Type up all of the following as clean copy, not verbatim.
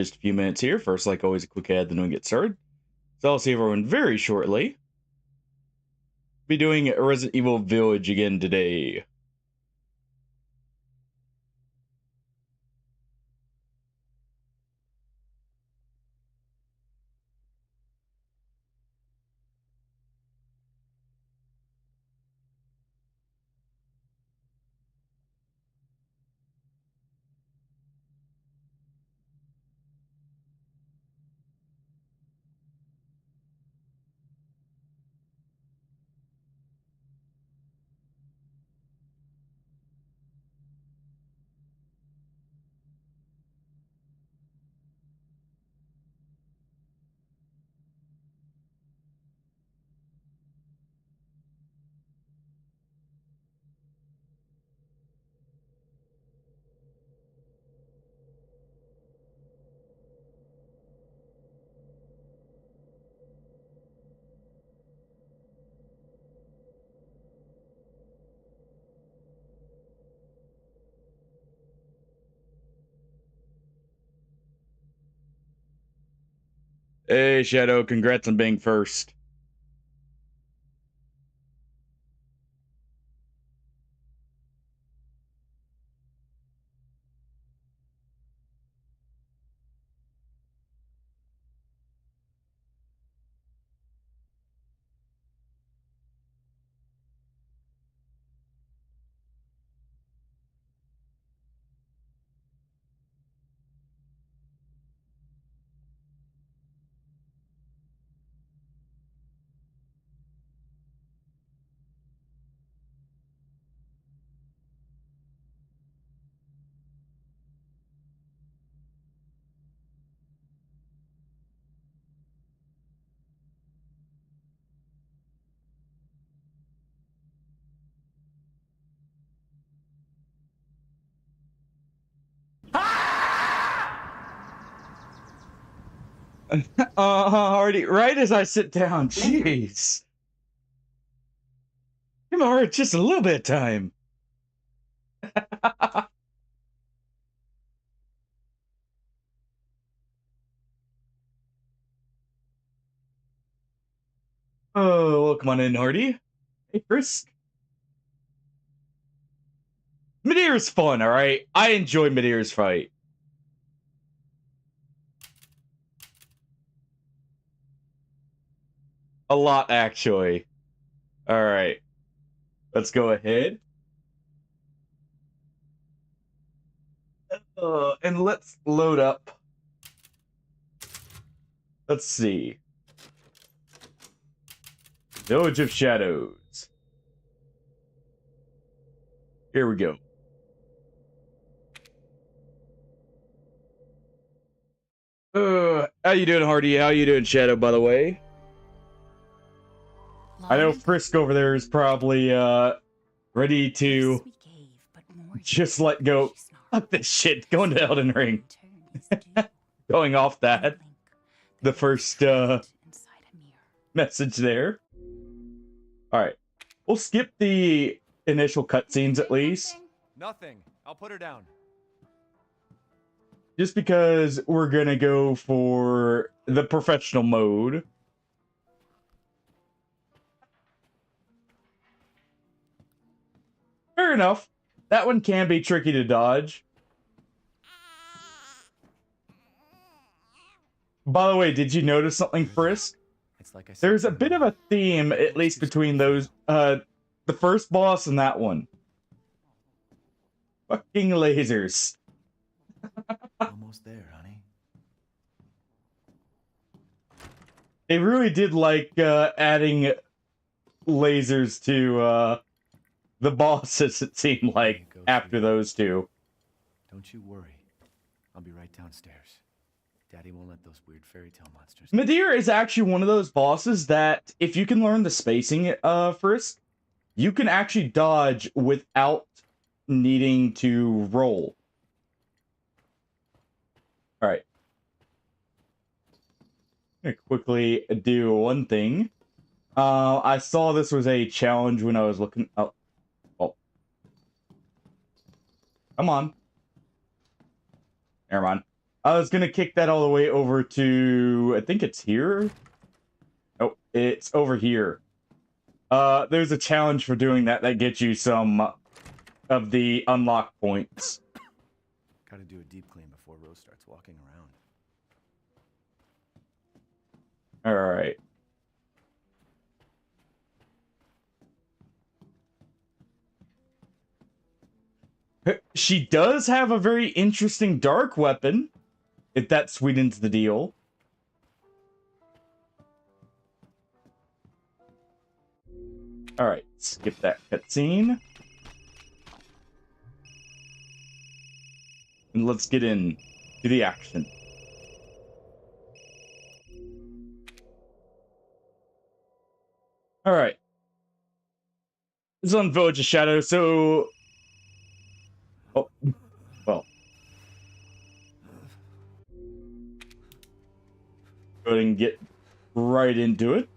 Just a few minutes here. First, like always, a quick ad, then we get started. So I'll see everyone very shortly. Be doing Resident Evil Village again today. Hey, Shadow, congrats on being first. Already, right as I sit down. Jeez. Come on, it's just a little bit of time. Oh, well, come on in, Hardy. Hey, Chris. Midir's fun, alright? I enjoy Midir's fight. A lot, actually. Alright. Let's go ahead. And let's load up. Let's see. Village of Shadows. Here we go. How you doing, Hardy? How you doing, Shadow, by the way? I know Frisk over there is probably, ready to just let go. Fuck this shit. Going to Elden Ring. Going off that. The first, message there. Alright. We'll skip the initial cutscenes at least. Nothing. I'll put her down. Just because we're gonna go for the professional mode. Fair enough. That one can be tricky to dodge. By the way, did you notice something, Frisk? It's like I said, There's a bit of a theme, at least between those, the first boss and that one. Fucking lasers. Almost there, honey. They really did like, adding lasers to, the bosses, it seemed like, after those two. Don't you worry. I'll be right downstairs. Daddy won't let those weird fairy tale monsters. Midir is actually one of those bosses that, if you can learn the spacing, Frisk, you can actually dodge without needing to roll. Alright. I'm gonna quickly do one thing. I saw this was a challenge when I was looking... Oh. Come on. Never mind. I was gonna kick that all the way over to, I think it's here. Oh, it's over here. There's a challenge for doing that that gets you some of the unlock points. Gotta do a deep clean before Rose starts walking around. All right. She does have a very interesting dark weapon, if that sweetens the deal. All right, skip that cutscene. And let's get in to the action. All right. This is on Village of Shadow, so... Oh, well. Go ahead and get right into it.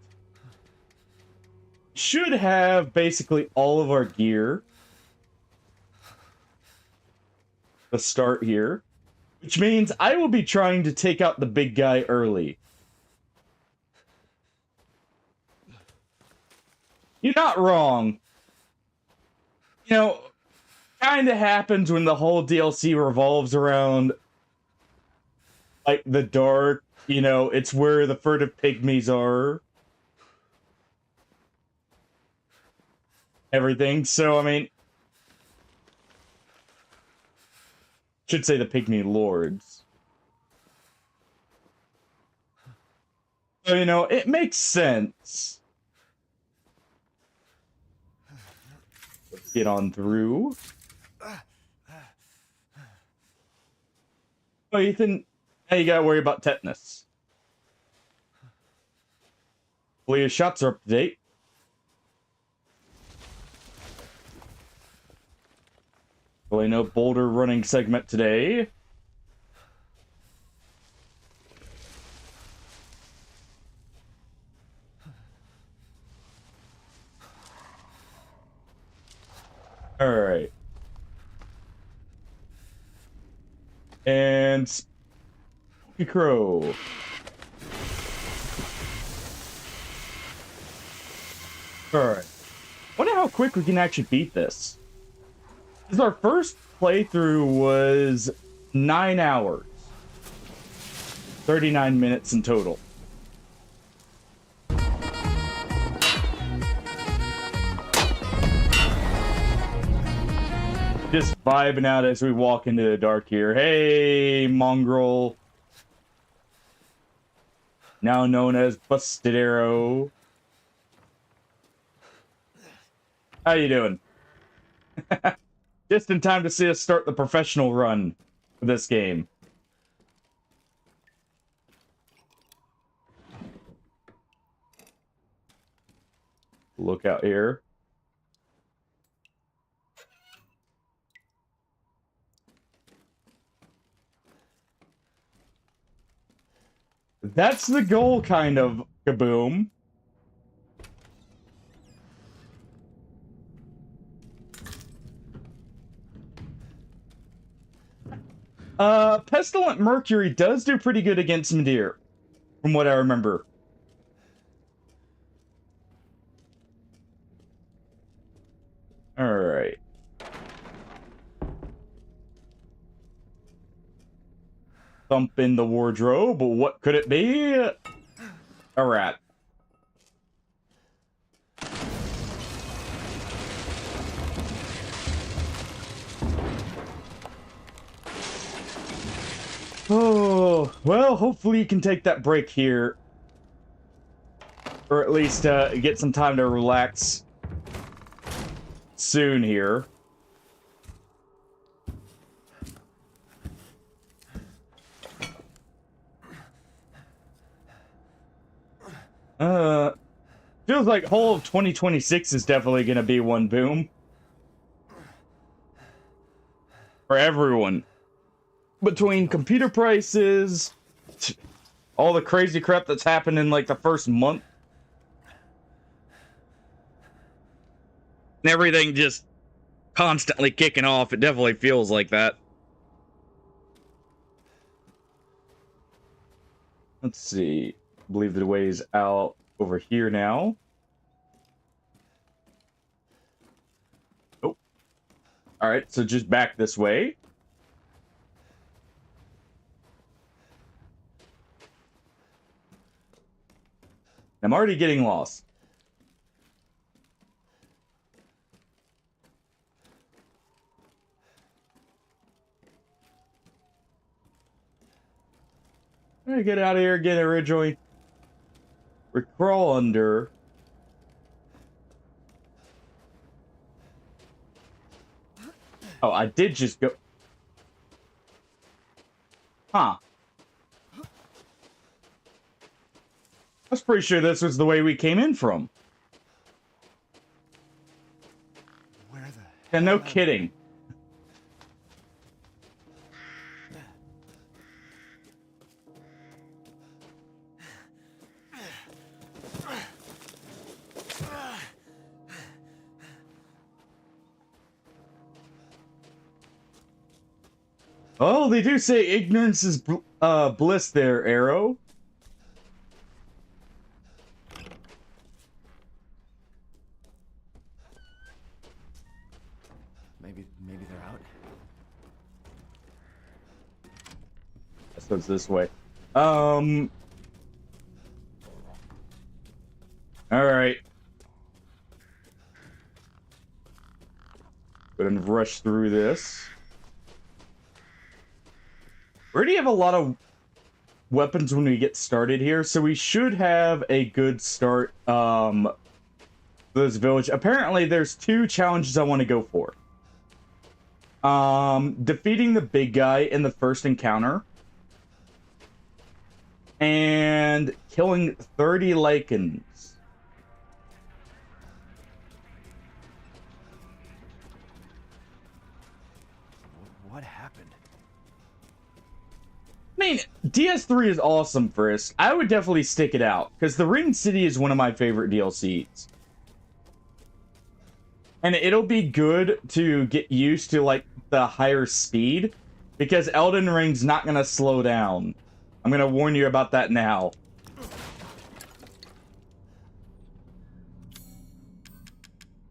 Should have basically all of our gear. The start here. Which means I will be trying to take out the big guy early. You're not wrong. You know, kind of happens when the whole DLC revolves around, like, the dark, you know, it's where the furtive pygmies are. Everything, so, I mean, should say the pygmy lords. So, you know, it makes sense. Let's get on through. Oh, Ethan, now you gotta worry about tetanus. Well, your shots are up to date. Well, no boulder running segment today. All right. And Spooky Crow. Alright. Wonder how quick we can actually beat this. Because our first playthrough was 9 hours. 39 minutes in total. Just vibing out as we walk into the dark here. Hey, Mongrel. Now known as Busted Arrow. How you doing? Just in time to see us start the professional run for this game. Look out here. That's the goal, kind of, Kaboom. Pestilent Mercury does do pretty good against Midir, from what I remember. Alright. Thump in the wardrobe, but what could it be? A rat. Oh, well, hopefully you can take that break here. Or at least get some time to relax soon here. Feels like whole of 2026 is definitely gonna be one boom. For everyone. Between computer prices, all the crazy crap that's happened in like the first month. And everything just constantly kicking off, it definitely feels like that. Let's see. I believe the way is out over here now. Oh. Alright, so just back this way. I'm already getting lost. I'm gonna get out of here again originally. We crawl under. Oh, I did just go. Huh. I was pretty sure this was the way we came in from. Where the And no kidding. Oh, they do say ignorance is bliss there, Arrow. Maybe they're out. So it's this way. All right. Go ahead and rush through this. We already have a lot of weapons when we get started here, so we should have a good start. This village. Apparently, there's 2 challenges I want to go for. Defeating the big guy in the first encounter. And killing 30 Lycans. What happened? I mean, DS3 is awesome, Frisk. I would definitely stick it out, because the Ring City is one of my favorite DLCs. And it'll be good to get used to, like, the higher speed, because Elden Ring's not going to slow down. I'm going to warn you about that now.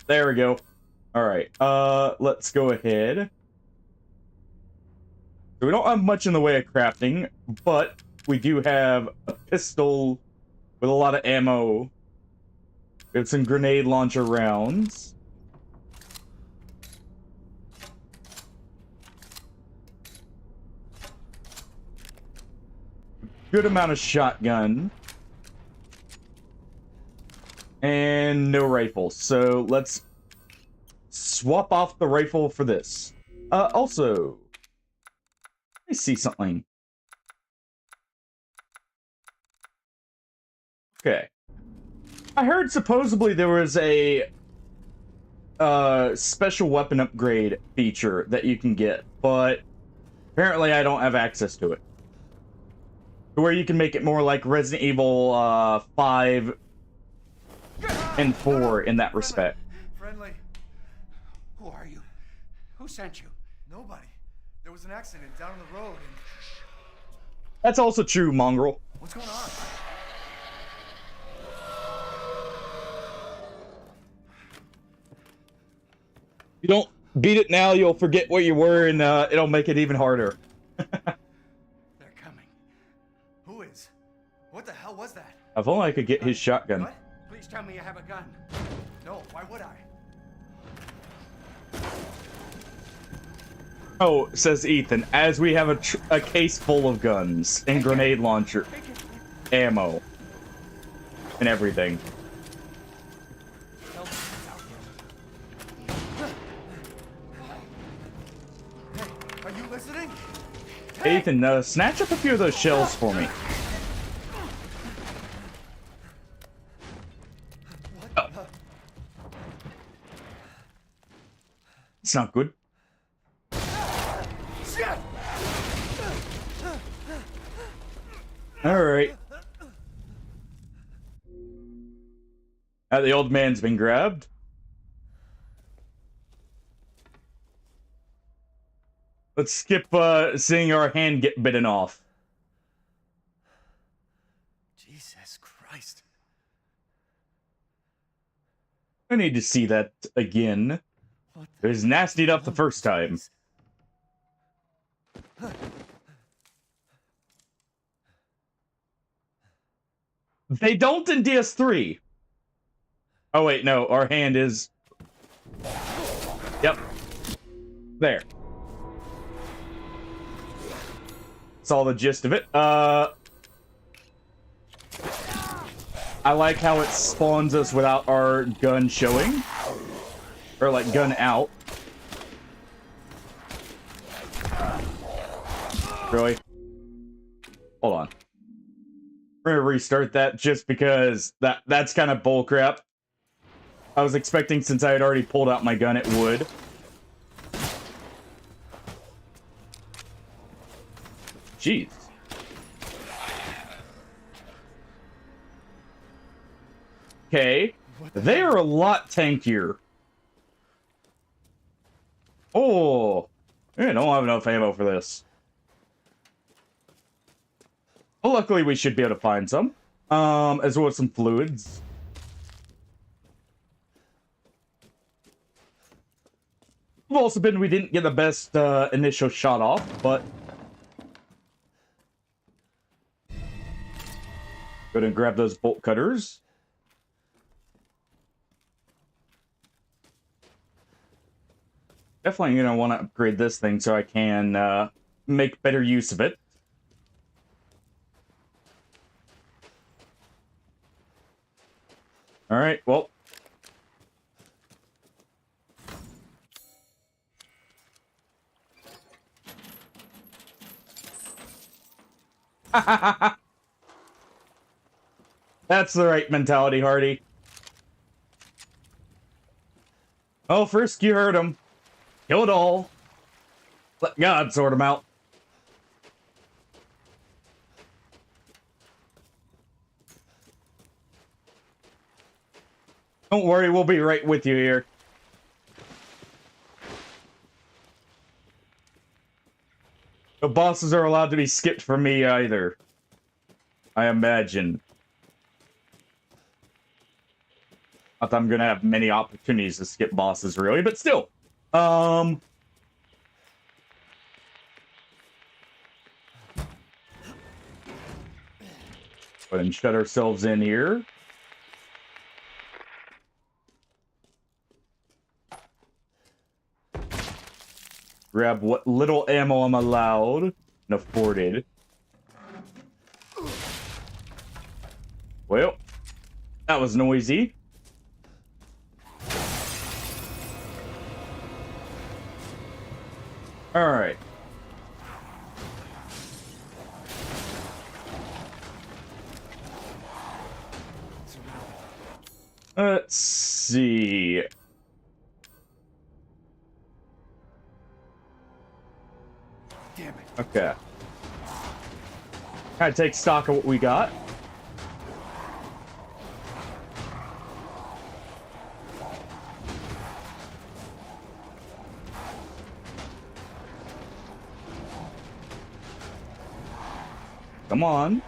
There we go. Alright, let's go ahead. So we don't have much in the way of crafting, but we do have a pistol with a lot of ammo. We have some grenade launcher rounds. Good amount of shotgun. And no rifle. So let's swap off the rifle for this. Also, let me see something. Okay. I heard supposedly there was a special weapon upgrade feature that you can get, but apparently I don't have access to it. Where you can make it more like Resident Evil 5 and 4 in that respect. Friendly. Who are you? Who sent you? Nobody. There was an accident down the road and... That's also true, Mongrel. What's going on? You don't beat it now, you'll forget what you were, and it'll make it even harder. They're coming. Who is? What the hell was that? If only I could get his shotgun. What? Please tell me you have a gun. No, why would I? Oh, says Ethan, as we have a case full of guns and grenade launcher, ammo, and everything. Hey, are you listening? Ethan, snatch up a few of those shells for me. Oh. It's not good. Alright. The old man's been grabbed. Let's skip seeing our hand get bitten off. Jesus Christ. I need to see that again. What It was nasty enough the first time. They don't in DS3. Oh wait, no, our hand is... Yep. There. That's all the gist of it. I like how it spawns us without our gun showing. Or like gun out. Really? Hold on. We're gonna restart that just because that's kind of bullcrap. I was expecting, since I had already pulled out my gun, it would. Jeez. Okay. They are a lot tankier. Oh. I don't have enough ammo for this. Well, luckily we should be able to find some. As well as some fluids. I've also been, we didn't get the best initial shot off, but... Go ahead and grab those bolt cutters. Definitely gonna want to upgrade this thing so I can make better use of it. Alright, well. That's the right mentality, Hardy. Oh, first you heard him. Kill it all. Let God sort him out. Don't worry, we'll be right with you here. The bosses are allowed to be skipped for me either. I imagine. Not that I'm gonna have many opportunities to skip bosses, really, but still. Go ahead and shut ourselves in here. Grab what little ammo I'm allowed and afforded. Well, that was noisy. All right. Let's see. Damn it. Okay. Kind of take stock of what we got. Come on.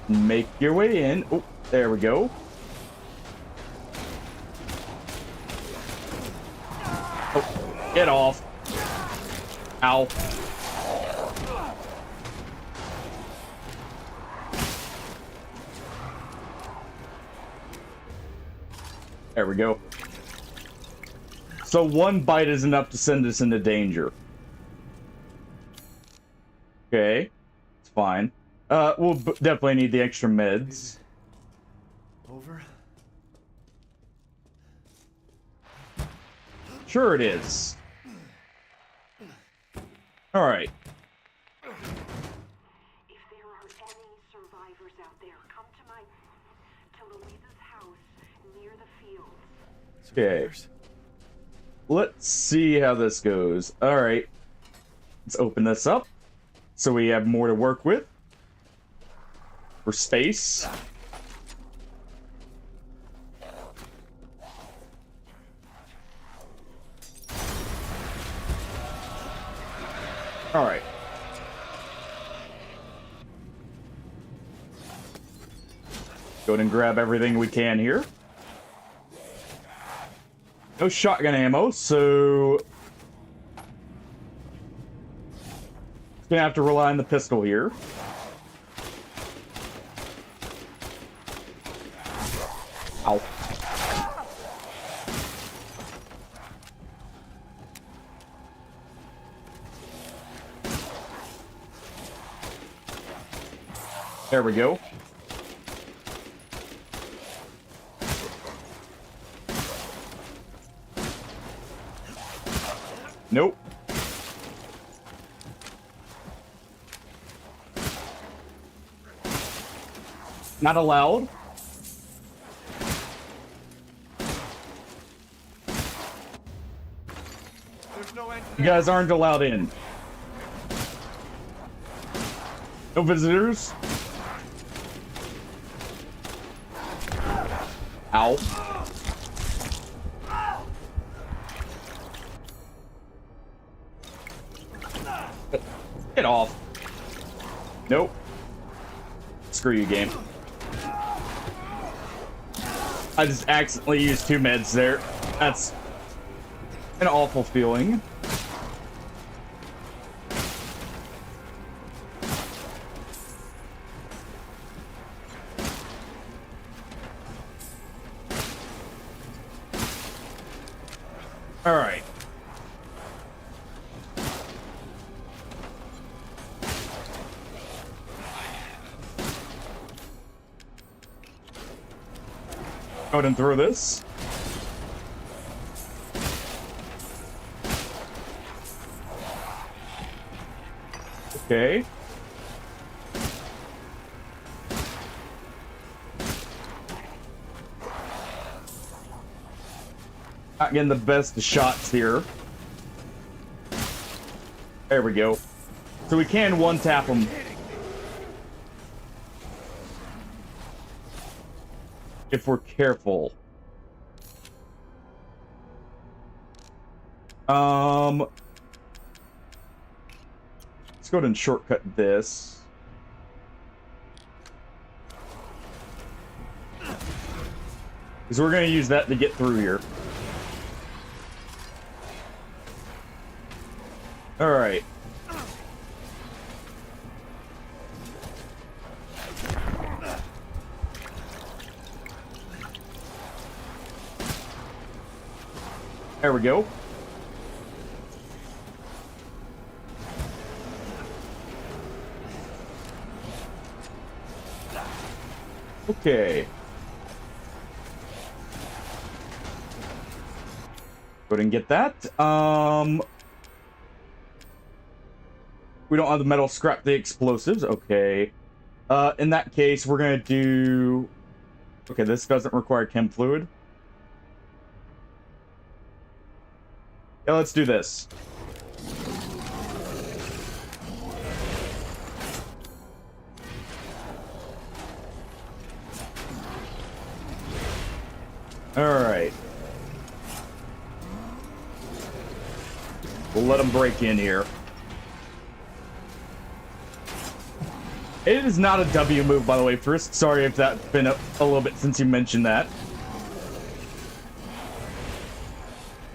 Make your way in. Oh, there we go. Oh, get off. Ow. There we go. So one bite is enough to send us into danger. Okay. It's fine. We'll definitely need the extra meds. Over? Sure it is. Alright. If there are any survivors out there, come to Louisa's house near the fields. Okay. Let's see how this goes. Alright. Let's open this up so we have more to work with. For space. All right. Go ahead and grab everything we can here. No shotgun ammo, so gonna have to rely on the pistol here. Ow. There we go. Nope. Not allowed. There's no end. You guys aren't allowed in. No visitors. Ow. Get off. Nope. Screw you, game. I just accidentally used 2 meds there. That's an awful feeling. All right. Go ahead and throw this. Okay. Not getting the best shots here. There we go. So we can one-tap them. If we're careful. Let's go ahead and shortcut this. Because we're going to use that to get through here. All right. There we go. Okay. Go ahead and get that. We don't have the metal, scrap the explosives. Okay. In that case, we're gonna do... Okay, this doesn't require chem fluid. Yeah, let's do this. All right. We'll let them break in here. It is not a W move, by the way, first. Sorry if that's been a little bit since you mentioned that.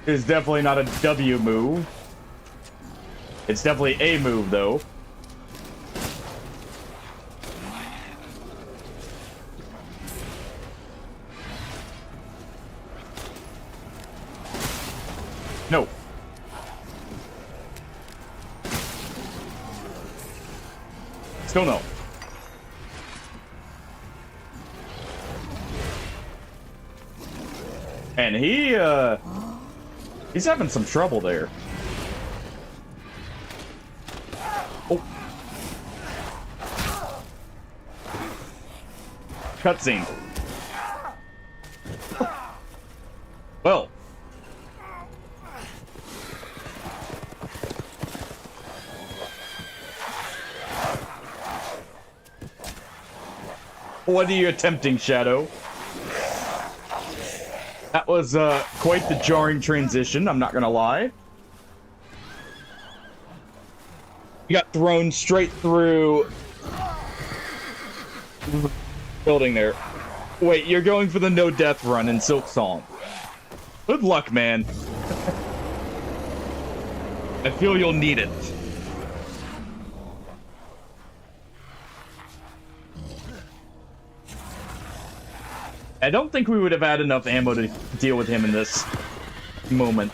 It is definitely not a W move. It's definitely a move, though. No. Still no. And he's having some trouble there. Oh. Cutscene. Well. What are you attempting, Shadow? That was quite the jarring transition, I'm not gonna lie. You got thrown straight through the building there. Wait, you're going for the no death run in Silk Song. Good luck, man. I feel you'll need it. I don't think we would have had enough ammo to deal with him in this moment.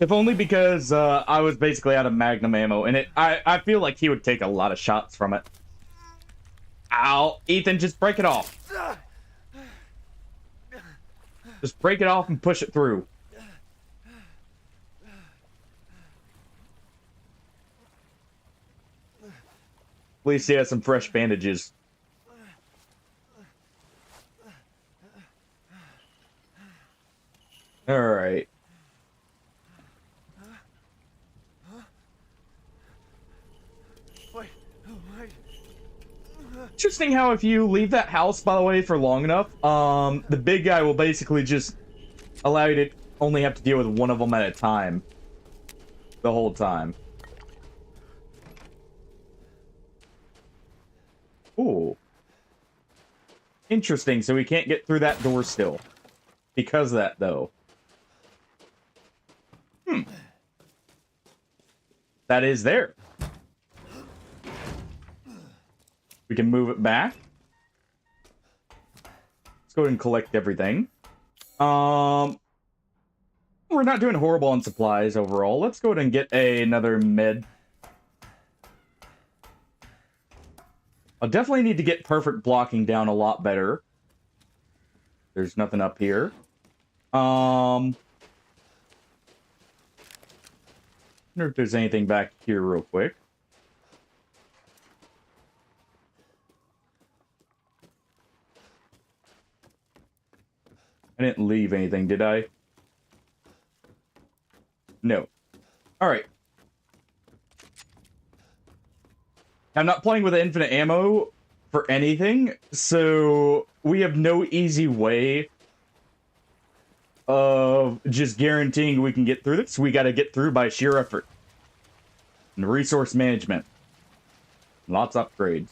If only because I was basically out of Magnum ammo, and I feel like he would take a lot of shots from it. Ow. Ethan, just break it off. Just break it off and push it through. At least he has some fresh bandages. Alright. Interesting how if you leave that house, by the way, for long enough, the big guy will basically just allow you to only have to deal with one of them at a time. The whole time. Ooh. Interesting, so we can't get through that door still. Because of that, though. That is there. We can move it back. Let's go ahead and collect everything. We're not doing horrible on supplies overall. Let's go ahead and get another med. I'll definitely need to get perfect blocking down a lot better. There's nothing up here. Wonder if there's anything back here real quick. I didn't leave anything, did I? No. Alright. I'm not playing with infinite ammo for anything, so we have no easy way of just guaranteeing we can get through this. We gotta get through by sheer effort. And resource management. Lots of upgrades.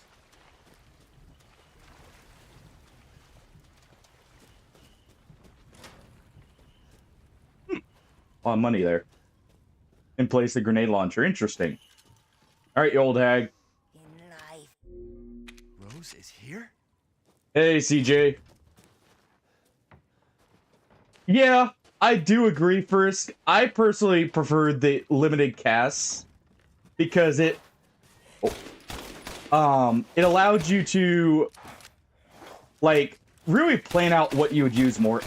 A lot of money there. In place the grenade launcher. Interesting. Alright, you old hag. Rose is here? Hey, CJ. Yeah, I do agree, Frisk. I personally prefer the limited casts because it allowed you to like really plan out what you would use more.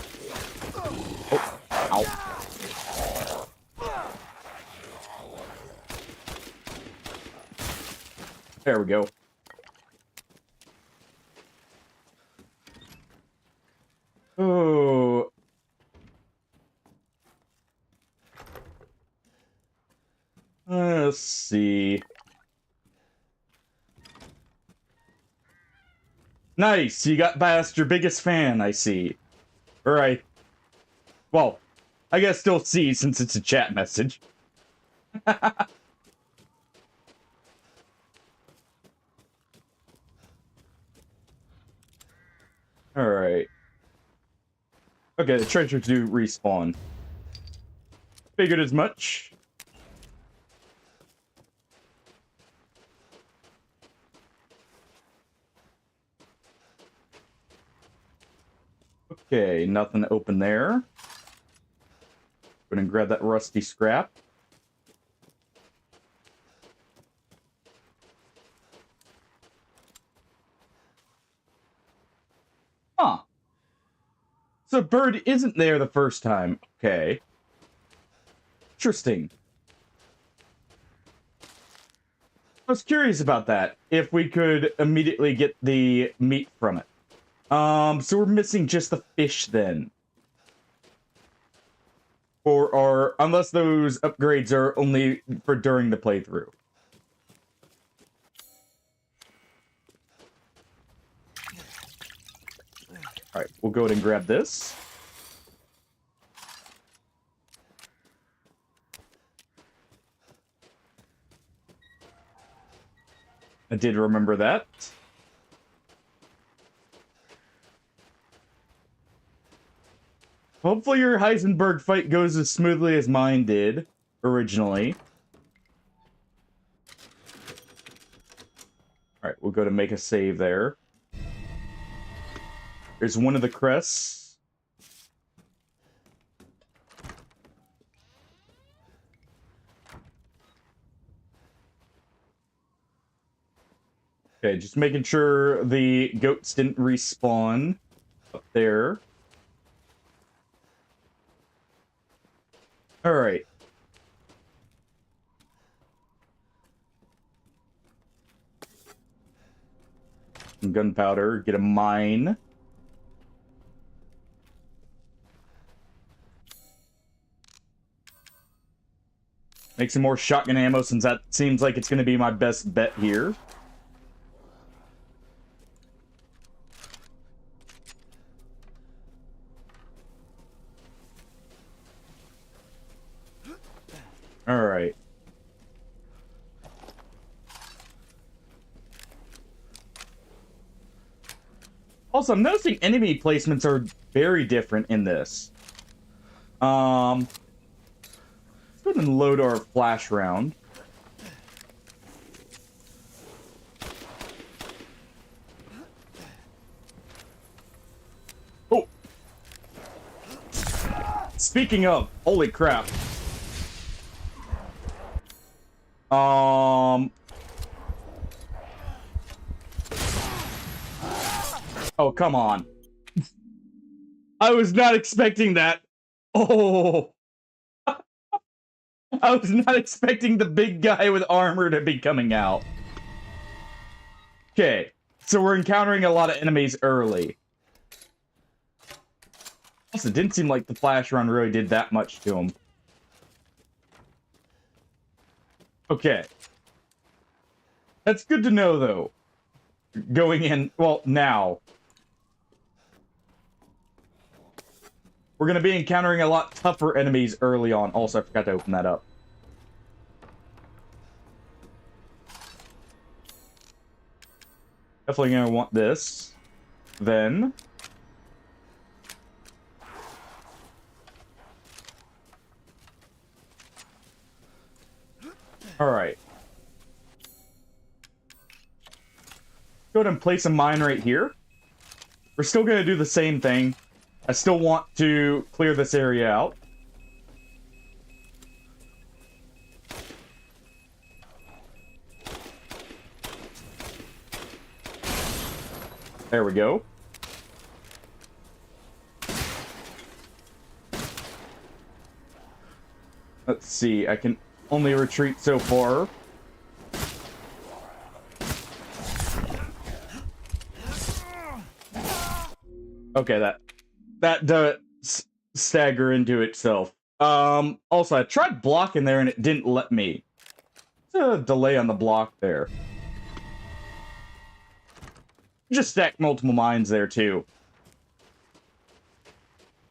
Oh, ow. There we go. Oh. Let's see. Nice, you got past your biggest fan, I see. Alright. Well, I guess still see since it's a chat message. Alright. Okay, the treasures do respawn. Figured as much. Okay, nothing open there. Go ahead and grab that rusty scrap. Huh. So Bird isn't there the first time. Okay. Interesting. I was curious about that. If we could immediately get the meat from it. So we're missing just the fish then. Or unless those upgrades are only for during the playthrough. Alright, we'll go ahead and grab this. I did remember that. Hopefully your Heisenberg fight goes as smoothly as mine did originally. Alright, we'll go to make a save there. There's one of the crests. Okay, just making sure the goats didn't respawn up there. Alright. Some gunpowder, get a mine. Make some more shotgun ammo since that seems like it's going to be my best bet here. Alright. Also, I'm noticing enemy placements are very different in this. Let's go ahead and load our flash round. Oh! Speaking of, holy crap. Oh, come on. I was not expecting that. Oh. I was not expecting the big guy with armor to be coming out. Okay, so we're encountering a lot of enemies early. Also, it didn't seem like the flash run really did that much to him. Okay. That's good to know, though. Going in, well, now. We're going to be encountering a lot tougher enemies early on. Also, I forgot to open that up. Definitely going to want this. Then. Alright. Go ahead and place a mine right here. We're still going to do the same thing. I still want to clear this area out. There we go. Let's see, I can only retreat so far. Okay, that does stagger into itself. Also, I tried blocking there and it didn't let me. There's a delay on the block there. Just stacked multiple mines there, too.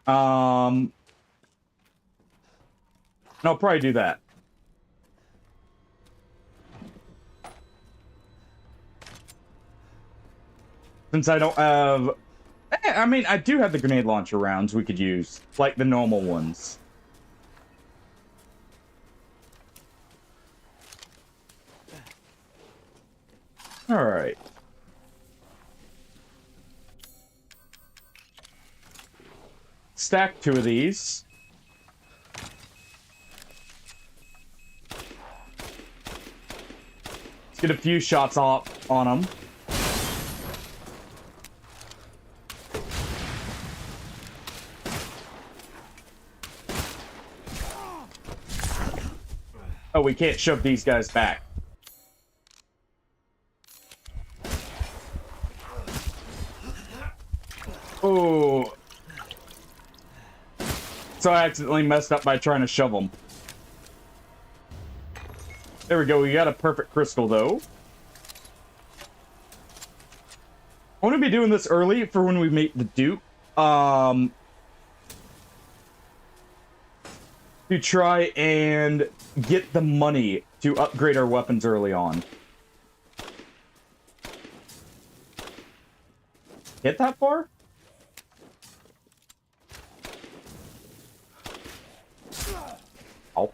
And I'll probably do that. Since I don't have... I mean, I do have the grenade launcher rounds we could use, like the normal ones. Alright. Stack 2 of these. Let's get a few shots off on them. Oh, we can't shove these guys back. Oh. So I accidentally messed up by trying to shove them. There we go, we got a perfect crystal, though. I want to be doing this early for when we meet the Duke. To try and get the money to upgrade our weapons early on. hit that far? Oh.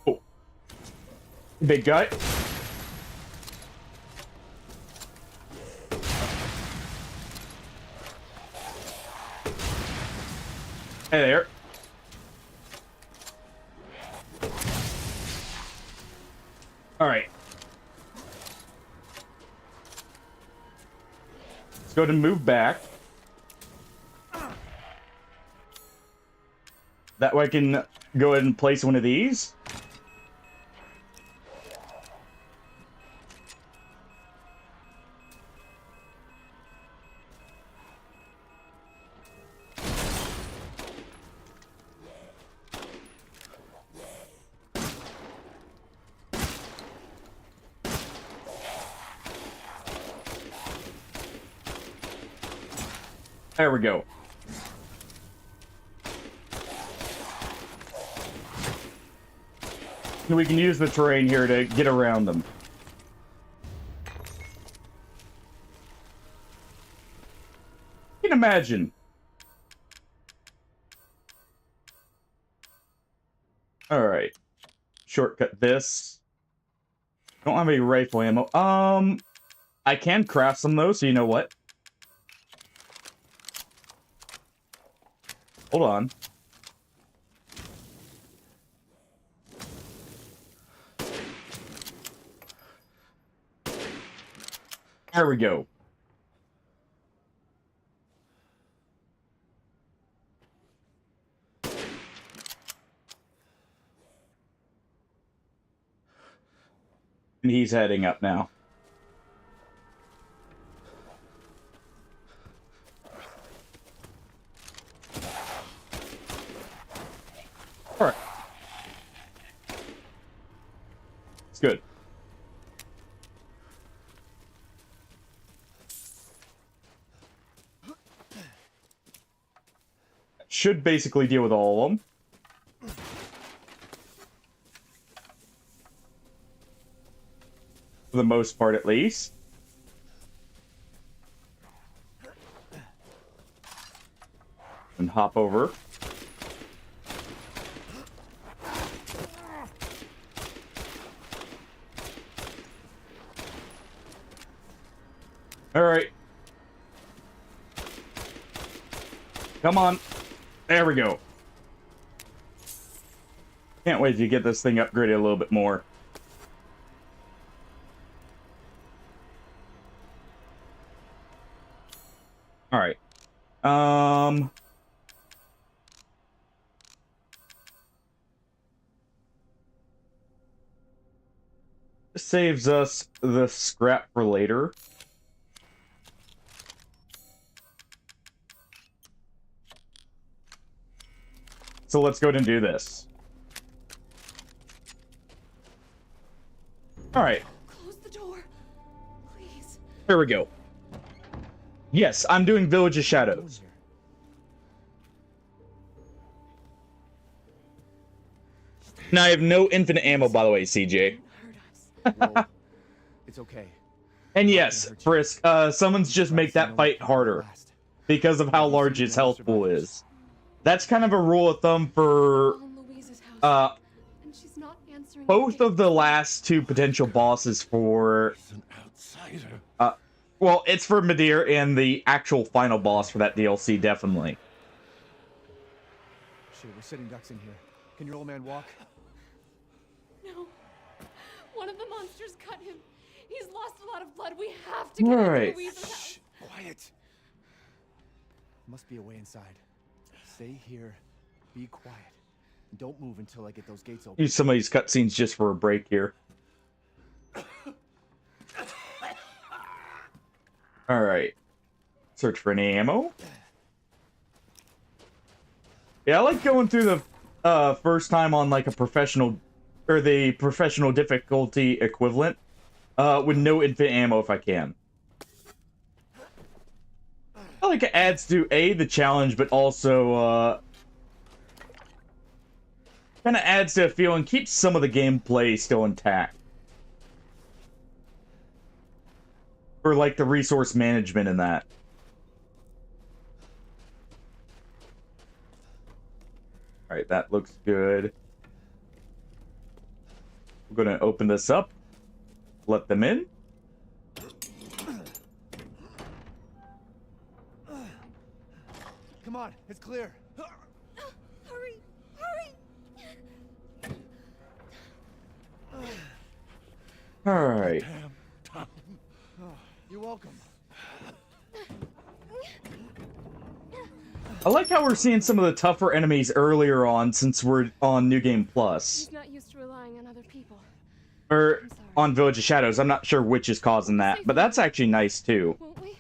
Oh. Big guy. Hey there. All right. Let's go ahead and move back. That way I can go ahead and place one of these. There we go. And we can use the terrain here to get around them. You can imagine. Alright. Shortcut this. Don't have any rifle ammo. I can craft some though, so you know what? Hold on. There we go. And he's heading up now. Alright. It's good. Should basically deal with all of them. For the most part, at least. And hop over. All right. Come on. There we go. Can't wait to get this thing upgraded a little bit more. All right. This saves us the scrap for later. So let's go ahead and do this. All right. Close the door, please. There we go. Yes, I'm doing Village of Shadows. Now I have no infinite ammo, by the way, CJ. Well, it's okay. And yes, Frisk, summons just make that fight harder because of how large his health pool is. That's kind of a rule of thumb for And she's not answering both of the last two potential bosses for An outsider. well, it's for Midir and the actual final boss for that DLC, definitely. Shit, we're sitting ducks in here. Can your old man walk? No. One of the monsters cut him. He's lost a lot of blood. We have to get Right. into Louise's house. Shh, quiet. Must be a way inside. Stay here. Be quiet. And don't move until I get those gates open. Use some of these cutscenes just for a break here. Alright. Search for any ammo. Yeah, I like going through the first time on like a professional, or the professional difficulty equivalent, with no infinite ammo if I can. I like it adds to the challenge, but also Kind of adds to a feel and keeps some of the gameplay still intact. For like the resource management in that. Alright, that looks good. We're gonna open this up. Let them in. Come on, it's clear. Hurry! Hurry! Alright. You're welcome. I like how we're seeing some of the tougher enemies earlier on since we're on New Game Plus. He's not used to relying on other people. Or I'm sorry. on Village of Shadows. I'm not sure which is causing that, but that's actually nice too. Won't we?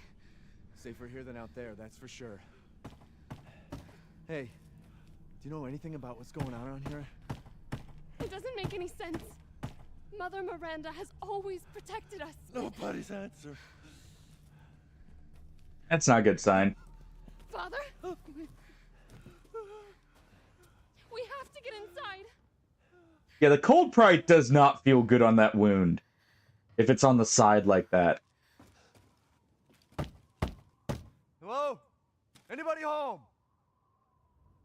Safer here than out there, that's for sure. Hey, do you know anything about what's going on around here? It doesn't make any sense. Mother Miranda has always protected us. Nobody's answer. That's not a good sign. Father? We have to get inside. Yeah, the cold probably does not feel good on that wound. If it's on the side like that. Hello? Anybody home?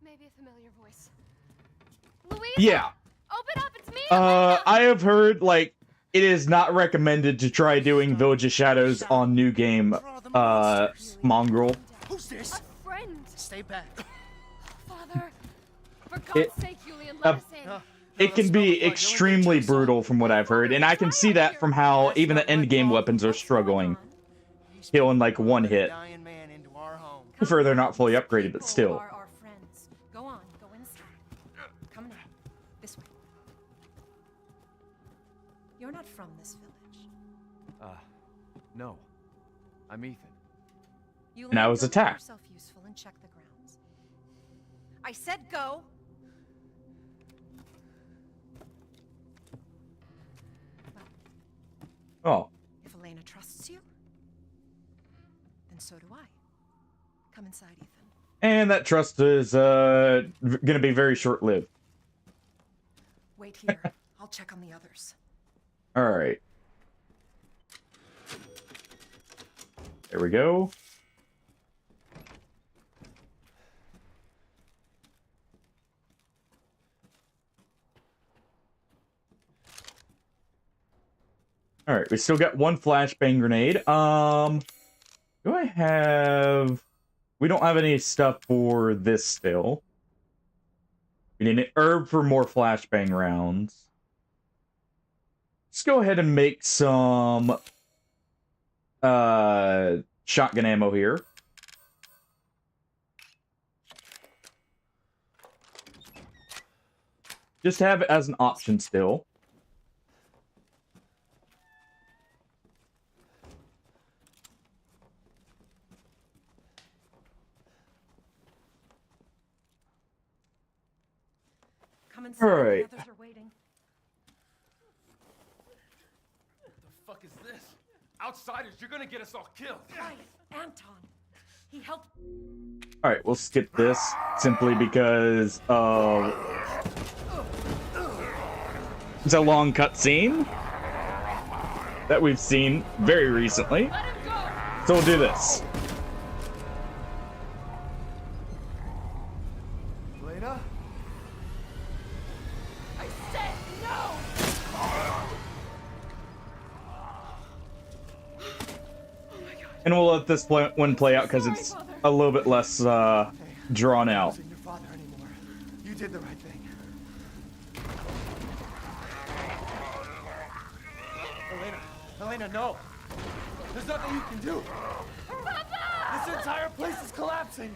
Maybe a familiar voice. Louisa! Yeah. Open up, it's me! Elena! I have heard, like, it is not recommended to try doing Village of Shadows on New Game, Mongrel. Who's this? A friend! Stay back. Father! For God's sake, Julian, let us in. It can be extremely brutal from what I've heard, and I can see that from how even the endgame weapons are struggling. Killing like one hit. Dying man into our home. Prefer they're not fully upgraded, but still. Are our friends. Go on, go inside. Come now, this way. You're not from this village. No. I'm Ethan. You And I was learn to make attacked. yourself useful and check the grounds. I said go. Oh. If Elena trusts you, then so do I. Come inside, Ethan. And that trust is gonna be very short-lived. Wait here. I'll check on the others. Alright. There we go. Alright, we still got one flashbang grenade. Do I have... We don't have any stuff for this still. We need an herb for more flashbang rounds. Let's go ahead and make some... shotgun ammo here. Just have it as an option still. Come inside. All right. The others are waiting. What the fuck is this? Outsiders, you're gonna get us all killed. Quiet, Anton. He helped. Alright, we'll skip this simply because it's a long cutscene that we've seen very recently. Let him go! So we'll do this. Elena? I said no! And we'll let this one play out because it's a little bit less drawn out. Wasn't your father anymore. You did the right thing. Elena, no. There's nothing you can do. This entire place is collapsing.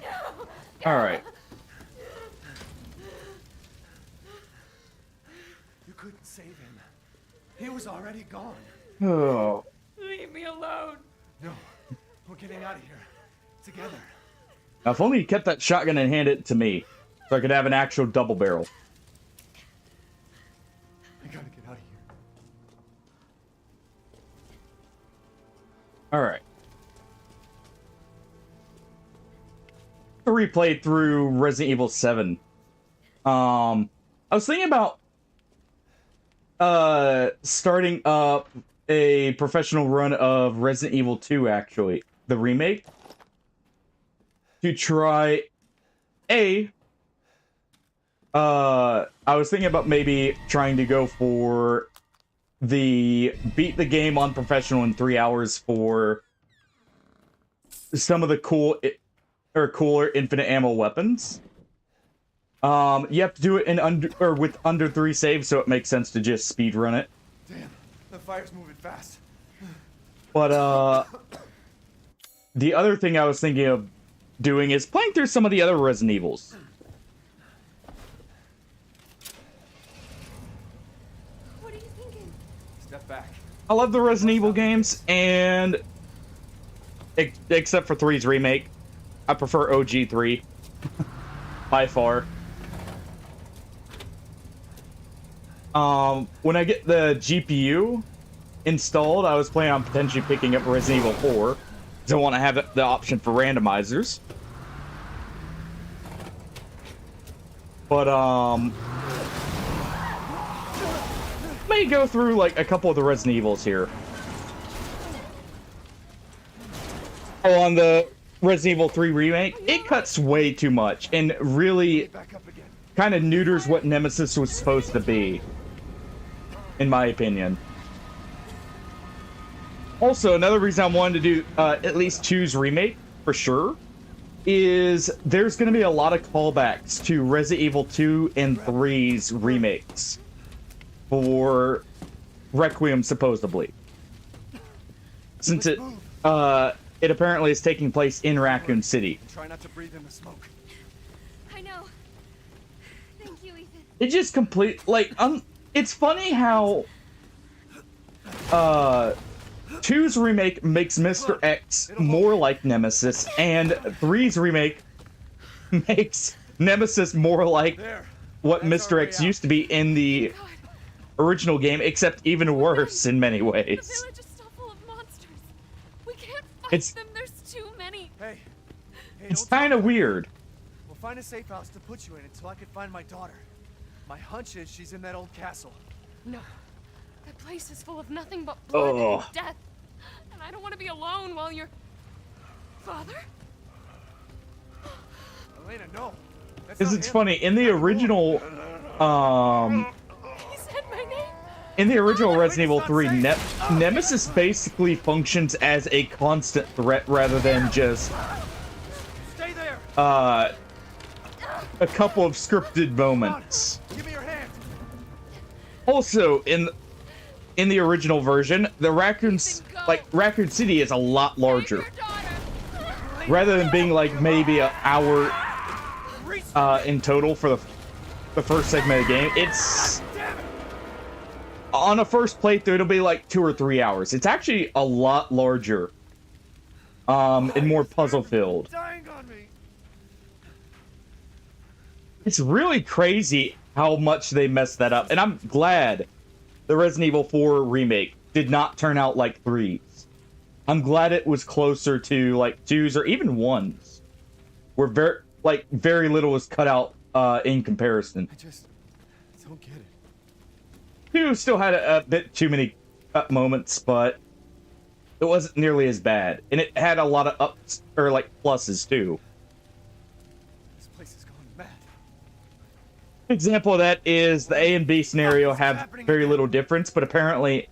Alright. You couldn't save him. He was already gone. Oh. Leave me alone! No, we're getting out of here. Together. Now, if only you kept that shotgun and handed it to me, so I could have an actual double barrel. I gotta get out of here. Alright. Replayed through Resident Evil 7. I was thinking about starting up a professional run of Resident Evil 2, actually, the remake, to try I was thinking about maybe trying to go for the beat the game on professional in 3 hours for some of the cooler infinite ammo weapons. You have to do it in with under 3 saves, so it makes sense to just speed run it. Damn, the fire's moving fast. But the other thing I was thinking of doing is playing through some of the other Resident Evils. What are you thinking? Step back. I love the Resident Evil games, and except for 3's remake, I prefer OG 3 by far. When I get the GPU installed, I was planning on potentially picking up Resident Evil 4, because I want to have the option for randomizers. But, may go through, like, a couple of the Resident Evils here. Oh, on the Resident Evil 3 remake, it cuts way too much, and really kind of neuters what Nemesis was supposed to be, in my opinion. Also, another reason I wanted to do at least 2's remake, for sure, is there's going to be a lot of callbacks to Resident Evil 2 and 3's remakes for Requiem, supposedly. Since it apparently is taking place in Raccoon City. Try not to breathe in the smoke. I know. Thank you, Ethan. It just it's funny how 2's remake makes Mr. X more like Nemesis, and 3's remake makes Nemesis more like what Mr. X used to be in the original game, except even worse in many The ways. village is so full of monsters. We can't fight them. There's too many. Hey, It's don't kind of weird. We'll find a safe house to put you in until I can find my daughter. My hunch is she's in that old castle. No. That place is full of nothing but blood Ugh. and death. And I don't want to be alone while your father? Elena, no. That's Because not it's him. funny, in the original, He said my name. in the original Resident Evil 3, Nemesis basically functions as a constant threat rather than just Stay there. a couple of scripted moments. Give me your hand. Also, in the original version, the Raccoon City is a lot larger. Your daughter. Rather than being like maybe an hour in total for the first segment of the game, it's on a first playthrough it'll be like 2 or 3 hours. It's actually a lot larger, and more puzzle filled. Dying on me. It's really crazy how much they messed that up, and I'm glad the Resident Evil 4 remake did not turn out like 3's. I'm glad it was closer to like 2's or even 1's, where very little was cut out in comparison. I just don't get it. 2 still had a bit too many cut moments, but it wasn't nearly as bad, and it had a lot of ups or like pluses too. This place is going mad. Example of that is the A and B scenario have very little difference, but apparently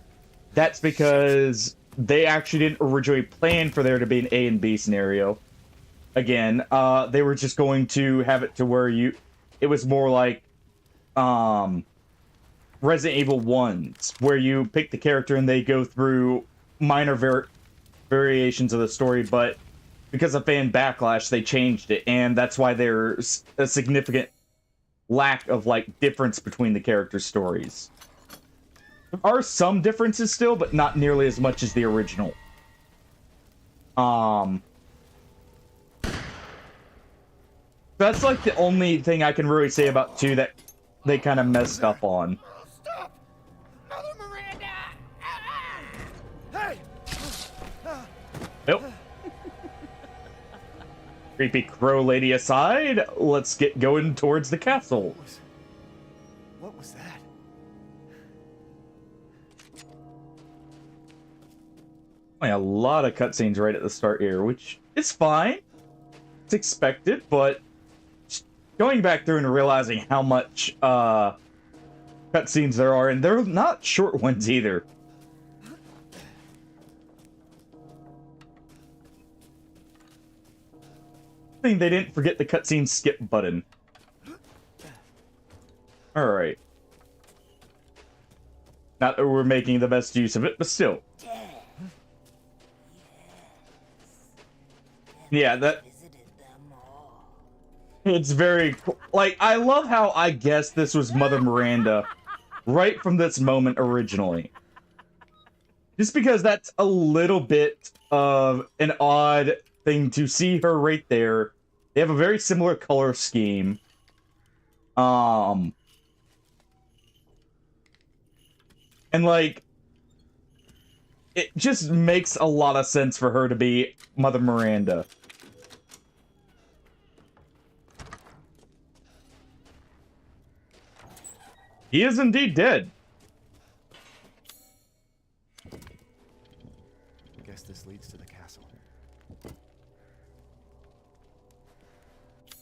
that's because they actually didn't originally plan for there to be an A and B scenario. Again, they were just going to have it to where it was more like Resident Evil 1's, where you pick the character and they go through minor variations of the story, but because of fan backlash, they changed it, and that's why there's a significant lack of like difference between the character stories. There are some differences still, but not nearly as much as the original. That's like the only thing I can really say about 2 that they kind of messed up on. Stop! Mother Miranda! Hey! Nope. Creepy crow lady aside, let's get going towards the castle. I mean, a lot of cutscenes right at the start here, which is fine. It's expected, but going back through and realizing how much cutscenes there are, and they're not short ones either. I think they didn't forget the cutscene skip button. Alright. Not that we're making the best use of it, but still. Yeah, that... It's very... Like, I love how I guess this was Mother Miranda right from this moment originally. Just because that's a little bit of an odd thing to see her right there. They have a very similar color scheme. And like, it just makes a lot of sense for her to be Mother Miranda. He is indeed dead. I guess this leads to the castle.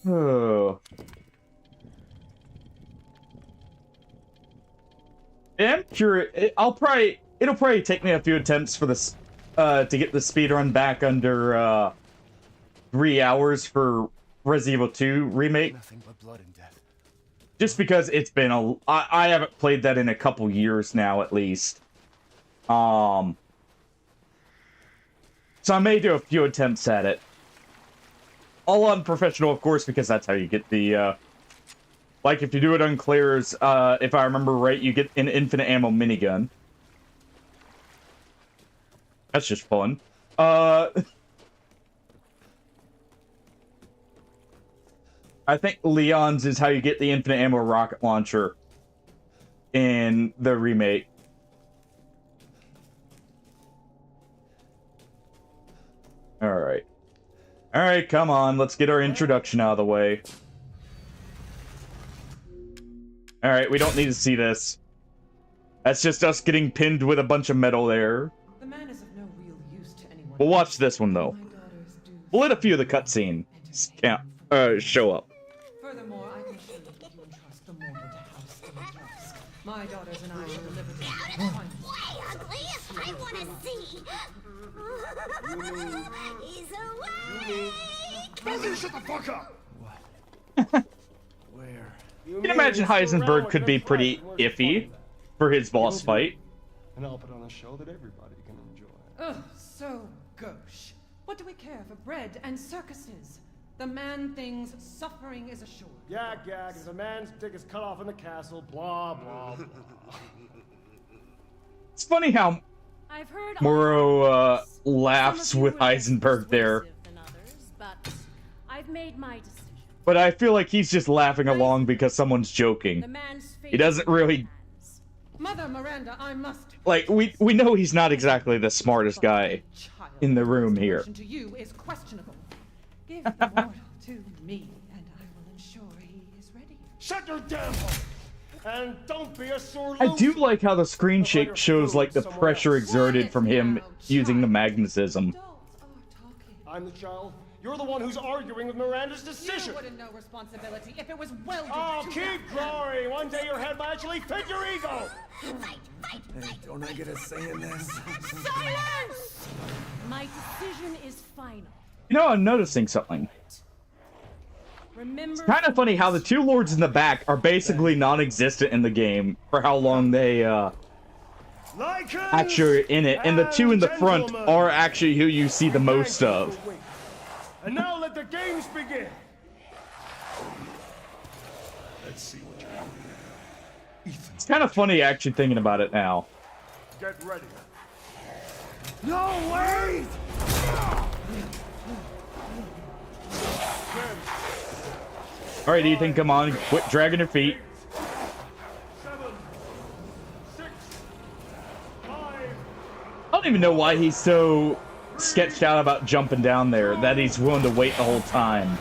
Oh. I'm curious. It'll probably take me a few attempts for this, to get the speedrun back under 3 hours for Resident Evil 2 remake. Nothing but blood and death. Just because it's been I haven't played that in a couple years now, at least. So I may do a few attempts at it. All unprofessional, of course, because that's how you get the, like, if you do it on clears, if I remember right, you get an infinite ammo minigun. That's just fun. I think Leon's is how you get the infinite ammo rocket launcher in the remake. Alright. Alright, come on. Let's get our introduction out of the way. Alright, we don't need to see this. That's just us getting pinned with a bunch of metal there. The man is of no real use to anyone. We'll watch this one, though. We'll let a few of the cutscenes show up. Furthermore, I can assure you that you entrust the mortal to House Dimitrescu. My daughters and I shall deliver them to the final. I want to see. He's awake. Brother, shut the fuck up! Where? You can imagine Heisenberg could be pretty iffy for his boss fight. And I'll put on a show that everybody can enjoy. Ugh, so gauche. What do we care for bread and circuses? The man thinks suffering is assured. Yak, yak, if the man's dick is cut off in the castle, blah, blah, blah. It's funny how I've heard Moro laughs with Heisenberg there. But I've made my decision. But I feel like he's just laughing along because someone's joking. The man's fate He doesn't really... Mother Miranda, I must. Like, we know he's not exactly the smartest guy in the room here. To you is questionable. Give the mortal to me, and I will ensure he is ready. Shut your damn hole! And don't be a sore I loser. do like how the screen shake shows, like, the pressure exerted from him using the magnetism. Adults are talking. I'm the child. You're the one who's arguing with Miranda's decision. You wouldn't know responsibility if it was welded Oh, to keep glory. One day your head might actually fit your ego. Hey, don't I get a say in this? Silence! My decision is final. You know, I'm noticing something. Remember, It's kind of funny how the two lords in the back are basically non-existent in the game for how long they, actually are in it. And the two in the front are actually who you see the most of. And now let the games begin. Let's see what you're doing now. Ethan. It's kind of funny actually thinking about it now. Get ready. No, wait! Alright, Ethan, come on. Quit dragging your feet. 7, 6, 5. I don't even know why he's so sketched out about jumping down there, that he's willing to wait the whole time.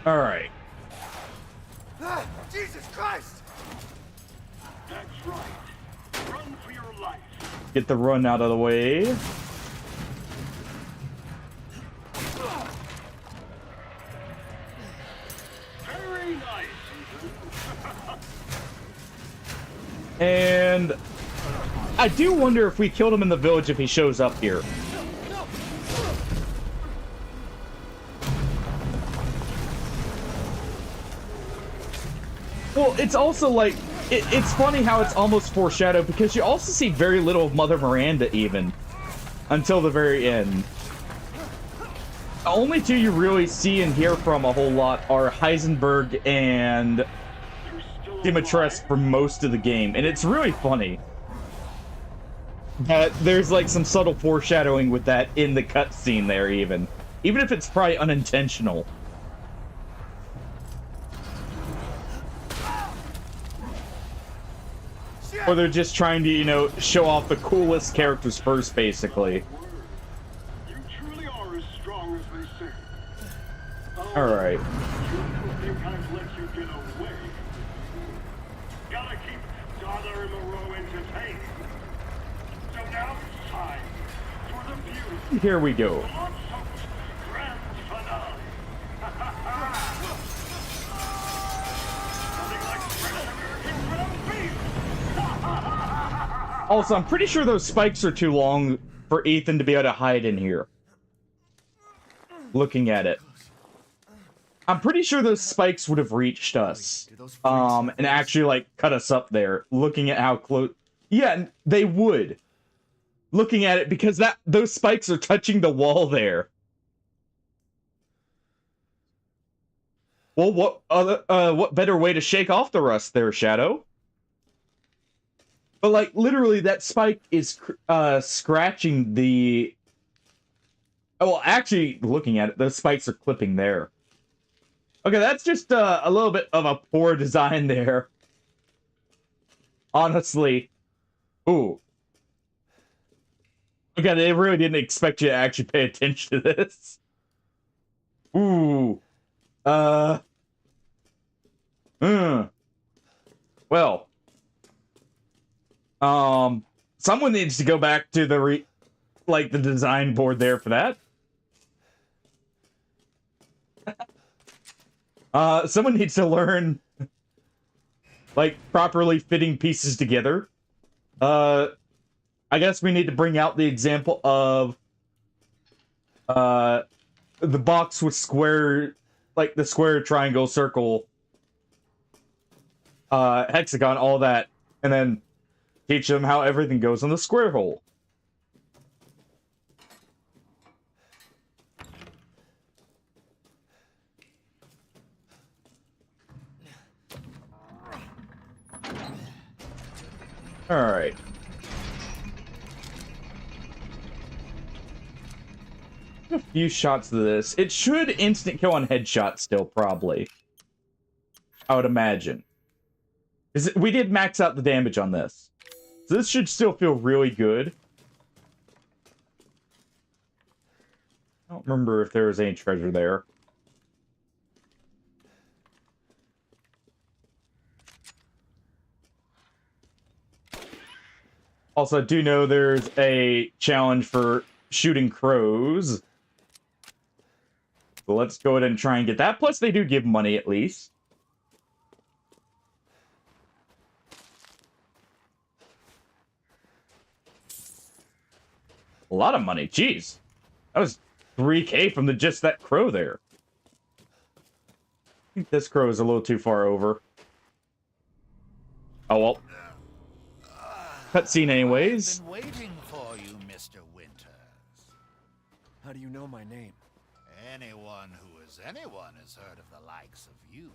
Alright. Ah, Jesus Christ! That's right. Run for your life. Get the run out of the way. Very nice. And I do wonder if we killed him in the village if he shows up here. Well, it's also like, it's funny how it's almost foreshadowed because you also see very little of Mother Miranda even until the very end. The only two you really see and hear from a whole lot are Heisenberg and Dimitrescu for most of the game, and it's really funny that there's like some subtle foreshadowing with that in the cutscene there, even if it's probably unintentional. Or they're just trying to, you know, show off the coolest characters first, basically. You truly are as strong as they say. All right. You think I've let you get away? Gotta keep Father and Moreau entertained. So now it's time for the beautiful. Here we go. Grand finale. Nothing like fresh American ground beef. Also, I'm pretty sure those spikes are too long for Ethan to be able to hide in here. Looking at it. I'm pretty sure those spikes would have reached us. And actually, like, cut us up there. Looking at how close... Yeah, they would. Looking at it, because those spikes are touching the wall there. Well, what better way to shake off the rust there, Shadow? But, like, literally, that spike is scratching the... Oh, well, actually, looking at it, those spikes are clipping there. Okay, that's just a little bit of a poor design there. Honestly. Ooh. Okay, they really didn't expect you to actually pay attention to this. Ooh. Well. Someone needs to go back to the the design board there for that. Someone needs to learn, like, properly fitting pieces together. I guess we need to bring out the example of, the box with square, like, the square, triangle, circle, hexagon, all that, and then teach them how everything goes on the square hole. Alright. A few shots of this. It should instant kill on headshot still, probably. I would imagine. We did max out the damage on this. So this should still feel really good. I don't remember if there was any treasure there. Also, I do know there's a challenge for shooting crows. So let's go ahead and try and get that. Plus, they do give money, at least. A lot of money. Jeez. That was 3K from just that crow there. I think this crow is a little too far over. Oh, well. Cutscene anyways. I've been waiting for you, Mr. Winters. How do you know my name? Anyone who is anyone has heard of the likes of you.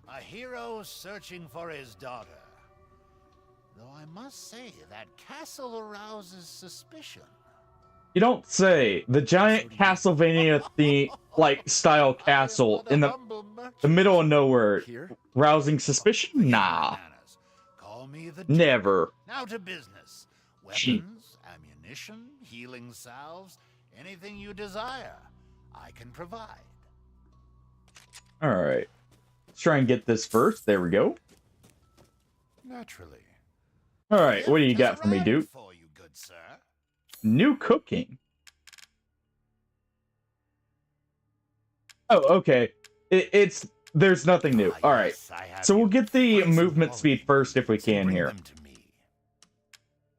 A hero searching for his daughter. Though I must say, that castle arouses suspicion. You don't say. The giant Castlevania style castle in the middle of nowhere. Here? Rousing suspicion? Nah. Call me the Never. Now to business. Weapons, ammunition, healing salves, anything you desire, I can provide. Alright. Let's try and get this first. There we go. Naturally. All right, what do you got for me, dude? For you, good sir. New cooking. Oh, okay. It's there's nothing new. All right, so we'll get the movement speed first if we can here,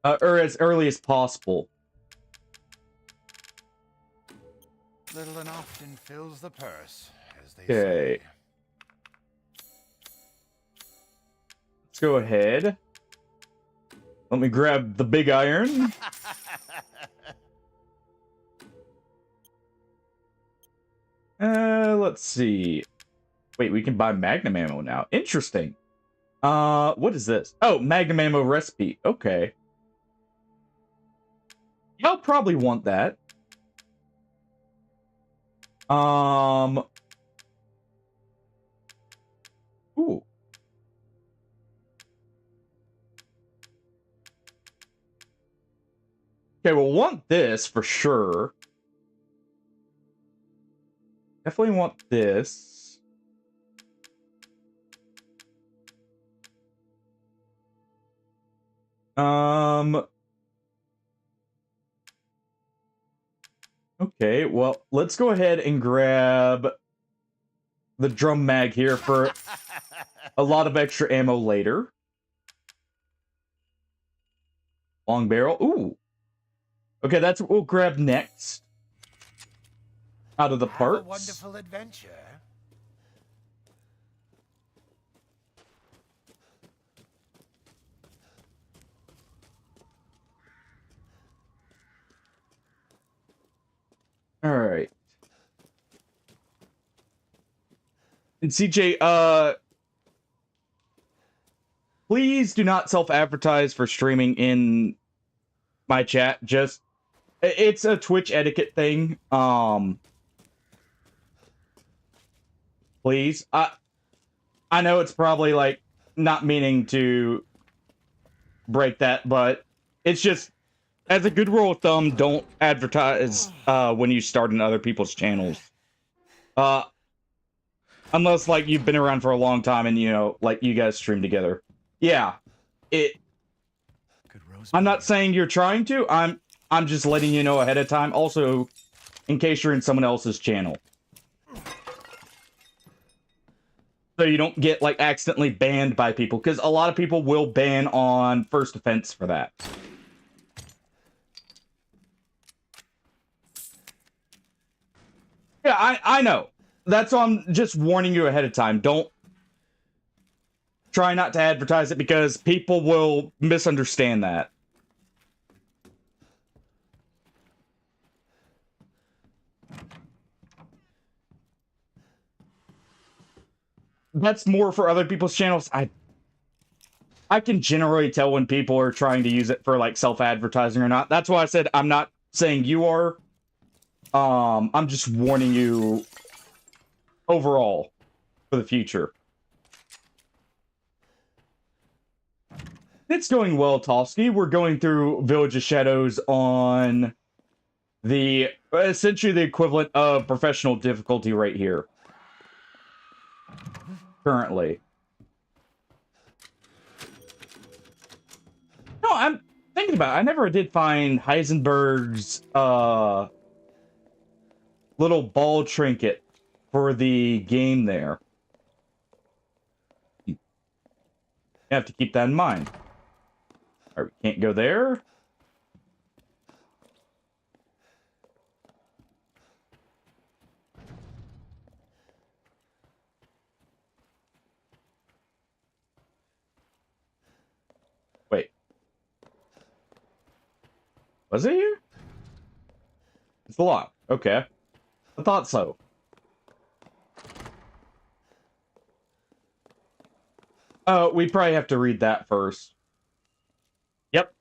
or as early as possible. Little and often fills the purse, as they Okay. say. Let's go ahead. Let me grab the big iron. Let's see. Wait, we can buy Magnum ammo now. Interesting. What is this? Oh, Magnum ammo recipe. Okay. Yeah, I'll probably want that. Ooh. Okay, we'll want this for sure. Definitely want this. Okay, well, let's go ahead and grab the drum mag here for a lot of extra ammo later. Long barrel. Ooh. Okay, that's what we'll grab next. Out of the parts. Have a wonderful adventure. All right. And CJ, please do not self-advertise for streaming in my chat. Just, it's a Twitch etiquette thing. Please. I know it's probably like not meaning to break that, but it's just, as a good rule of thumb, don't advertise when you start in other people's channels. Unless, like, you've been around for a long time and, you know, like, you guys stream together. Yeah. I'm not saying you're trying to. I'm just letting you know ahead of time. Also, in case you're in someone else's channel. So you don't get, like, accidentally banned by people. Because a lot of people will ban on first offense for that. Yeah, I know. That's why I'm just warning you ahead of time. Don't try not to advertise it because people will misunderstand that. That's more for other people's channels. I can generally tell when people are trying to use it for like self-advertising or not. That's why I said I'm not saying you are. I'm just warning you overall for the future. It's going well, Tosky. We're going through Village of Shadows on the essentially the equivalent of professional difficulty right here. Currently. No, I'm thinking about it. I never did find Heisenberg's little ball trinket for the game there. You have to keep that in mind. All right, we can't go there. Wait. Was it here? It's the lock. Okay. I thought so. Oh, we probably have to read that first. Yep.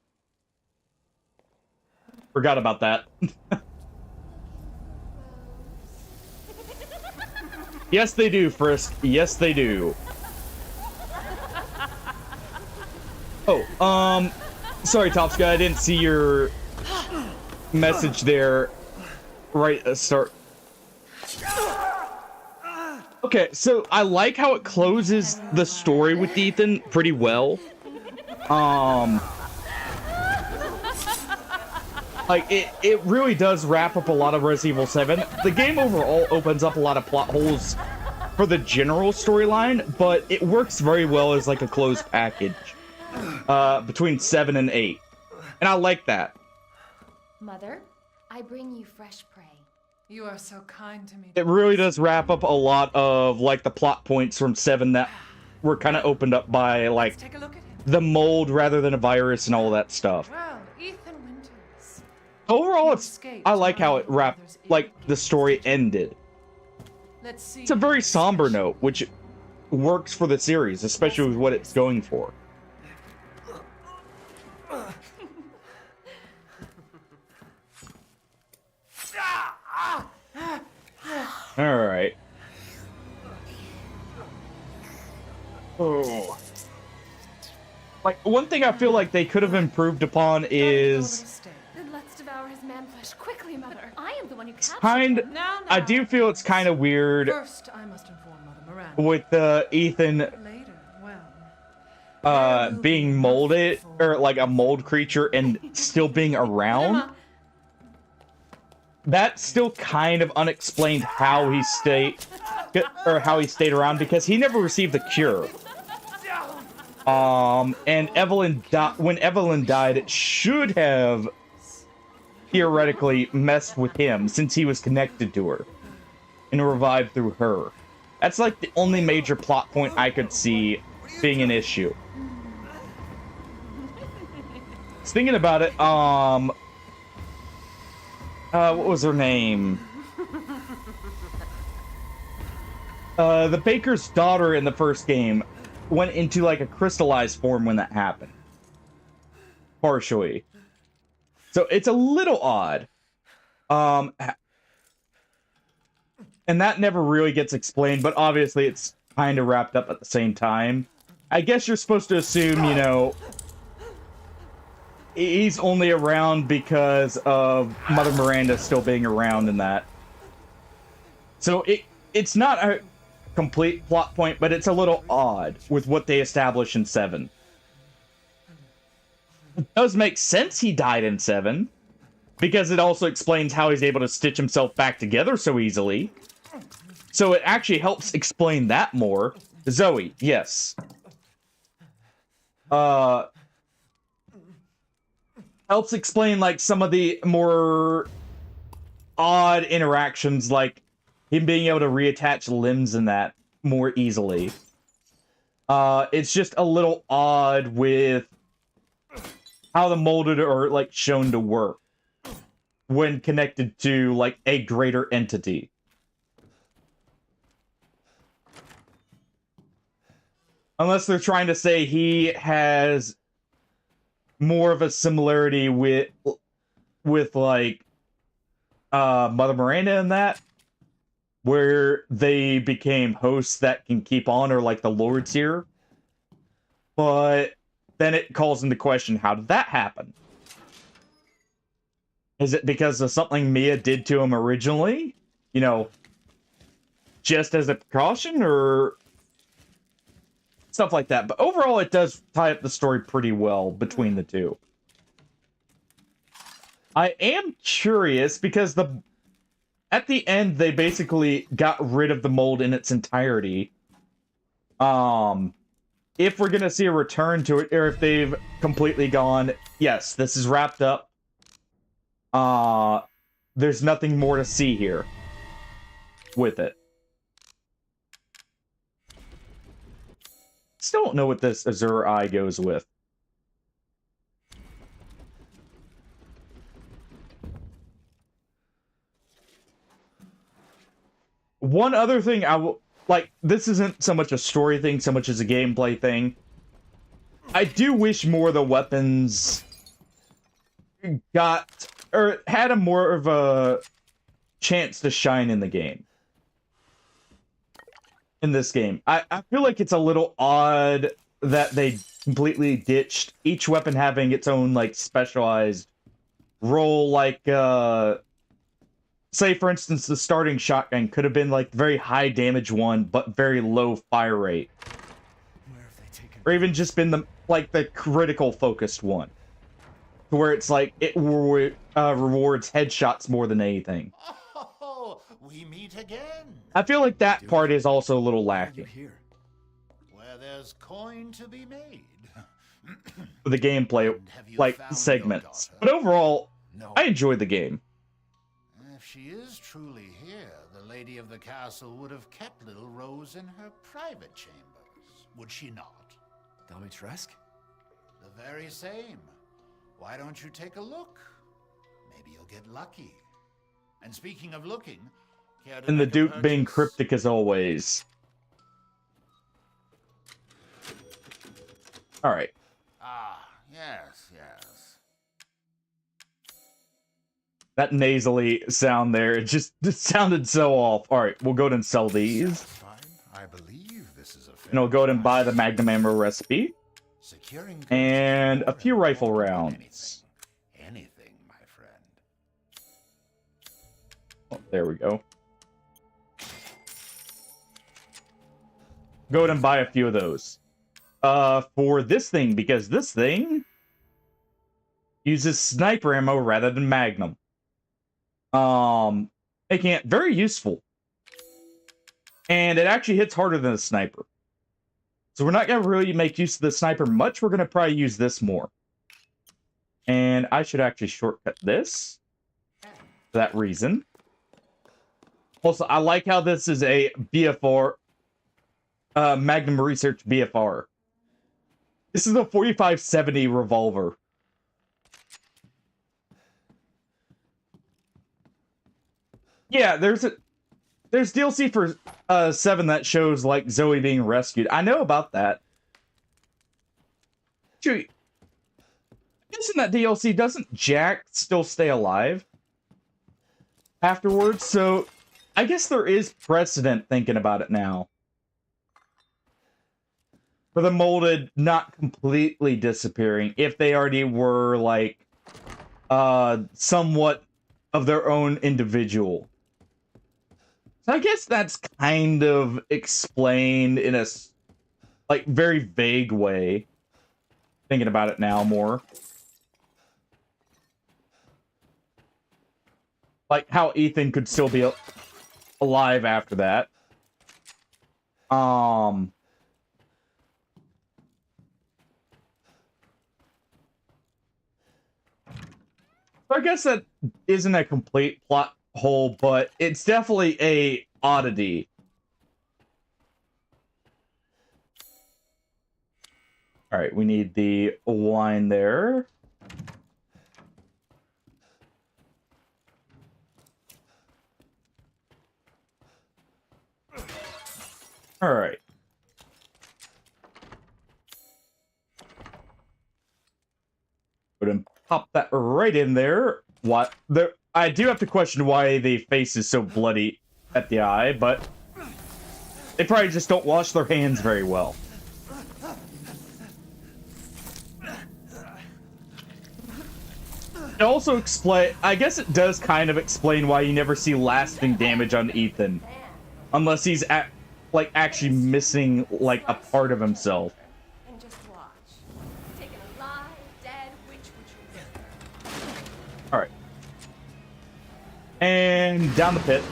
Forgot about that. Yes, they do, Frisk. Yes, they do. Oh, sorry, Topsky, I didn't see your message there right at the start. Okay, so I like how it closes the story with Ethan pretty well. Like, it really does wrap up a lot of Resident Evil 7. The game overall opens up a lot of plot holes for the general storyline, but it works very well as like a closed package between 7 and 8. And I like that. Mother, I bring you fresh prey. You are so kind to me. It really does wrap up a lot of like the plot points from 7 that were kind of opened up by like Let's take a look at him. the mold rather than a virus and all that stuff. Well, Ethan Winters. Overall, You it's escaped I like how my it wrapped, brother's like the evil story contagion. ended. Let's see. It's a very somber note, which works for the series, especially with what it's going for. All right. Oh. Like, one thing I feel like they could have improved upon is Then let's devour his man flesh quickly, Mother. I am the one who captured kind. him. Now, I do feel it's kind of weird First, I must inform Mother Miranda. with Ethan Later, well. being molded or like a mold creature and still being around. Emma, That's still kind of unexplained how he stayed around because he never received the cure. And when Evelyn died, it should have theoretically messed with him since he was connected to her and revived through her. That's like the only major plot point I could see being an issue. Thinking about it, what was her name? The baker's daughter in the first game went into like a crystallized form when that happened. Partially. So it's a little odd. And that never really gets explained, but obviously it's kind of wrapped up at the same time. I guess you're supposed to assume, you know, he's only around because of Mother Miranda still being around and that. So it's not a complete plot point, but it's a little odd with what they establish in 7. It does make sense he died in 7, because it also explains how he's able to stitch himself back together so easily. So it actually helps explain that more. Zoe, yes. Helps explain like some of the more odd interactions, like him being able to reattach limbs and that more easily. It's just a little odd with how the molded are like shown to work when connected to like a greater entity. Unless they're trying to say he has more of a similarity with like Mother Miranda and that, where they became hosts that can keep on, or like the Lords here. But then it calls into question, how did that happen? Is it because of something Mia did to him originally? You know, just as a precaution, or stuff like that. But overall, it does tie up the story pretty well between the two. I am curious because at the end, they basically got rid of the mold in its entirety. If we're gonna see a return to it, or if they've completely gone, yes, this is wrapped up. There's nothing more to see here with it. Still don't know what this Azure Eye goes with. One other thing I will like, this isn't so much a story thing so much as a gameplay thing. I do wish more of the weapons got or had a more of a chance to shine in the game. In this game, I feel like it's a little odd that they completely ditched each weapon having its own like specialized role. Like, say for instance, the starting shotgun could have been like very high damage one, but very low fire rate. or even just been the critical focused one, to where it's like it rewards headshots more than anything. Oh, we meet again. I feel like that part is also a little lacking. Here. Where there's coin to be made. For the gameplay, Have you like found your segments, daughter? but overall, No. I enjoyed the game. If she is truly here, the lady of the castle would have kept little Rose in her private chambers, would she not? Domitresk? The very same. Why don't you take a look? Maybe you'll get lucky. And speaking of looking, care to And the make a Duke being purchase? cryptic as always. Alright. Ah, yes, yes. That nasally sound there, it sounded so off. Alright, we'll go ahead and sell these. Satisfied? I believe this is a fair And I'll go ahead and buy the price. Magnum ammo recipe. Securing goods And a before few and rifle won't mean rounds. Anything, my friend. Oh, there we go. Go ahead and buy a few of those. For this thing, because this thing uses sniper ammo rather than Magnum. Making it very useful. And it actually hits harder than a sniper. So we're not going to really make use of the sniper much. We're going to probably use this more. And I should actually shortcut this. For that reason. Also, I like how this is a BFR. Magnum Research BFR. This is a 4570 revolver. Yeah, there's DLC for 7 that shows like Zoe being rescued. I know about that. Actually, I guess in that DLC, doesn't Jack still stay alive afterwards? So I guess there is precedent thinking about it now. For the molded not completely disappearing, if they already were like somewhat of their own individual. So I guess that's kind of explained in a like very vague way. Thinking about it now more. Like how Ethan could still be alive after that. I guess that isn't a complete plot hole, but it's definitely a oddity. All right, we need the wine there. All right. Go ahead and pop that right in there. What? There, I do have to question why the face is so bloody at the eye, but they probably just don't wash their hands very well. It also explain. I guess it does kind of explain why you never see lasting damage on Ethan, unless he's actually missing like a part of himself. And just watch. Taken alive, dead, which would you pick? All right, and down the pit.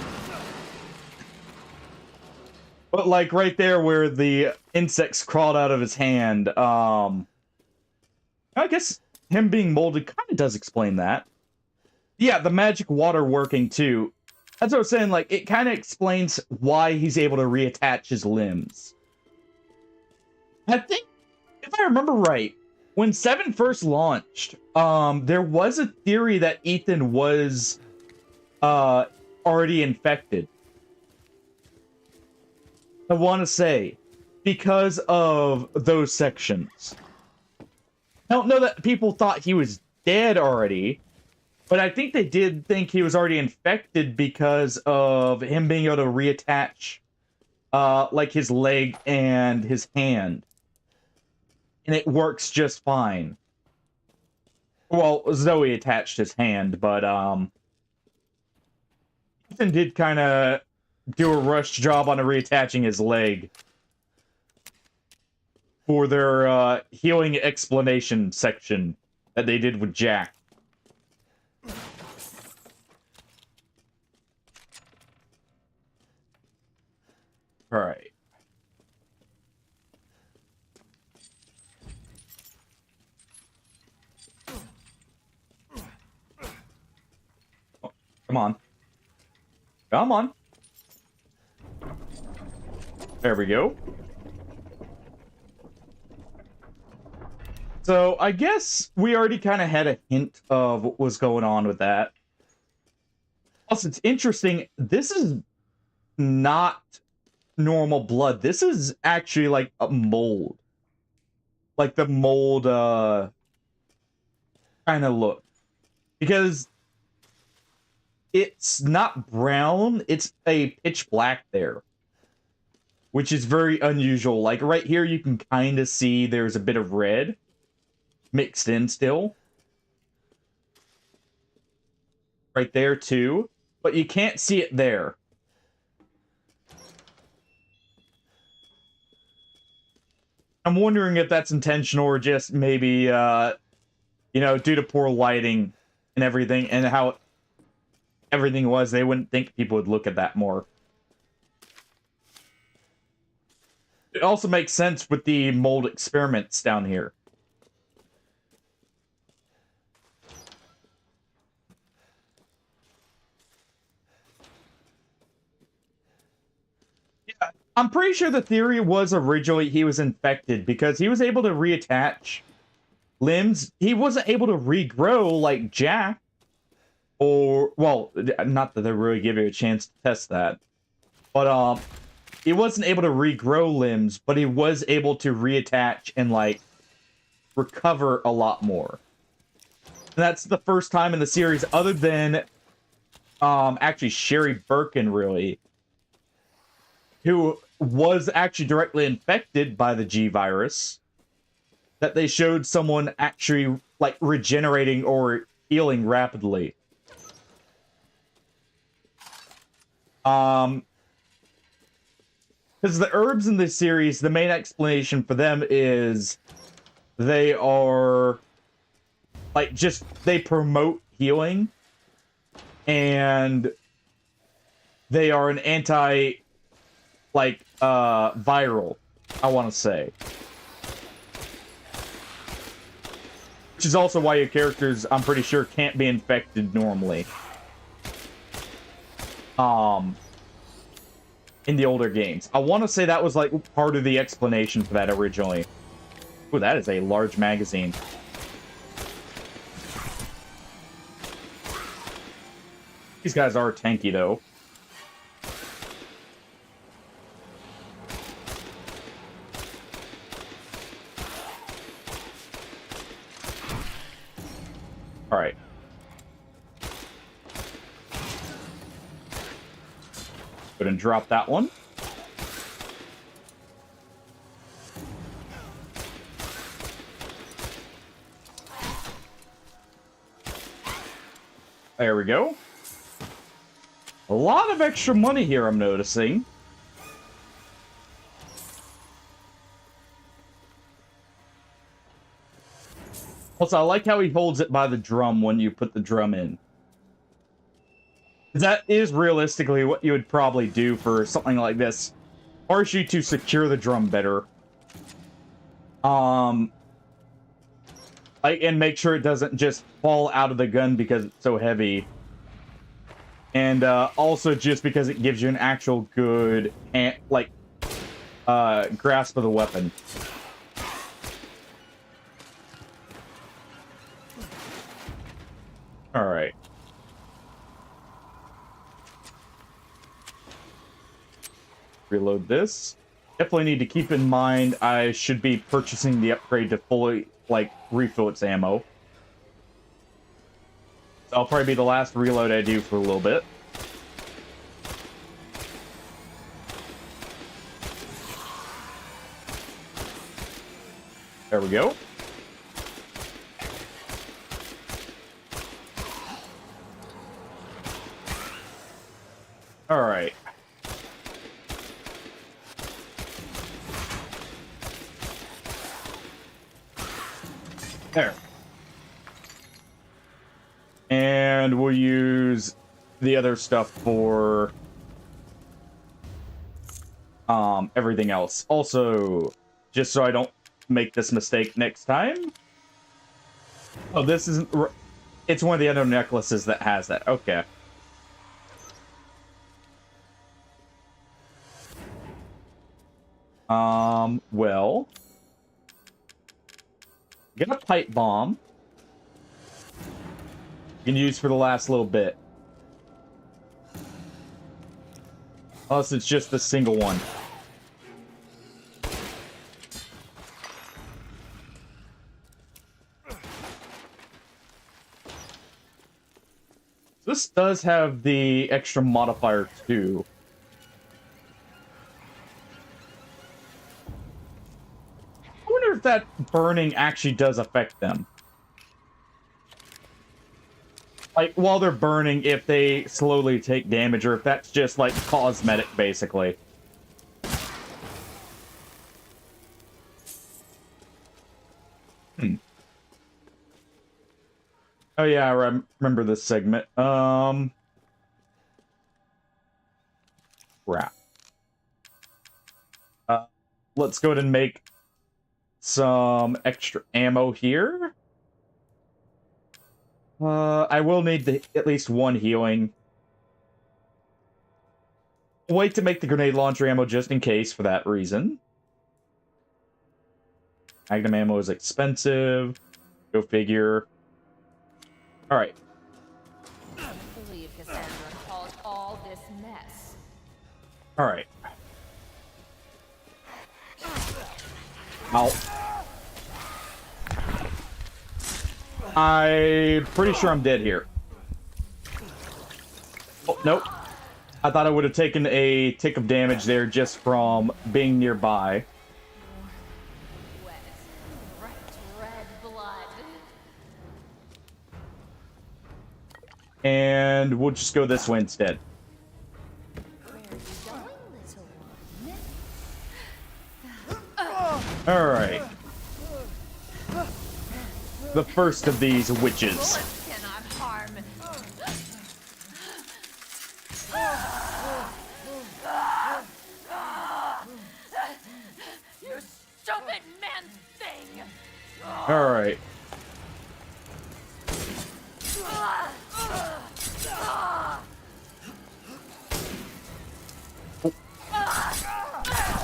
But like right there where the insects crawled out of his hand, I guess him being molded kind of does explain that. Yeah, the magic water working too. That's what I was saying, like, it kind of explains why he's able to reattach his limbs. I think, if I remember right, when 7 first launched, there was a theory that Ethan was already infected. I want to say, because of those sections. I don't know that people thought he was dead already, but I think they did think he was already infected because of him being able to reattach, like, his leg and his hand. And it works just fine. Well, Zoe attached his hand, but, Ethan did kind of do a rushed job on reattaching his leg. for their healing explanation section that they did with Jack. All right. Oh, come on. Come on. There we go. So, I guess we already kind of had a hint of what was going on with that. Also, it's interesting, this is not normal blood. This is actually like a mold. Like the mold, kind of look. Because it's not brown, it's a pitch black there. Which is very unusual. Like right here, you can kind of see there's a bit of red mixed in still. Right there too. But you can't see it there. I'm wondering if that's intentional or just maybe, you know, due to poor lighting and everything and how everything was, they wouldn't think people would look at that more. It also makes sense with the mold experiments down here. Yeah, I'm pretty sure the theory was originally he was infected because he was able to reattach limbs. He wasn't able to regrow like Jack. Or, well, not that they really give you a chance to test that. But, he wasn't able to regrow limbs, but he was able to reattach and, like, recover a lot more. And that's the first time in the series, other than, actually Sherry Birkin, really, who was actually directly infected by the G virus, that they showed someone actually, like, regenerating or healing rapidly. Because the herbs in this series, the main explanation for them is they are, like, just, they promote healing, and they are an anti, like, viral, I want to say. Which is also why your characters, I'm pretty sure, can't be infected normally. In the older games. I want to say that was, like, part of the explanation for that originally. Ooh, that is a large magazine. These guys are tanky, though. Alright. Go ahead and drop that one. There we go. A lot of extra money here, I'm noticing. Also, I like how he holds it by the drum when you put the drum in. That is realistically what you would probably do for something like this. Force you to secure the drum better. Like, and make sure it doesn't just fall out of the gun because it's so heavy. And also just because it gives you an actual good, like, grasp of the weapon. Alright. Reload this. Definitely need to keep in mind I should be purchasing the upgrade to fully, like, refill its ammo. That'll probably be the last reload I do for a little bit. There we go. Alright. There. And we'll use the other stuff for everything else. Also, just so I don't make this mistake next time. Oh, this isn't... It's one of the other necklaces that has that. Okay. Well... Get a pipe bomb. You can use for the last little bit. Unless it's just a single one. This does have the extra modifier too. I wonder if that burning actually does affect them. Like, while they're burning, if they slowly take damage, or if that's just, like, cosmetic, basically. Oh, yeah, I remember this segment. Crap. Let's go ahead and make some extra ammo here. I will need at least one healing. Wait to make the grenade launcher ammo just in case for that reason. Magnum ammo is expensive. Go figure. Alright. I can't believe Cassandra caused all this mess. Alright. Ow. I'm pretty sure I'm dead here. Oh, nope. I thought I would have taken a tick of damage there just from being nearby. Wet, red blood. And we'll just go this way instead. Where are you going, little one? Alright. The first of these witches. Cannot harm. You stupid man thing! Alright.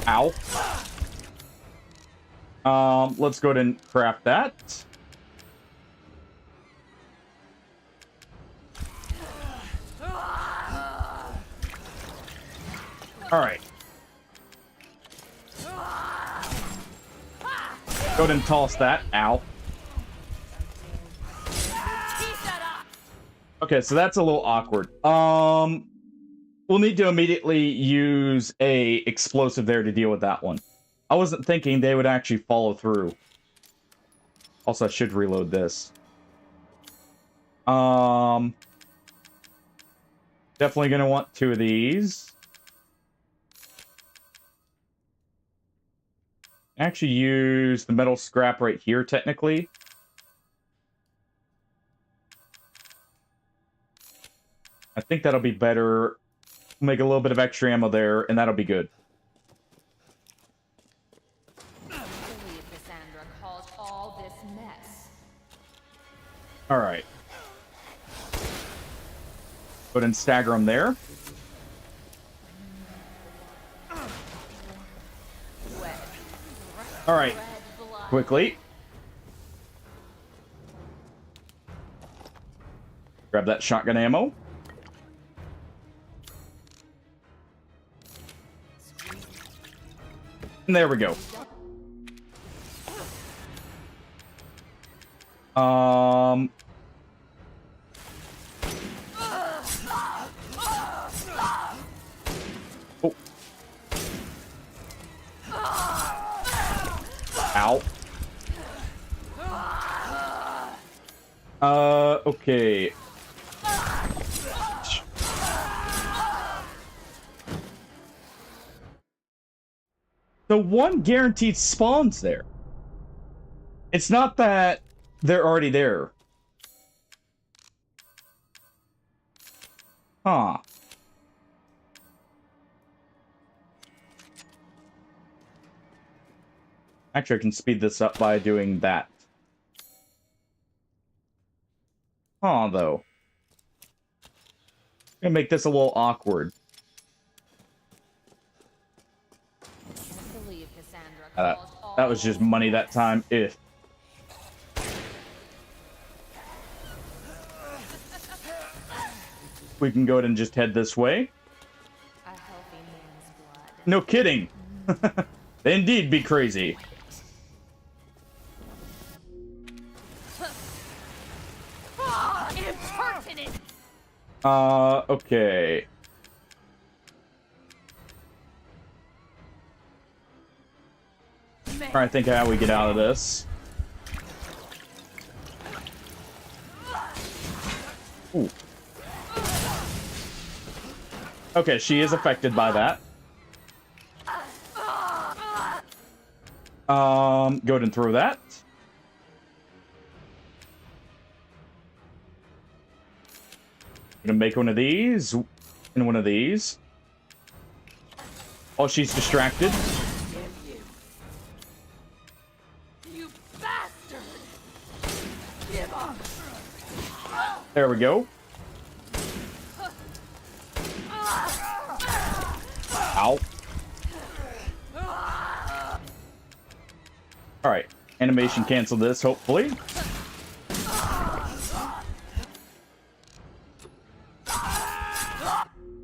Ow. Let's go ahead and craft that. Alright. Go ahead and toss that. Ow. Okay, so that's a little awkward. We'll need to immediately use a explosive there to deal with that one. I wasn't thinking they would actually follow through. Also, I should reload this. Definitely gonna want two of these. Actually use the metal scrap right here, technically. I think that'll be better. Make a little bit of extra ammo there, and that'll be good. I believe Cassandra caused all this mess. Alright. Go ahead and stagger them there. Alright. Quickly. Grab that shotgun ammo. And there we go. Oh. Ow. Okay. The one guaranteed spawns there. It's not that they're already there. Huh. Actually, I can speed this up by doing that. Huh, though. Gonna make this a little awkward. That was just money that time. If we can go ahead and just head this way. No kidding. They indeed be crazy. Okay. Trying to think of how we get out of this. Ooh. Okay, she is affected by that. Go ahead and throw that. Gonna make one of these and one of these. Oh, she's distracted. You bastard! Give up! There we go. Ow. Alright. Animation cancel this, hopefully.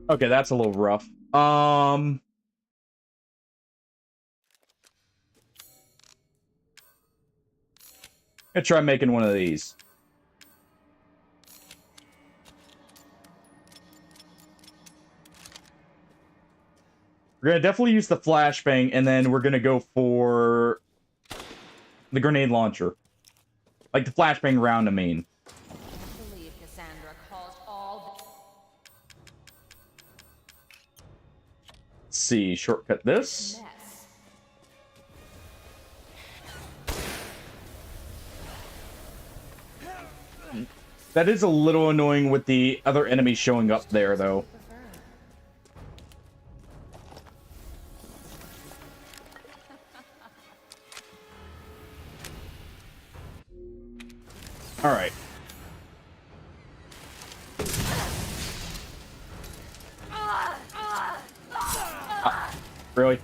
Okay, that's a little rough. Gonna try making one of these. We're gonna definitely use the flashbang, and then we're gonna go for the grenade launcher. Like the flashbang round, I mean. Let's see, shortcut this. That is a little annoying with the other enemies showing up there, though. All right. Really?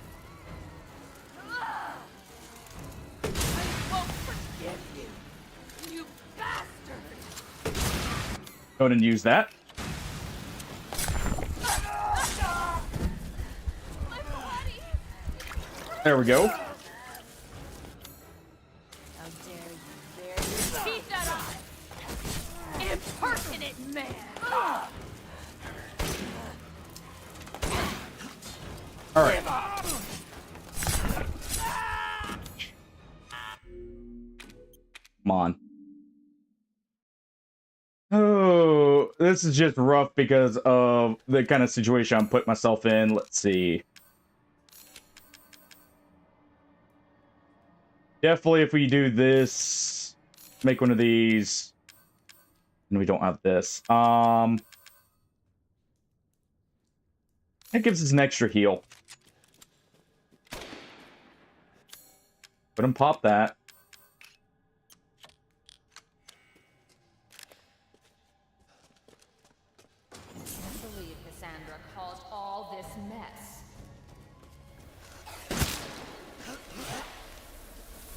Go ahead and use that. There we go. Impertinent man! All right. Come on. Oh, this is just rough because of the kind of situation I'm putting myself in. Let's see. Definitely if we do this, make one of these. And we don't have this. That gives us an extra heal. Put him pop that. I can't believe Cassandra caused all this mess.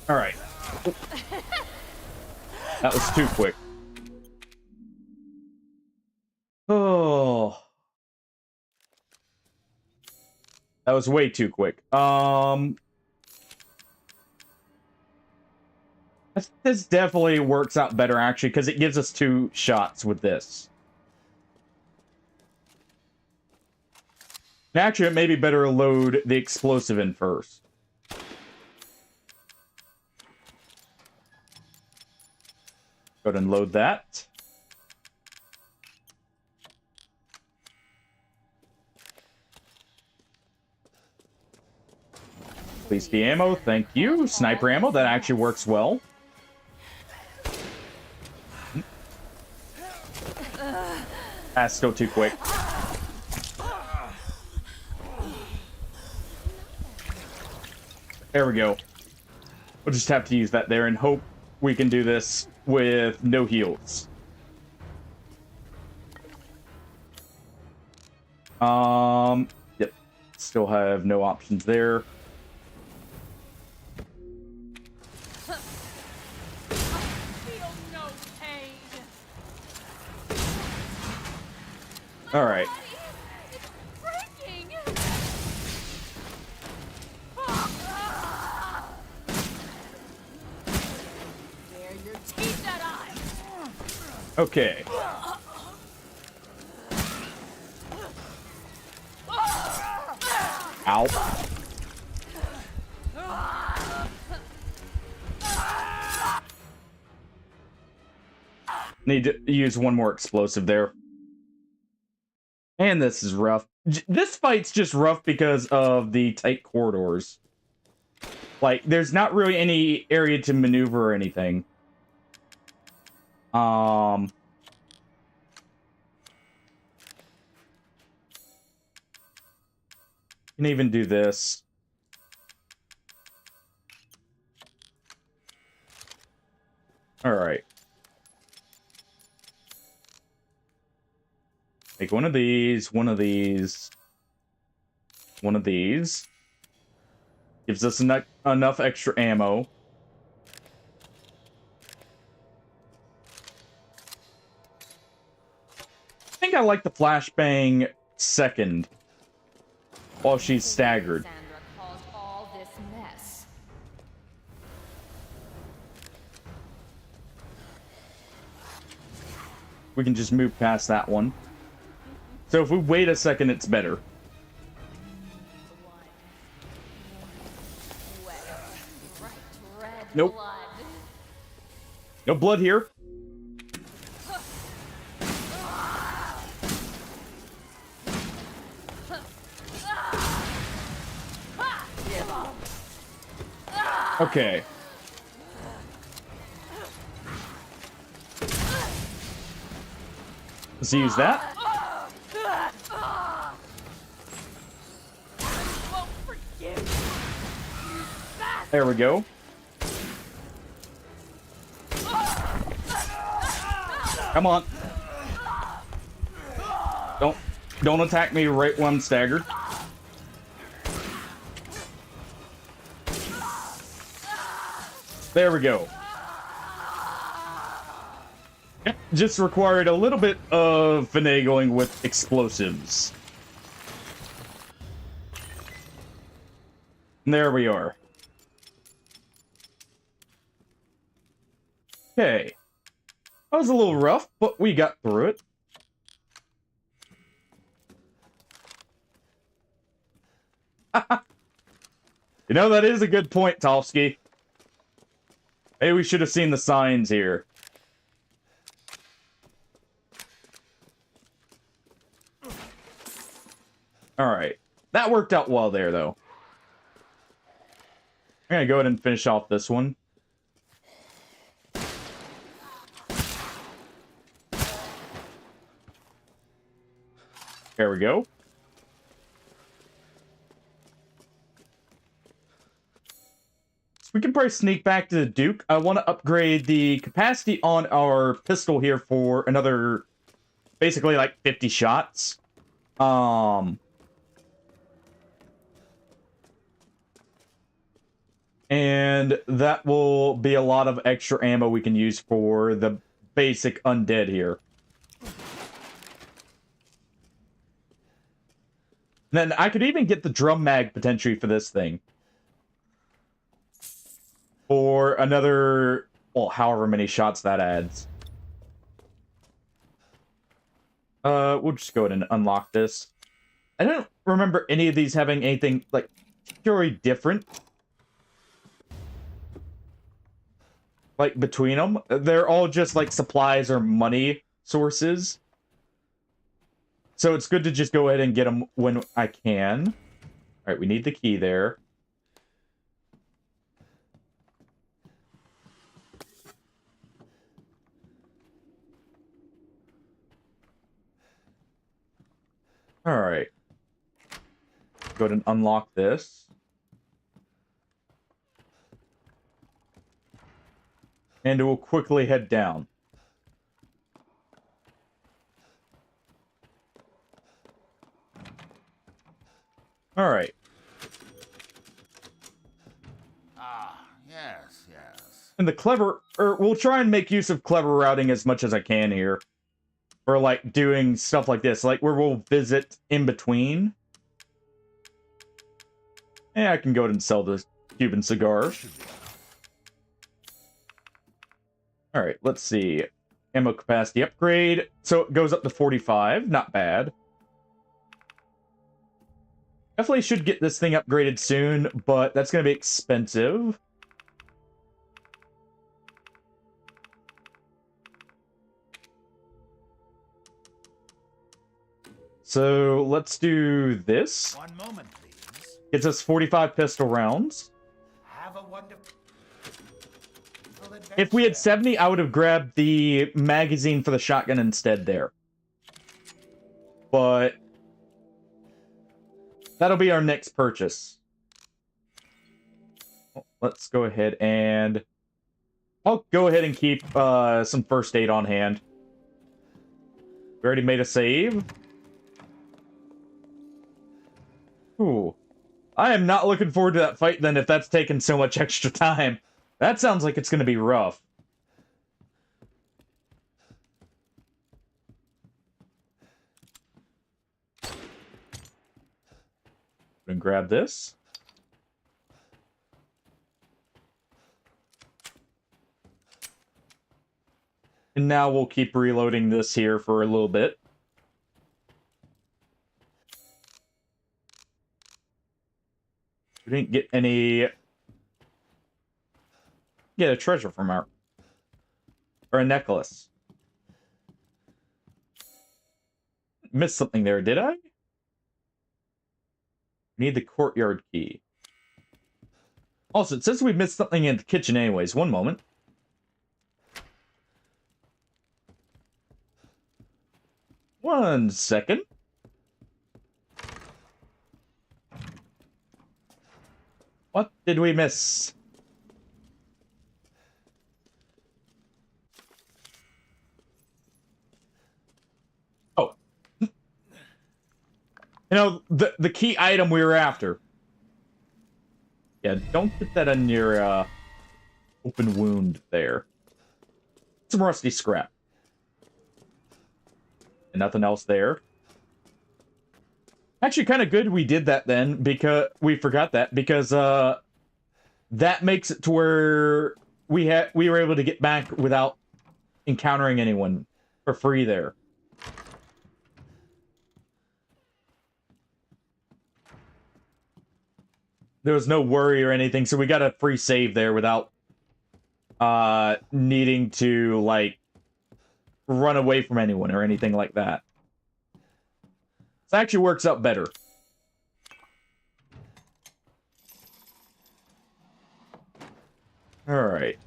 All right. That was too quick. Oh. That was way too quick. This definitely works out better, actually, because it gives us 2 shots with this. Actually, it may be better to load the explosive in first. Go ahead and load that. Please the ammo, thank you. Sniper ammo, that actually works well. That's still too quick. There we go. We'll just have to use that there and hope we can do this with no heals. Yep. Still have no options there. Feel no pain. All right. It's breaking. There your teeth that eye. Okay. Ow. Need to use one more explosive there. And this is rough. This fight's just rough because of the tight corridors. Like, there's not really any area to maneuver or anything. Can even do this. All right. Take one of these, one of these, one of these. Gives us enough extra ammo. I think I like the flashbang second. While she's staggered. Sandra caused all this mess. We can just move past that one. So if we wait a second, it's better. Nope. No blood here. Okay. Let's use that. There we go. Come on. Don't attack me right when I'm staggered. There we go. Just required a little bit of finagling with explosives. And there we are. Okay. That was a little rough, but we got through it. You know, that is a good point, Tofsky. Hey, we should have seen the signs here. Alright. That worked out well there, though. I'm gonna go ahead and finish off this one. There we go. So we can probably sneak back to the Duke. I want to upgrade the capacity on our pistol here for another, basically like 50 shots. And that will be a lot of extra ammo we can use for the basic undead here. Then I could even get the drum mag potentially for this thing. For another, well, however many shots that adds. We'll just go ahead and unlock this. I don't remember any of these having anything, like, purely different. Like, between them. They're all just, like, supplies or money sources. So it's good to just go ahead and get them when I can. Alright, we need the key there. Alright. Go ahead and unlock this. And we'll quickly head down. Alright. Ah, yes, yes. And the clever... we'll try and make use of clever routing as much as I can here. For, like, doing stuff like this. Like, where we'll visit in between. Yeah, I can go ahead and sell the Cuban cigar. Alright, let's see. Ammo capacity upgrade. So it goes up to 45. Not bad. Definitely should get this thing upgraded soon, but that's going to be expensive. So let's do this. One moment, please. Gets us 45 pistol rounds. Have a wonderful If we had 70, I would have grabbed the magazine for the shotgun instead there. But that'll be our next purchase. Let's go ahead and... I'll go ahead and keep some first aid on hand. We already made a save. Ooh. I am not looking forward to that fight then if that's taking so much extra time. That sounds like it's going to be rough. And grab this. And now we'll keep reloading this here for a little bit. We didn't get any... Get a treasure from our... Or a necklace. Missed something there, did I? Need the courtyard key. Also, it says we missed something in the kitchen anyways. One moment. One second. What did we miss? Oh. You know, the key item we were after. Yeah, don't put that on your open wound there. Some rusty scrap. And nothing else there. Actually, kind of good we did that then, because we forgot that, because that makes it to where we were able to get back without encountering anyone for free there. There was no worry or anything, so we got a free save there without needing to, like, run away from anyone or anything like that. This actually works out better. Alright.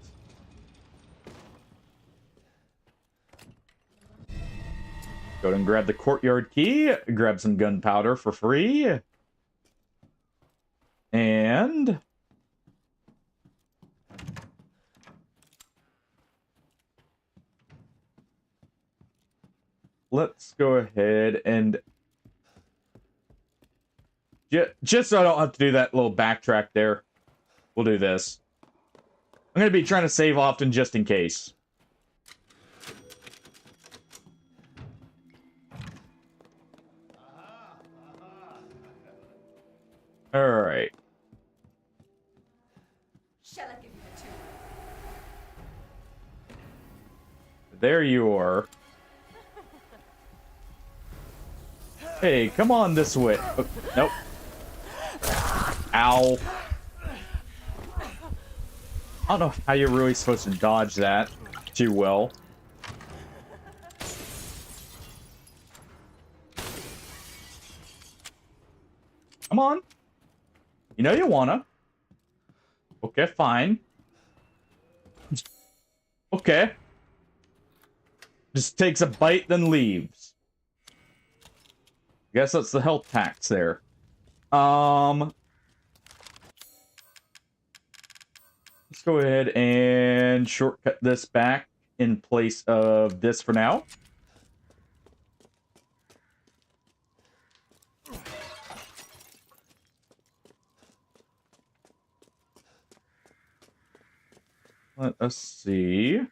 Go ahead and grab the courtyard key, grab some gunpowder for free. And... let's go ahead and... just so I don't have to do that little backtrack there, we'll do this. I'm going to be trying to save often just in case. Alright. Shall I give you the two? There you are. Hey, come on this way. Oh, nope. Ow. I don't know how you're really supposed to dodge that too well. Come on. You know you wanna. Okay, fine. Okay. Just takes a bite, then leaves. Guess that's the health tax there. Let's go ahead and shortcut this back in place of this for now. Let us see. Go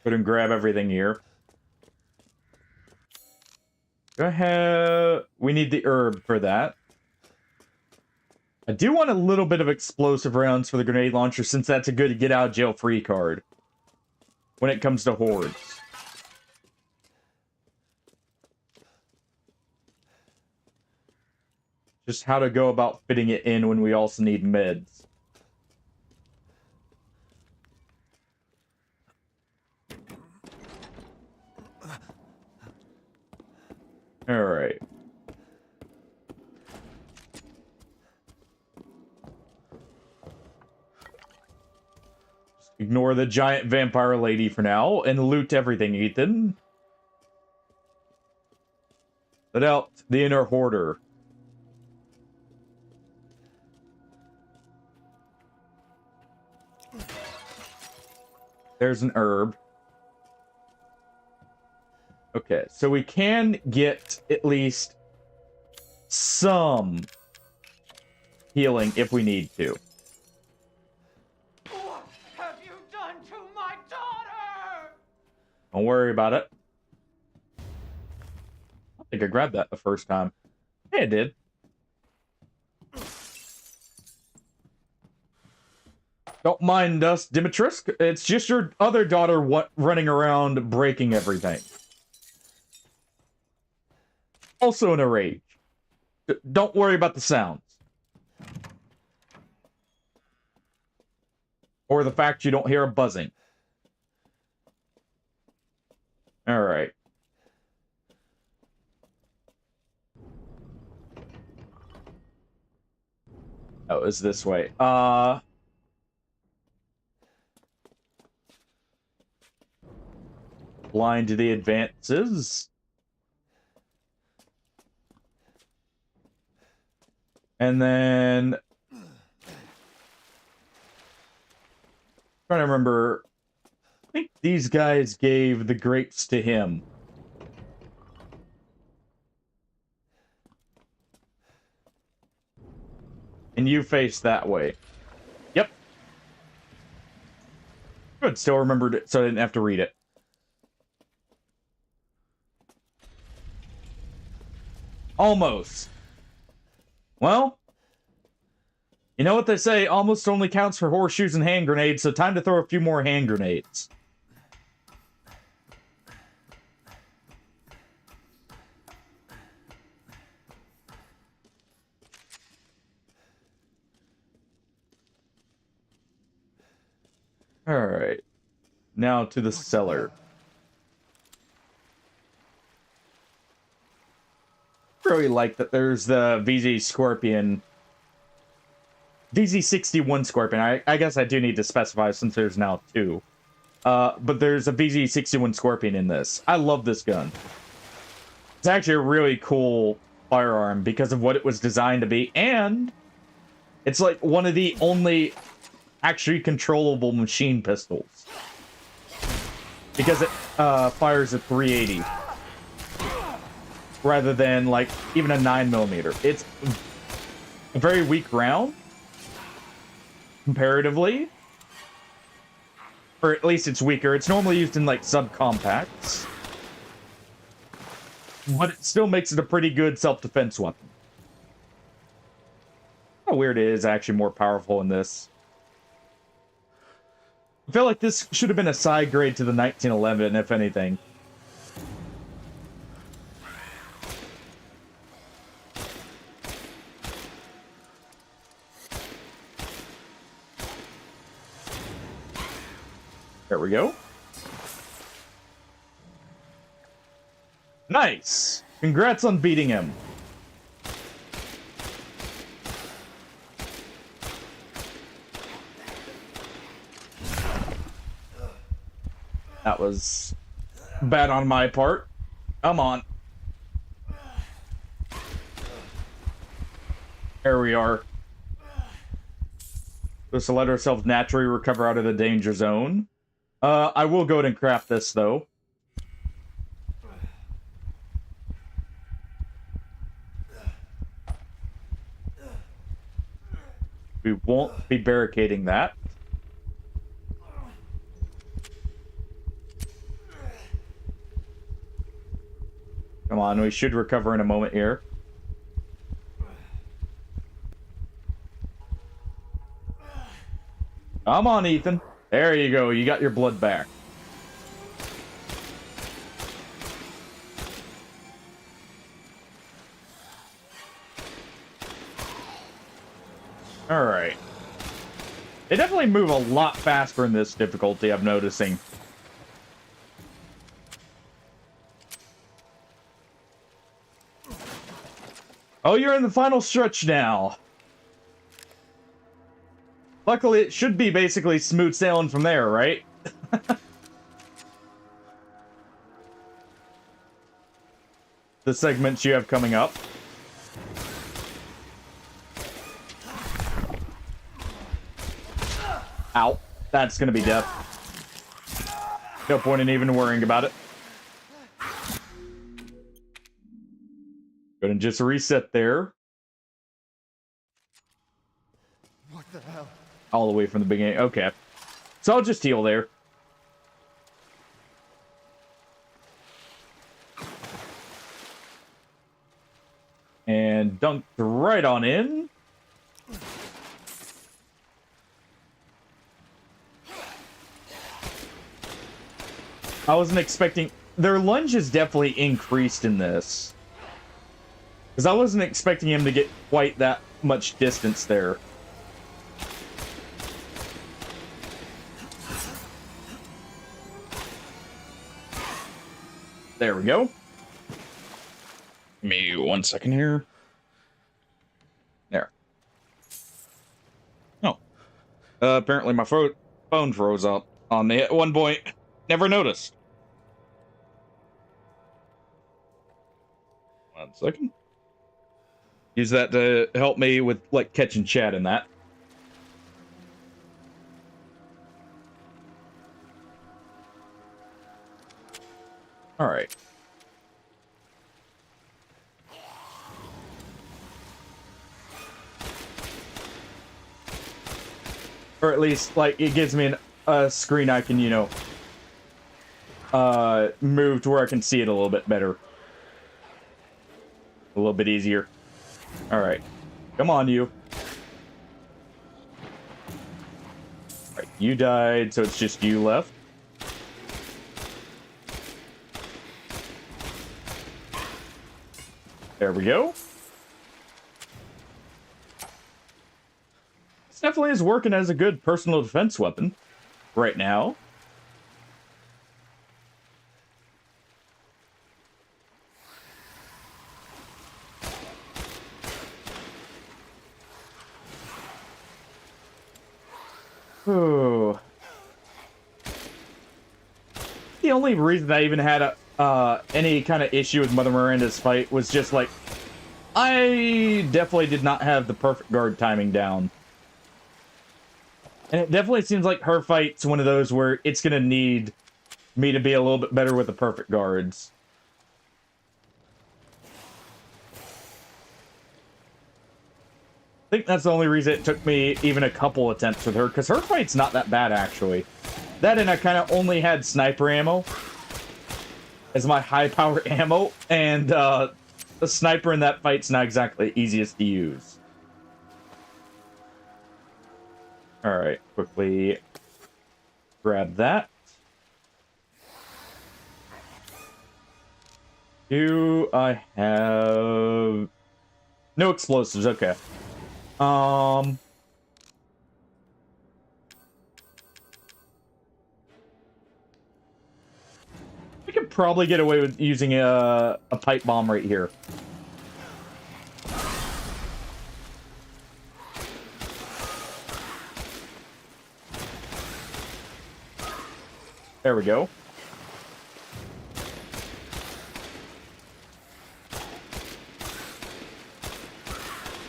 ahead and grab everything here. Go ahead. We need the herb for that. I do want a little bit of explosive rounds for the grenade launcher, since that's a good get out of jail free card when it comes to hordes. Just how to go about fitting it in when we also need meds. All right. Just ignore the giant vampire lady for now and loot everything, Ethan. Let out the inner hoarder. There's an herb. Okay, so we can get at least some healing if we need to. What have you done to my daughter? Don't worry about it. I think I grabbed that the first time. Hey, I did. Don't mind us, Dimitrescu. It's just your other daughter running around breaking everything. Also in a rage. Don't worry about the sounds. Or the fact you don't hear a buzzing. Alright. Oh, it's this way. Blind to the advances. And then trying to remember, I think these guys gave the grapes to him. And you face that way. Yep. Good, still remembered it, so I didn't have to read it. Almost. Well, you know what they say, almost only counts for horseshoes and hand grenades, so time to throw a few more hand grenades. Alright. Now to the cellar. Really like that there's the VZ Scorpion. VZ61 Scorpion. I guess I do need to specify since there's now two. But there's a VZ61 Scorpion in this. I love this gun. It's actually a really cool firearm because of what it was designed to be, and it's like one of the only actually controllable machine pistols. Because it fires at 380. Rather than, like, even a 9mm. It's a very weak round, comparatively. Or at least it's weaker. It's normally used in, like, subcompacts. But it still makes it a pretty good self-defense weapon. How weird it is actually more powerful in this. I feel like this should have been a side grade to the 1911, if anything. There we go. Nice! Congrats on beating him. That was bad on my part. Come on. There we are. Just to let ourselves naturally recover out of the danger zone. I will go ahead and craft this, though. We won't be barricading that. Come on, we should recover in a moment here. Come on, Ethan. There you go. You got your blood back. Alright. They definitely move a lot faster in this difficulty, I'm noticing. Oh, you're in the final stretch now. Luckily, it should be basically smooth sailing from there, right? The segments you have coming up. Ow. That's gonna be death. No point in even worrying about it. Go ahead and just reset there. What the hell? All the way from the beginning. Okay. So I'll just heal there. And dunked right on in. I wasn't expecting... Their lunge is definitely increased in this. Because I wasn't expecting him to get quite that much distance there. There we go. Give me 1 second here. There. Oh. Apparently my phone froze up on me at one point. Never noticed. 1 second. Use that to help me with, like, catching chat and that. Alright. Or at least, like, it gives me a screen I can, you know, move to where I can see it a little bit better. A little bit easier. Alright. Come on, you. Alright, you died, so it's just you left. There we go. This definitely is working as a good personal defense weapon right now. Ooh. The only reason I even had any kind of issue with Mother Miranda's fight was just like, I definitely did not have the perfect guard timing down. And it definitely seems like her fight's one of those where it's going to need me to be a little bit better with the perfect guards. I think that's the only reason it took me even a couple attempts with her, because her fight's not that bad, actually. That and I kind of only had sniper ammo as my high-power ammo, and the sniper in that fight's not exactly the easiest to use. Alright, quickly grab that. Do I have... No explosives, okay. We could probably get away with using a pipe bomb right here. There we go.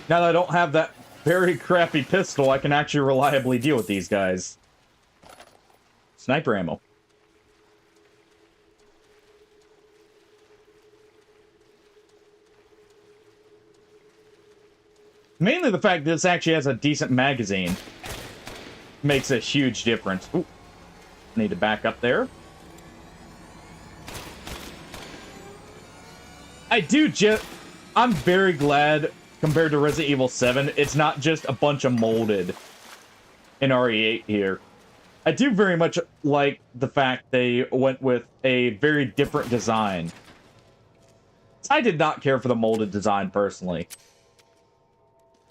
Now that I don't have that very crappy pistol, I can actually reliably deal with these guys. Sniper ammo. Mainly the fact that this actually has a decent magazine makes a huge difference. Ooh. Need to back up there. I'm very glad, compared to Resident Evil 7, it's not just a bunch of molded in RE8 here. I do very much like the fact they went with a very different design. I did not care for the molded design, personally,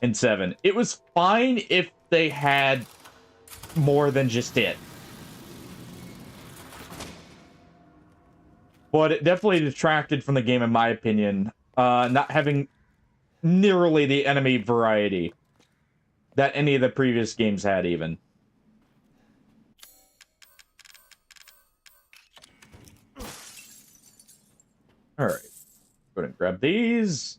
in 7. It was fine if they had more than just it. But it definitely detracted from the game, in my opinion. Not having nearly the enemy variety that any of the previous games had, even. Alright. Go ahead and grab these.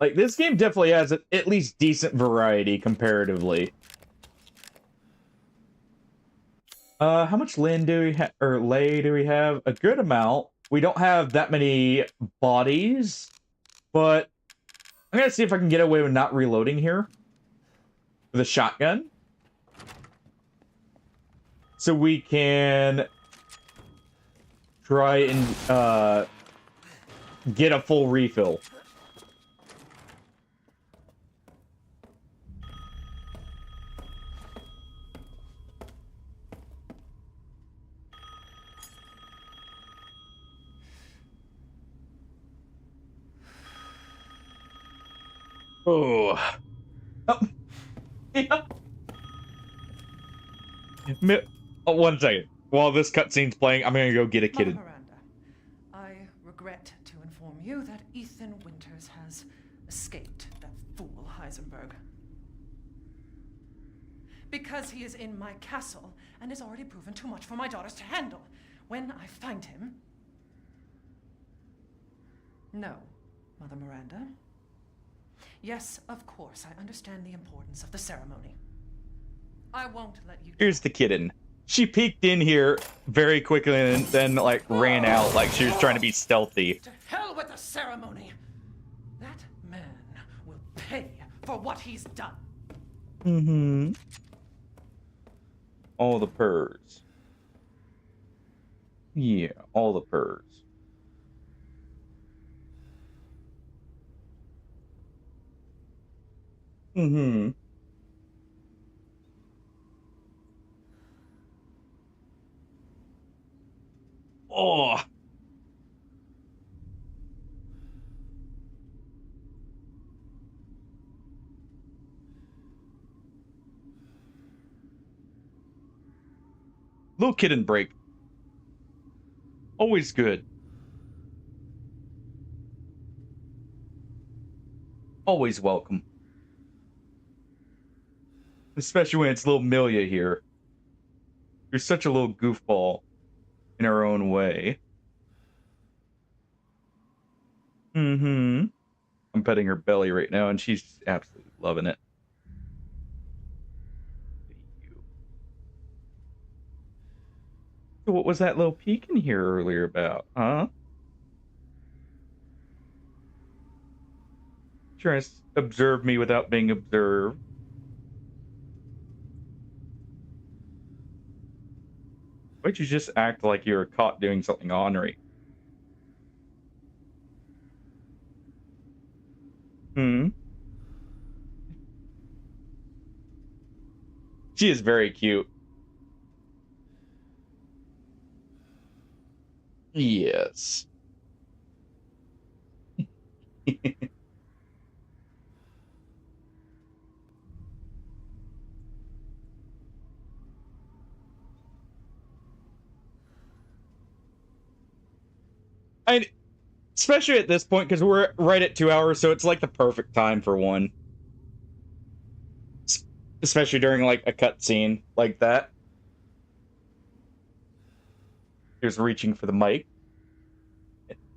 Like, this game definitely has at least decent variety, comparatively. How much lay do we have? A good amount. We don't have that many bodies, but I'm gonna see if I can get away with not reloading here with a shotgun. So we can try and get a full refill. Oh. Yeah. Oh, 1 second. While this cutscene's playing, I'm gonna go get a kid. Miranda, I regret to inform you that Ethan Winters has escaped that fool Heisenberg. Because he is in my castle and has already proven too much for my daughters to handle. When I find him... No, Mother Miranda. Yes, of course, I understand the importance of the ceremony. I won't let you... Here's the kitten. She peeked in here very quickly and then, like, ran out like she was trying to be stealthy. To hell with the ceremony! That man will pay for what he's done. Mm-hmm. All the purrs. Yeah, all the purrs. Mm-hmm. Oh. Little kitten break. Always good. Always welcome. Especially when it's little Milia here. You're such a little goofball in her own way. Mm-hmm. I'm petting her belly right now, and she's absolutely loving it. So what was that little peek in here earlier about, huh? Trying to observe me without being observed. Why'd you just act like you were caught doing something ornery? Hmm? She is very cute. Yes. Especially at this point, because we're right at 2 hours, so it's like the perfect time for one. Especially during, like, a cutscene like that. Here's reaching for the mic.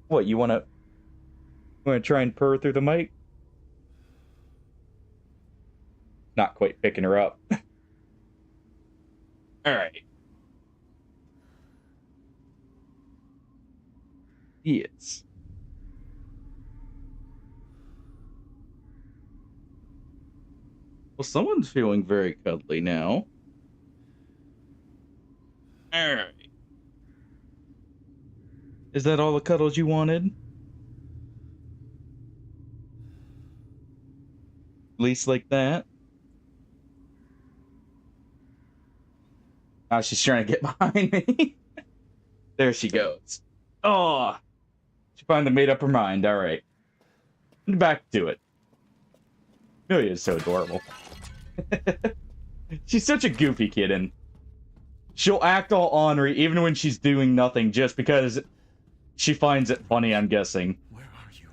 What, you want to I'm gonna try and purr through the mic. Not quite picking her up. Alright. Yes. Well, someone's feeling very cuddly now. Alright. Is that all the cuddles you wanted? At least like that? Oh, she's trying to get behind me. There she goes. Oh, she finally made up her mind. All right. Back to it. Amelia is so adorable. She's such a goofy kid, and she'll act all ornery even when she's doing nothing just because she finds it funny, I'm guessing. Where are you?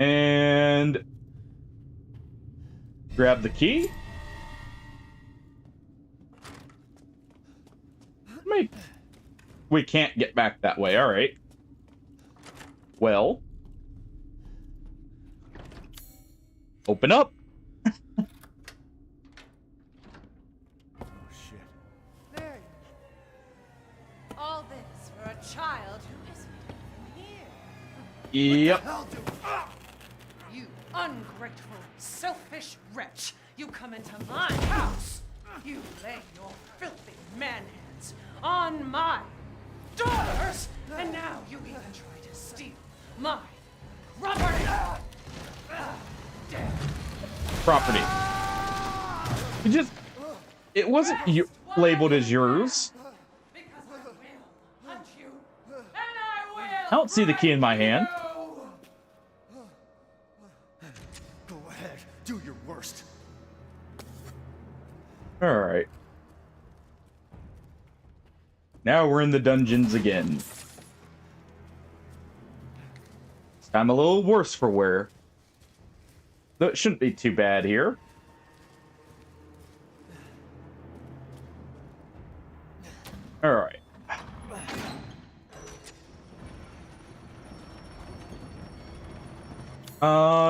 And grab the key. Maybe. We can't get back that way. All right. Well. Open up. Oh, shit. There you go. All this for a child who isn't even here. Yep. You ungrateful, selfish wretch! You come into my house! You lay your filthy man hands on my daughters! And now you even try to steal my property! Property. You just... It wasn't labeled as yours. Because I will hunt you, and I will... I don't see the key in my hand. Go ahead. Do your worst. Alright. Now we're in the dungeons again. This time a little worse for wear. Though it shouldn't be too bad here. Alright.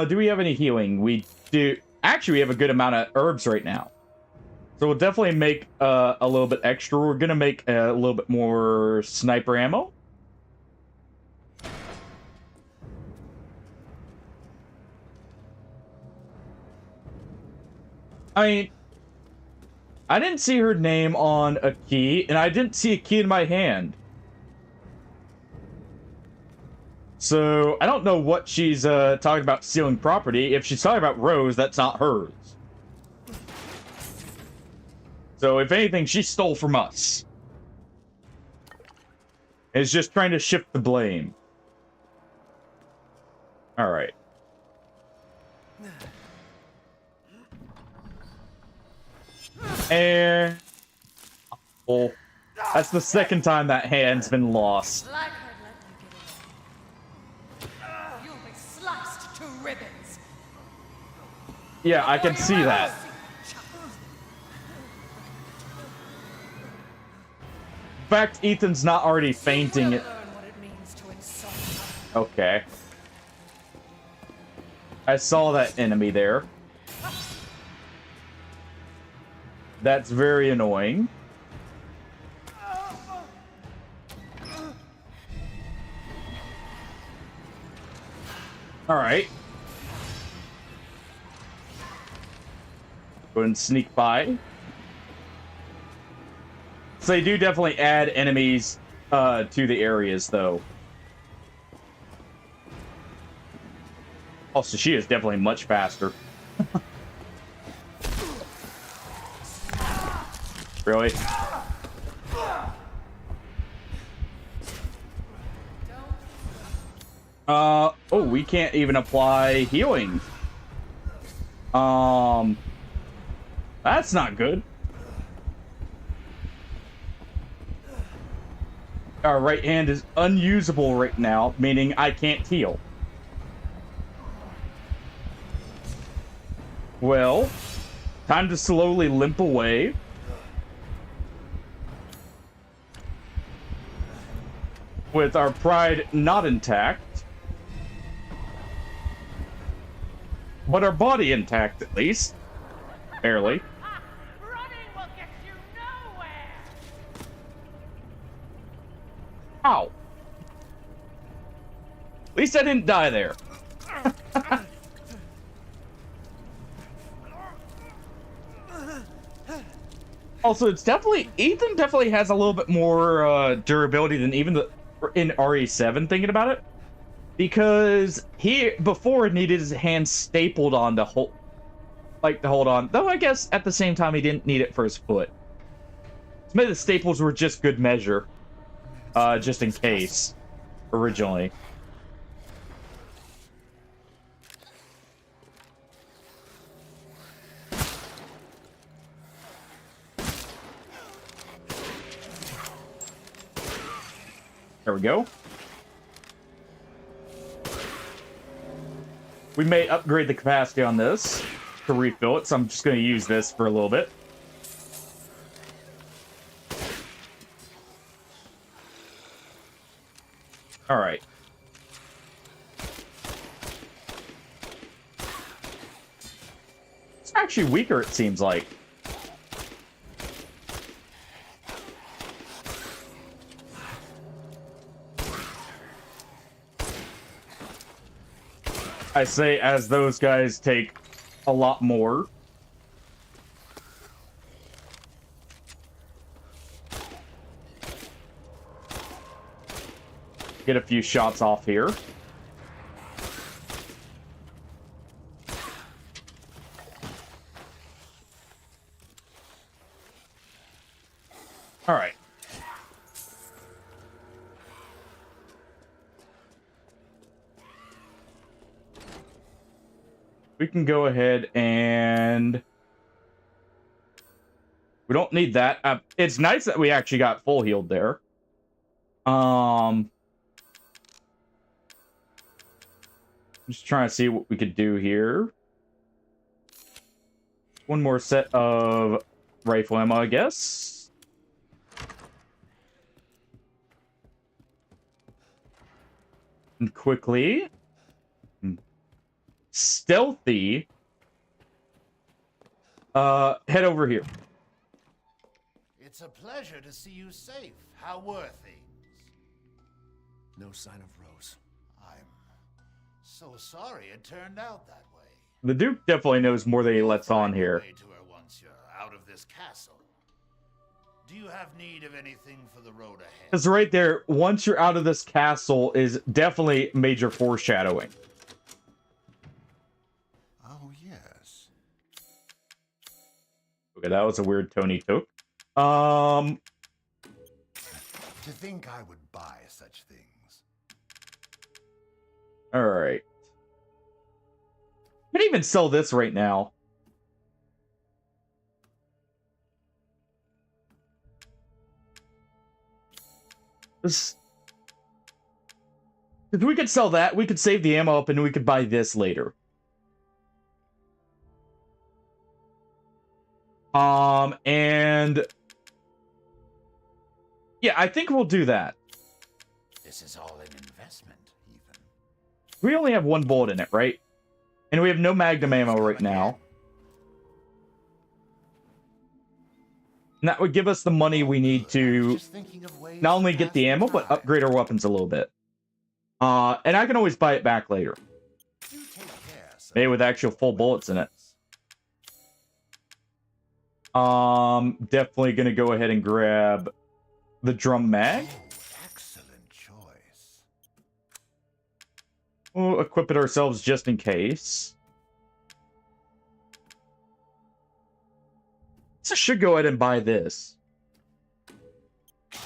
Do we have any healing? We do. Actually, we have a good amount of herbs right now. So we'll definitely make a little bit extra. We're going to make a little bit more sniper ammo. I mean, I didn't see her name on a key, and I didn't see a key in my hand. So, I don't know what she's talking about stealing property. If she's talking about Rose, that's not hers. So, if anything, she stole from us. It's just trying to shift the blame. Alright. And... oh, that's the second time that hand's been lost. Like I'd let you get away. You'll be sliced to ribbons. Yeah, I can see that. In fact, Ethan's not already fainting it. Okay. I saw that enemy there. That's very annoying. Alright. Go ahead and sneak by. So they do definitely add enemies to the areas, though. Also, she is definitely much faster. Really? Oh, we can't even apply healing. That's not good. Our right hand is unusable right now, meaning I can't heal. Well, time to slowly limp away. with our pride not intact. But our body intact, at least. Barely. Running will get you nowhere. Ow. At least I didn't die there. Also, it's definitely... Ethan definitely has a little bit more durability than even in RE7, thinking about it. Because he, before, needed his hand stapled on to hold... Like, to hold on. Though, I guess, at the same time, he didn't need it for his foot. So maybe the staples were just good measure. Just in case. Originally. There we go. We may upgrade the capacity on this to refill it, so I'm just going to use this for a little bit. All right. It's actually weaker, it seems like. I say as those guys take a lot more. Get a few shots off here. All right. We can go ahead and... We don't need that. It's nice that we actually got full healed there. Just trying to see what we could do here. One more set of rifle ammo, I guess. And quickly... Stealthy. Head over here. It's a pleasure to see you safe. How were things? No sign of Rose. I'm so sorry it turned out that way. The Duke definitely knows more than he lets on here. Way to her once you're out of this castle. Do you have need of anything for the road ahead? Because right there, once you're out of this castle, is definitely major foreshadowing. Oh, yes. Okay, that was a weird tone he took. To think I would buy such things. All right. I can even sell this right now. This... If we could sell that, we could save the ammo up and we could buy this later. And... Yeah, I think we'll do that. This is all an investment, even. We only have one bullet in it, right? And we have no Magnum ammo right now. And that would give us the money we need to not only get the ammo, but upgrade our weapons a little bit. And I can always buy it back later. Maybe with actual full bullets in it. Definitely gonna go ahead and grab the drum mag. Excellent choice. We'll equip it ourselves just in case. So I should go ahead and buy this. I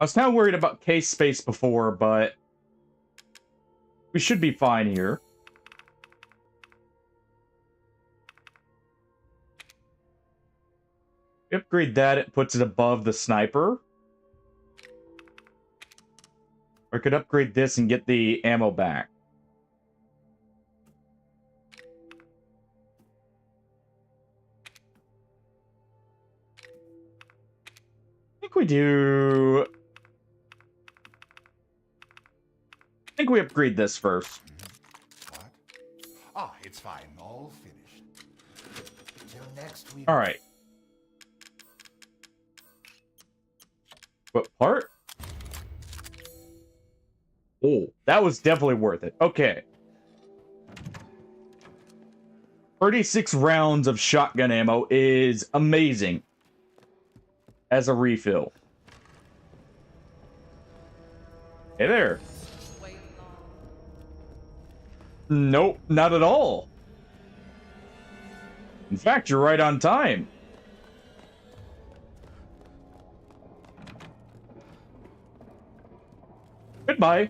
was kind of worried about case space before, but we should be fine here. Upgrade that, it puts it above the sniper. Or I could upgrade this and get the ammo back. I think we do think we upgrade this first. What? Ah, it's fine. All finished. Till next week. All right. What part? Oh, that was definitely worth it. Okay. 36 rounds of shotgun ammo is amazing as a refill. Hey there. Nope, not at all. In fact, you're right on time. Goodbye.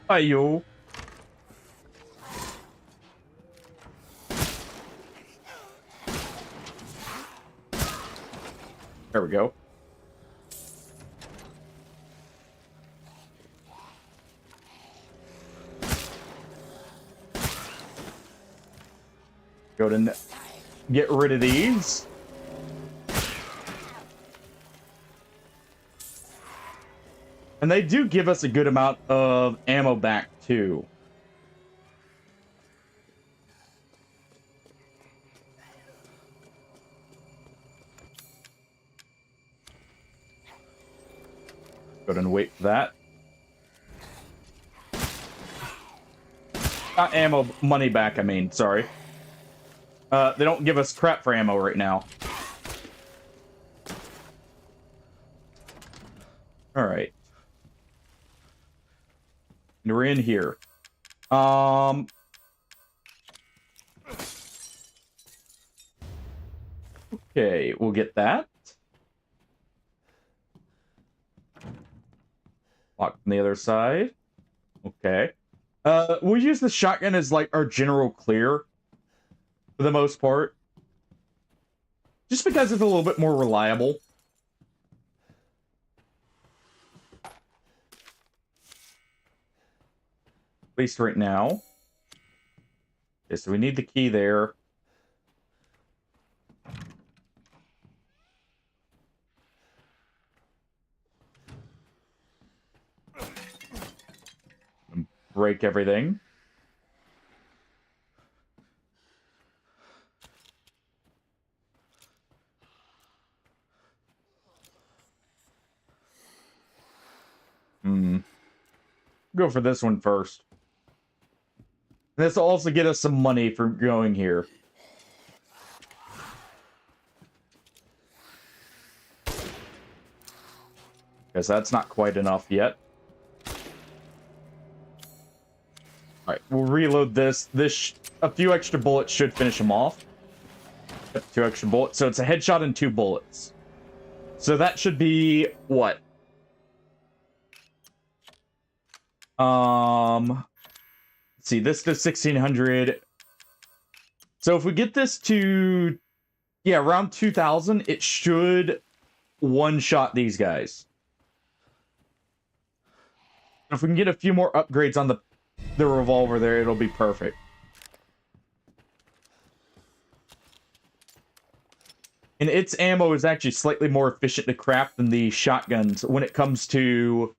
Bye, you. There we go. Go to get rid of these. And they do give us a good amount of ammo back, too. Go ahead and wait for that. Not ammo, money back, I mean, sorry. They don't give us crap for ammo right now. Alright. And we're in here. Okay, we'll get that. Lock on the other side. Okay. We'll use the shotgun as like our general clear for the most part. Just because it's a little bit more reliable. At least right now. Okay, so we need the key there. Break everything. Go for this one first. This will also get us some money for going here. Because that's not quite enough yet. Alright, we'll reload this. A few extra bullets should finish him off. Yep, 2 extra bullets. So it's a headshot and 2 bullets. So that should be what? Let's see, this does 1600. So if we get this to, yeah, around 2000, it should one-shot these guys. If we can get a few more upgrades on the revolver there, it'll be perfect. And its ammo is actually slightly more efficient to craft than the shotguns when it comes to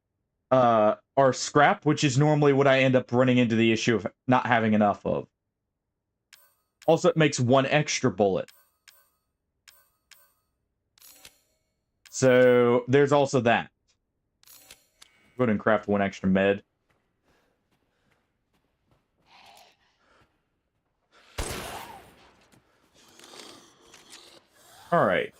our scrap, which is normally what I end up running into the issue of not having enough of. Also, it makes 1 extra bullet. So, there's also that. Go ahead and craft 1 extra med. Alright.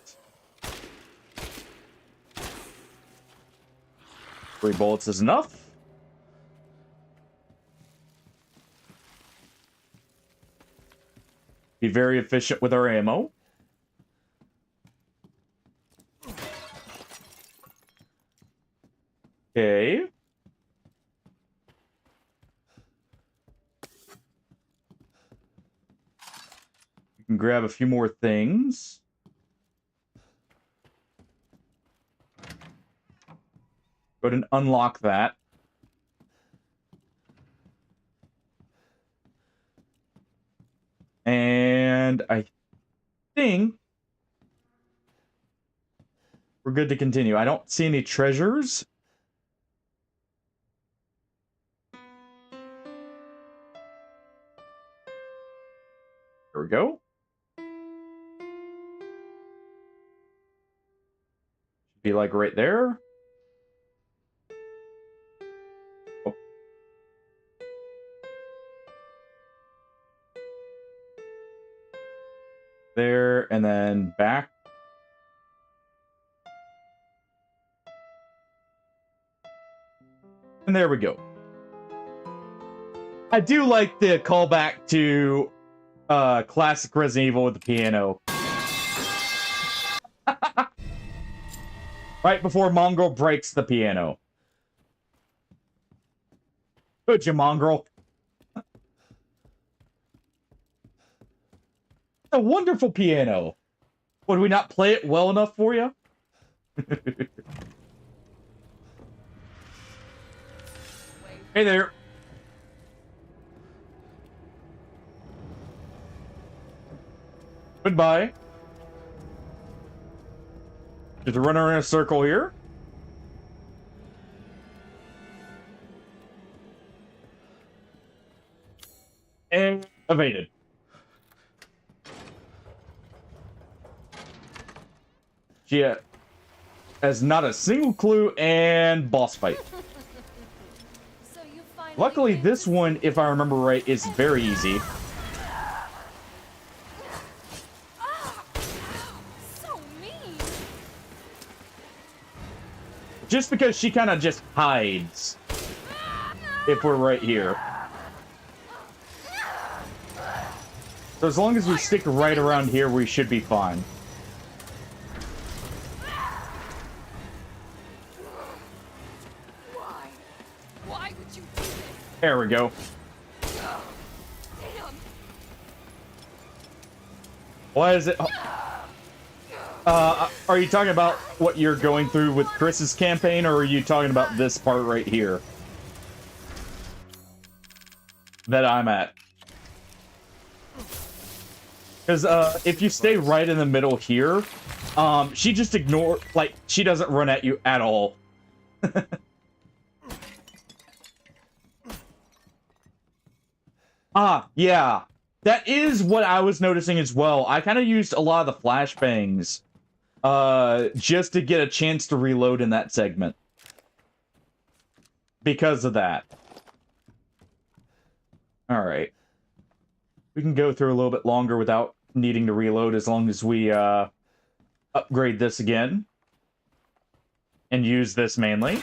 3 bullets is enough. Be very efficient with our ammo. Okay. You can grab a few more things. Go ahead and unlock that. And I think we're good to continue. I don't see any treasures. There we go. Should be like right there. Oh. There, and then back. And there we go. I do like the callback to classic Resident Evil with the piano. Right before Mongrel breaks the piano. Good, you Mongrel. A wonderful piano. Would we not play it well enough for you? Hey there. Goodbye. Just run around in a circle here. And evaded. She has not a single clue, and boss fight. So you finally Luckily, came this to one, if I remember right, is very easy. so mean. Just because she kind of just hides. If we're right here. So as long as we stick right around here, we should be fine. Why would you do this? There we go. Damn. Why is it... are you talking about what you're going through with Chris's campaign, or are you talking about this part right here? That I'm at. Because, if you stay right in the middle here, she just she doesn't run at you at all. Yeah. That is what I was noticing as well. I kind of used a lot of the flashbangs, just to get a chance to reload in that segment. Because of that. Alright. We can go through a little bit longer without needing to reload as long as we, upgrade this again. And use this mainly.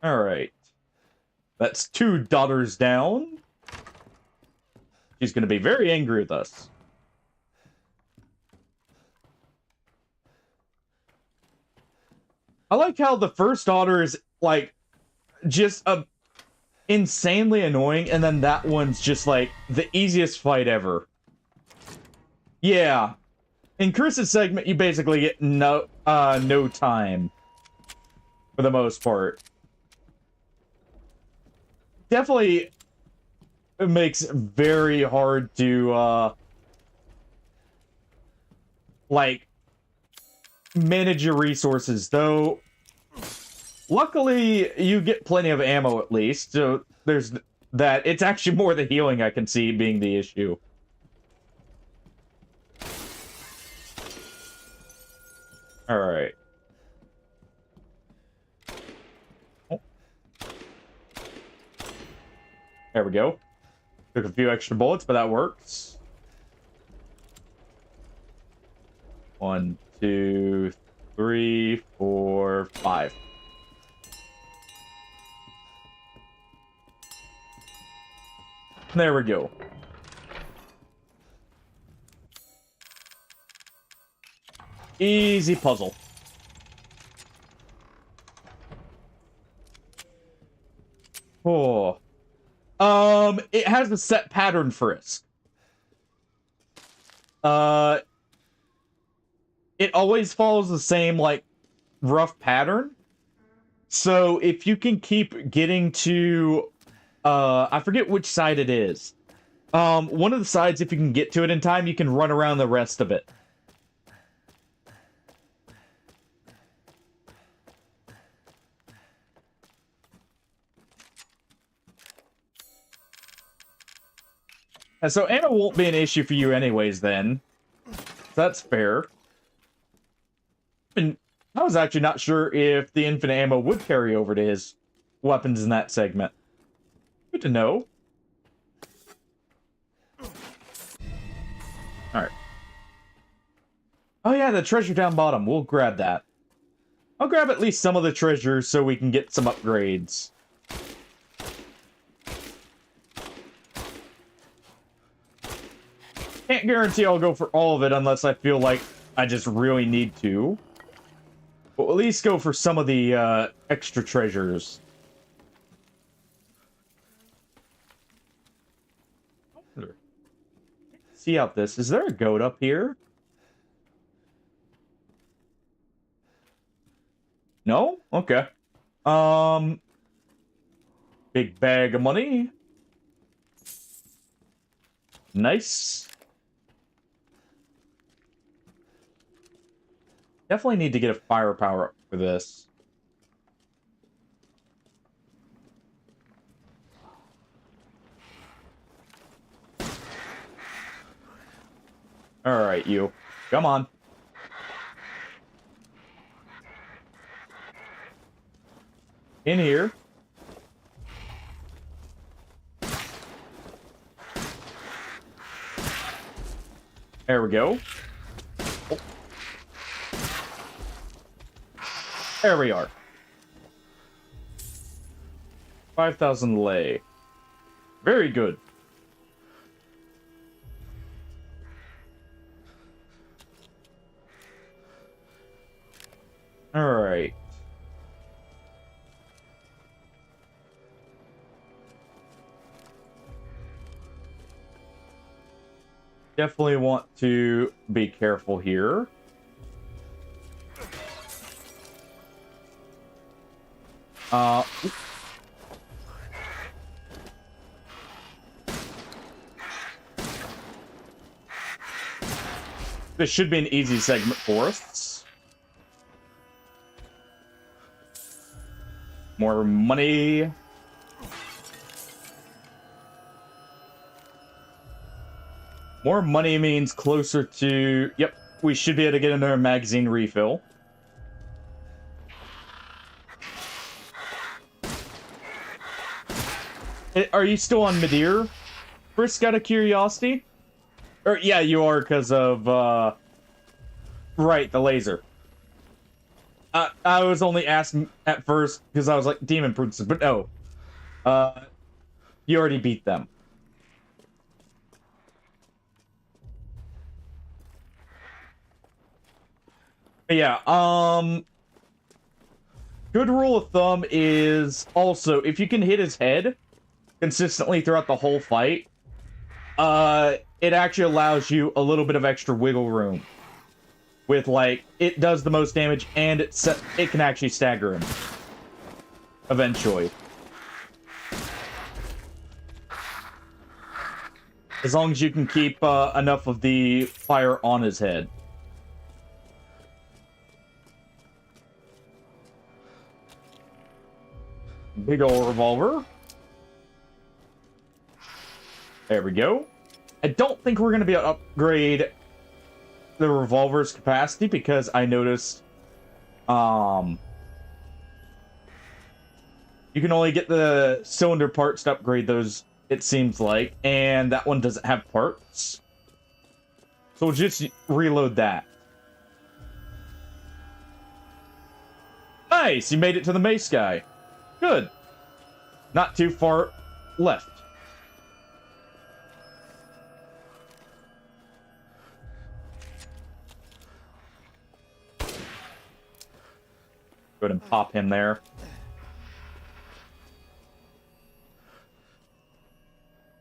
Alright. That's 2 daughters down. She's gonna be very angry with us. I like how the first daughter is, like, just insanely annoying, and then that one's just, like, the easiest fight ever. Yeah. In Chris's segment, you basically get no time. For the most part. Definitely it makes it very hard to, like, manage your resources, though. Luckily, you get plenty of ammo at least, so there's that. It's actually more the healing I can see being the issue. Alright. Oh. There we go. Took a few extra bullets, but that works. 1, 2, 3, 4, 5. There we go. Easy puzzle. Oh. It has a set pattern for us. It always follows the same, like, rough pattern. So if you can keep getting to, I forget which side it is. One of the sides, if you can get to it in time, you can run around the rest of it. And so ammo won't be an issue for you anyways then. That's fair. And I was actually not sure if the infinite ammo would carry over to his weapons in that segment. Good to know. Alright. Oh yeah, the treasure down bottom. We'll grab that. I'll grab at least some of the treasure so we can get some upgrades. Can't guarantee I'll go for all of it unless I feel like I just really need to. But we'll at least go for some of the extra treasures. See out this. Is there a goat up here? No? Okay. Big bag of money. Nice. Definitely need to get a firepower up for this. Alright, you. Come on. In here. There we go. Oh. There we are. 5,000 lei. Very good. All right. Definitely want to be careful here. This should be an easy segment for us. More money. More money means closer to... Yep, we should be able to get another magazine refill. Are you still on Midir? First, out of curiosity? Or, yeah, you are because of, right, the laser. I was only asking at first because I was like, Demon Princess, but no. You already beat them. But yeah, good rule of thumb is also, if you can hit his head consistently throughout the whole fight, it actually allows you a little bit of extra wiggle room. With, like, it does the most damage, and it can actually stagger him. Eventually. As long as you can keep enough of the fire on his head. Big ol' revolver. There we go. I don't think we're going to be able to upgrade the revolver's capacity because I noticed you can only get the cylinder parts to upgrade those, it seems like, and that one doesn't have parts. So we'll just reload that. Nice! You made it to the mace guy. Good. Not too far left. Go ahead and pop him there.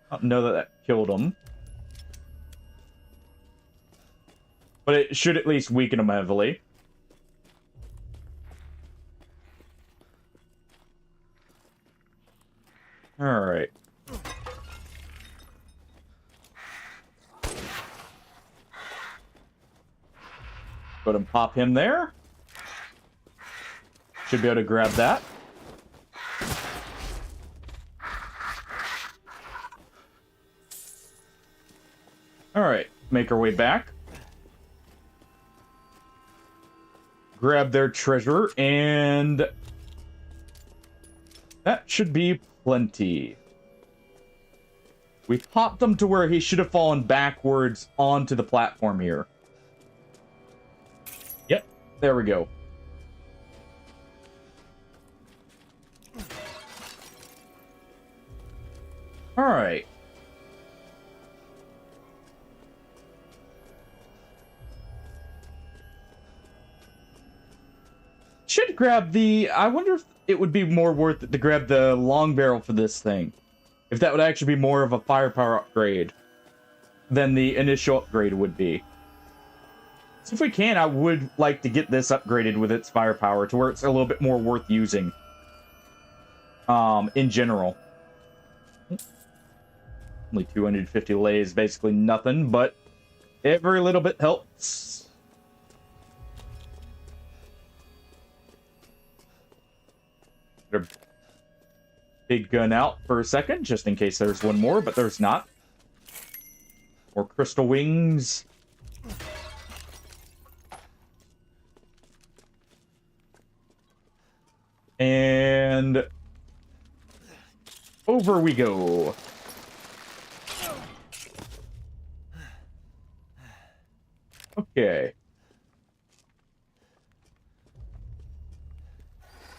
I don't know that killed him. But it should at least weaken him heavily. Alright. Go ahead and pop him there. Should be able to grab that. Alright, make our way back. Grab their treasure, and that should be plenty. We popped him to where he should have fallen backwards onto the platform here. Yep, there we go. Alright. Should grab the... I wonder if it would be more worth it to grab the long barrel for this thing. If that would actually be more of a firepower upgrade than the initial upgrade would be. So if we can, I would like to get this upgraded with its firepower to where it's a little bit more worth using. In general. Only 250 lei is basically nothing, but every little bit helps. Get a big gun out for a second, just in case there's one more, but there's not. More crystal wings. And over we go. Okay.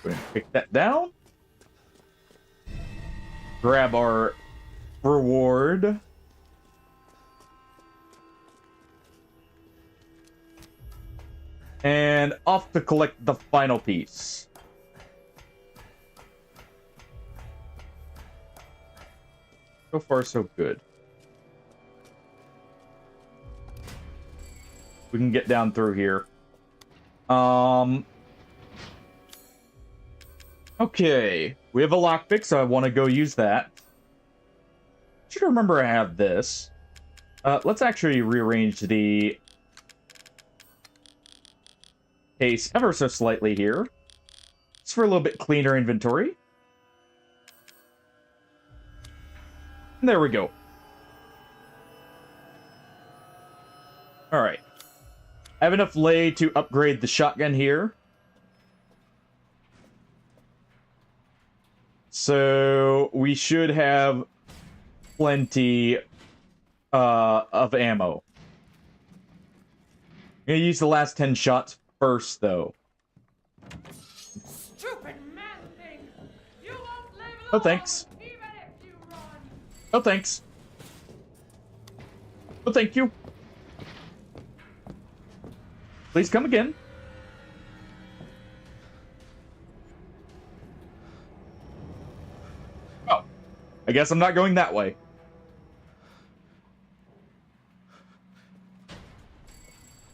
Go ahead and pick that down. Grab our reward. And off to collect the final piece. So far, so good. We can get down through here. Okay. We have a lockpick, so I want to go use that. Should remember I have this. Let's actually rearrange the case ever so slightly here. Just for a little bit cleaner inventory. And there we go. Alright. I have enough lei to upgrade the shotgun here. So we should have plenty of ammo. I'm gonna use the last 10 shots first, though. Stupid man thing! You won't live long, Oh, thanks. even if you run. Oh, thanks. Oh, thank you. Please come again. Oh. I guess I'm not going that way.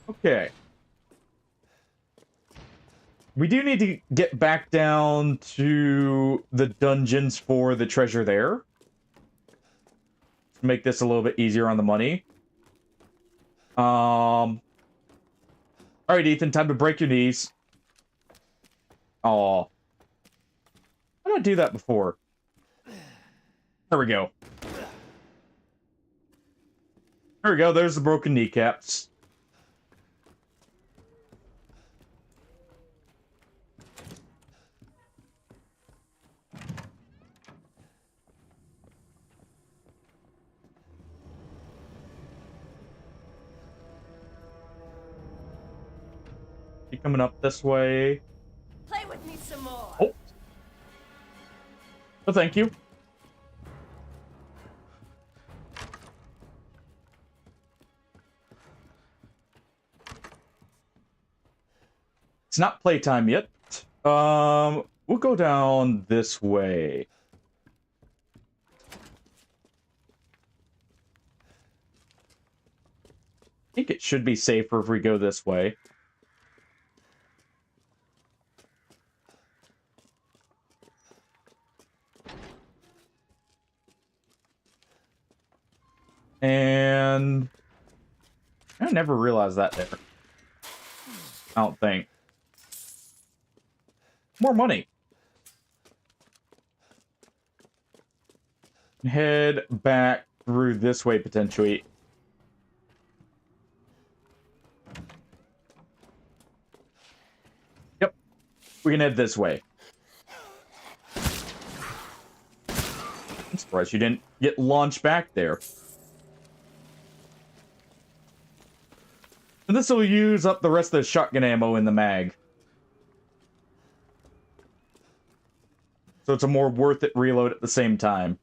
Okay. We do need to get back down to the dungeons for the treasure there. To make this a little bit easier on the money. Alright, Ethan, time to break your knees. Aw. How did I do that before? There we go. There we go, there's the broken kneecaps. Keep coming up this way. Play with me some more. Oh. Oh, thank you. It's not playtime yet. We'll go down this way. I think it should be safer if we go this way. And I never realized that there. I don't think. More money. Head back through this way, potentially. Yep. We can head this way. I'm surprised you didn't get launched back there. And this will use up the rest of the shotgun ammo in the mag. So it's a more worth it reload at the same time.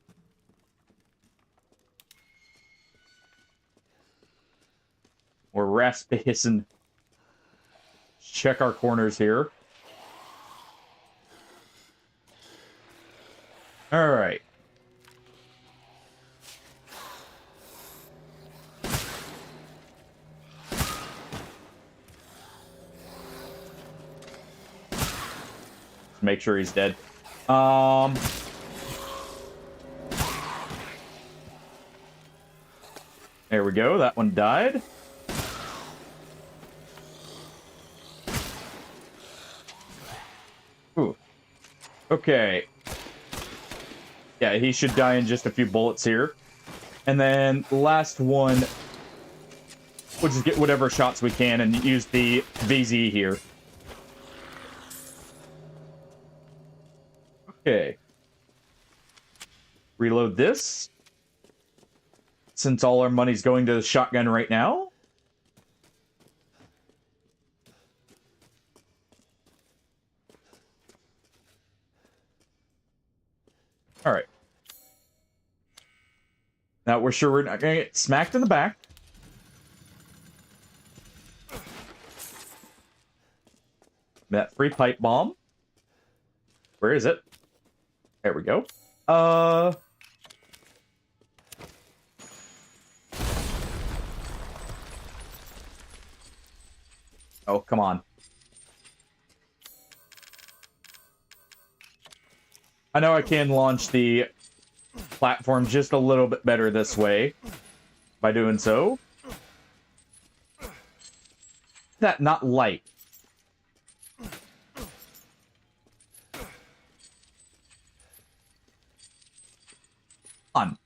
Or Rasputin. Check our corners here. Alright. Make sure he's dead. There we go. That one died. Ooh. Okay. Yeah, he should die in just a few bullets here. And then the last one, we'll just get whatever shots we can and use the VZ here. Okay. Reload this. Since all our money's going to the shotgun right now. Alright. Now we're sure we're not gonna get smacked in the back. That free pipe bomb. Where is it? There we go. Oh, come on. I know I can launch the platform just a little bit better this way by doing so. That not light. On.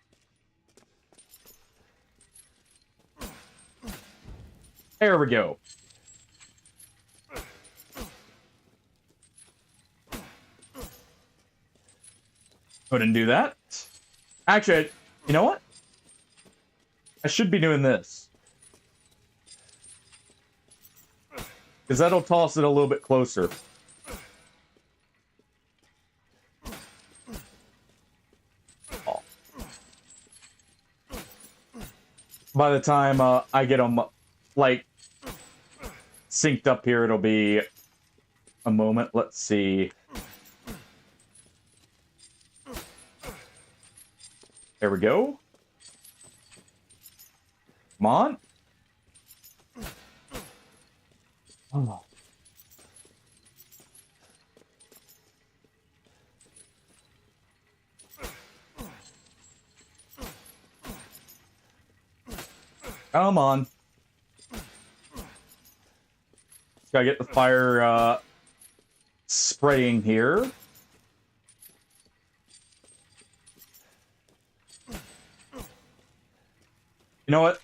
There we go. Couldn't do that. Actually, you know what? I should be doing this. Because that'll toss it a little bit closer. Oh. By the time I get them, like, synced up here, it'll be a moment. Let's see. There we go. Come on. Oh. Come on. Just gotta get the fire spraying here. You know what?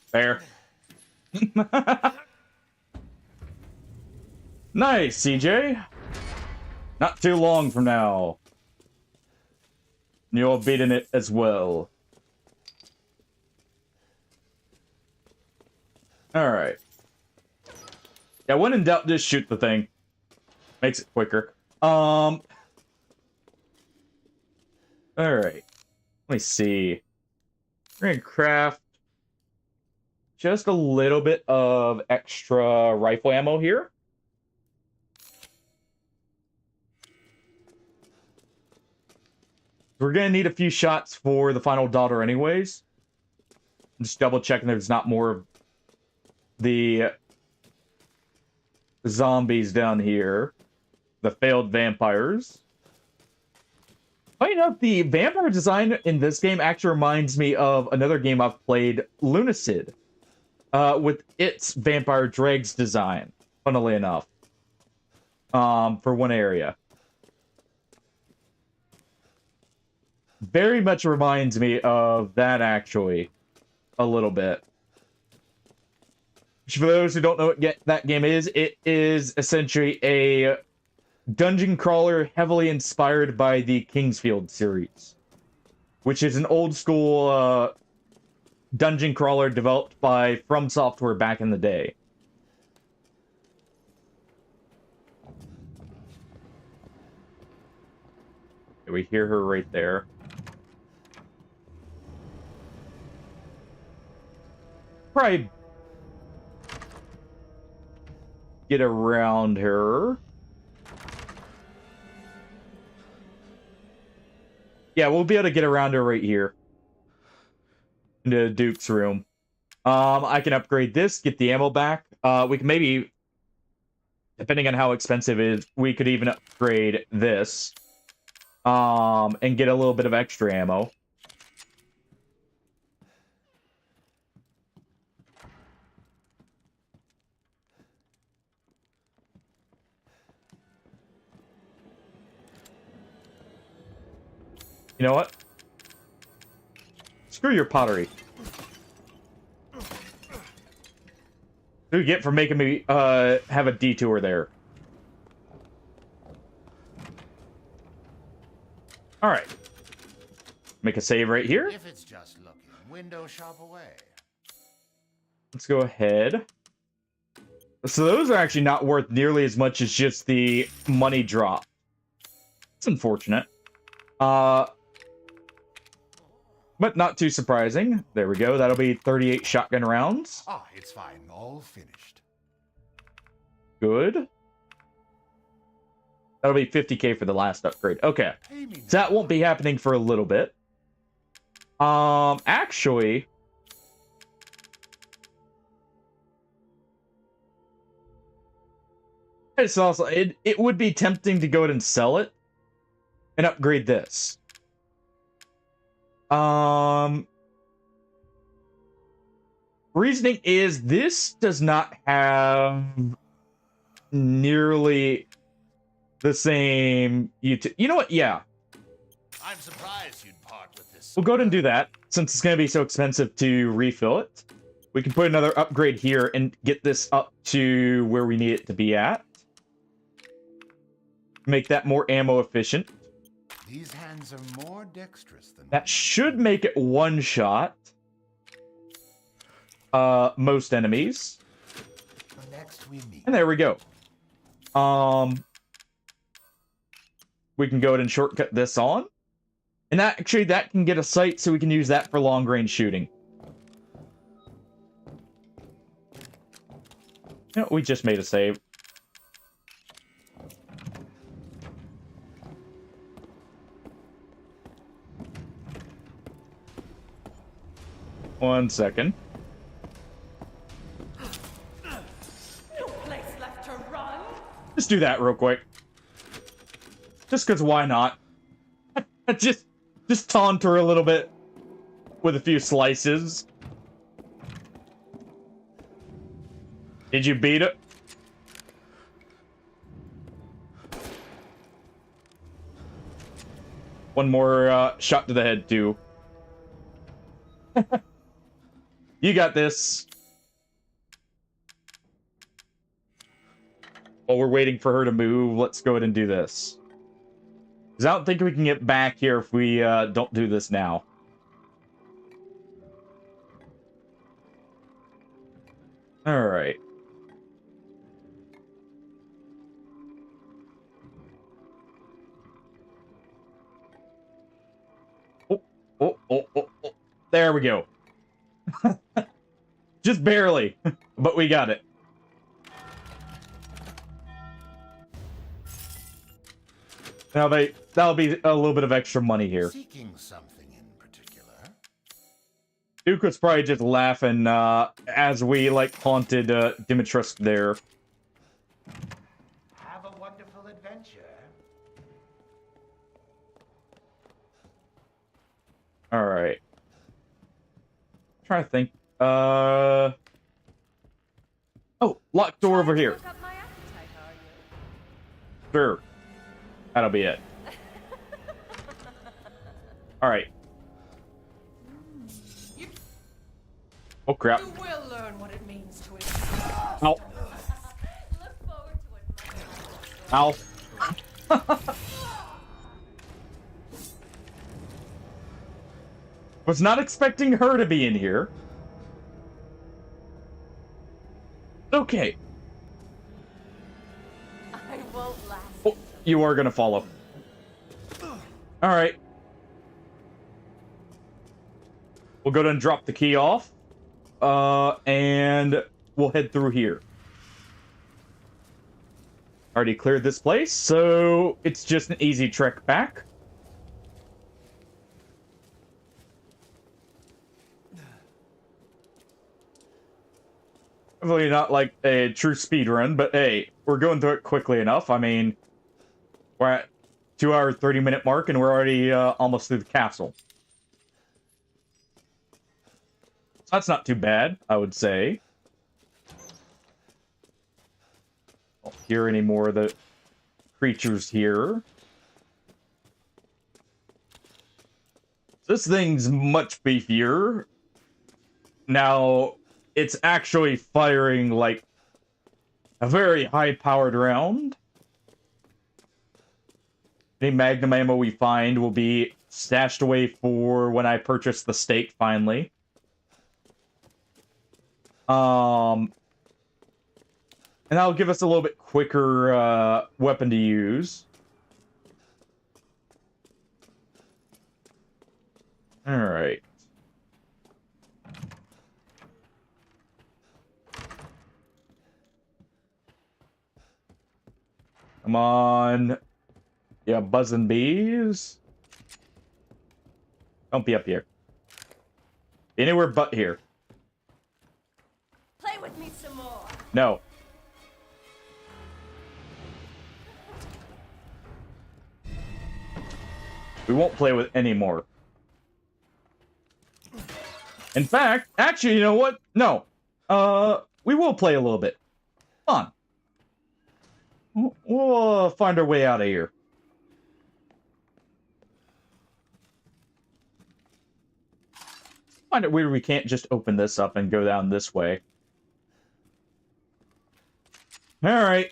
Fair. Nice, CJ. Not too long from now. You'll have beaten it as well. Alright. Yeah, when in doubt, just shoot the thing. Makes it quicker. Alright. Let me see. We're gonna craft just a little bit of extra rifle ammo here. We're gonna need a few shots for the final daughter anyways. Just double checking there's not more of the zombies down here. The failed vampires. Funny enough, the vampire design in this game actually reminds me of another game I've played, Lunacid, with its vampire dregs design, funnily enough, for one area. Very much reminds me of that, actually, a little bit. For those who don't know what that game is, it is essentially a dungeon crawler heavily inspired by the Kingsfield series, which is an old school dungeon crawler developed by From Software back in the day. We hear her right there. Probably get around her. Yeah, we'll be able to get around her right here. Into Duke's room. I can upgrade this, get the ammo back. We can maybe, depending on how expensive it is, we could even upgrade this. And get a little bit of extra ammo. You know what? Screw your pottery. What do you get for making me have a detour there? Alright. Make a save right here. If it's just looking, window shop away. Let's go ahead. So those are actually not worth nearly as much as just the money drop. It's unfortunate. But not too surprising. There we go. That'll be 38 shotgun rounds. Ah, it's fine. All finished. Good. That'll be 50k for the last upgrade. Okay. So that won't be happening for a little bit. Actually... It's also, it would be tempting to go ahead and sell it and upgrade this. Reasoning is this does not have nearly the same YouTube. You know what? Yeah. I'm surprised you'd part with this. We'll go ahead and do that since it's going to be so expensive to refill it. We can put another upgrade here and get this up to where we need it to be at. Make that more ammo efficient. These hands are more dexterous than that should make it one shot. Most enemies. Next we meet. And there we go. We can go ahead and shortcut this on. And that actually that can get a sight so we can use that for long range shooting. You know, we just made a save. One second. No place left to run. Just do that real quick. Just because why not? just taunt her a little bit with a few slices. Did you beat it? One more shot to the head too. You got this. While we're waiting for her to move, let's go ahead and do this. Because I don't think we can get back here if we don't do this now. Alright. Oh. There we go. Just barely, but we got it. Now that'll be a little bit of extra money here. Seeking something in particular. Duke was probably just laughing as we like haunted Dimitrescu there. Have a wonderful adventure. Alright. Trying to think. Oh, locked door over here. Woke up my appetite, are you? Sure. That'll be it. Alright. Oh, crap. You will learn what it means to Ow. Look forward to it. Ow. Was not expecting her to be in here. Okay. I won't last. Oh, you are gonna follow. Alright. We'll go ahead and drop the key off. And we'll head through here. Already cleared this place, so it's just an easy trek back. Definitely not like a true speed run, but hey, we're going through it quickly enough. I mean, we're at 2-hour 30-minute mark, and we're already almost through the castle. So that's not too bad, I would say. Don't hear any more of the creatures here. This thing's much beefier. Now, it's actually firing like a very high-powered round. Any magnum ammo we find will be stashed away for when I purchase the stake finally. And that'll give us a little bit quicker weapon to use. All right. Come on. Yeah, buzzing bees. Don't be up here. Anywhere but here. Play with me some more. No. We won't play with any more. In fact, actually, you know what? No. We will play a little bit. Come on. We'll find our way out of here. Find it weird we can't just open this up and go down this way. Alright.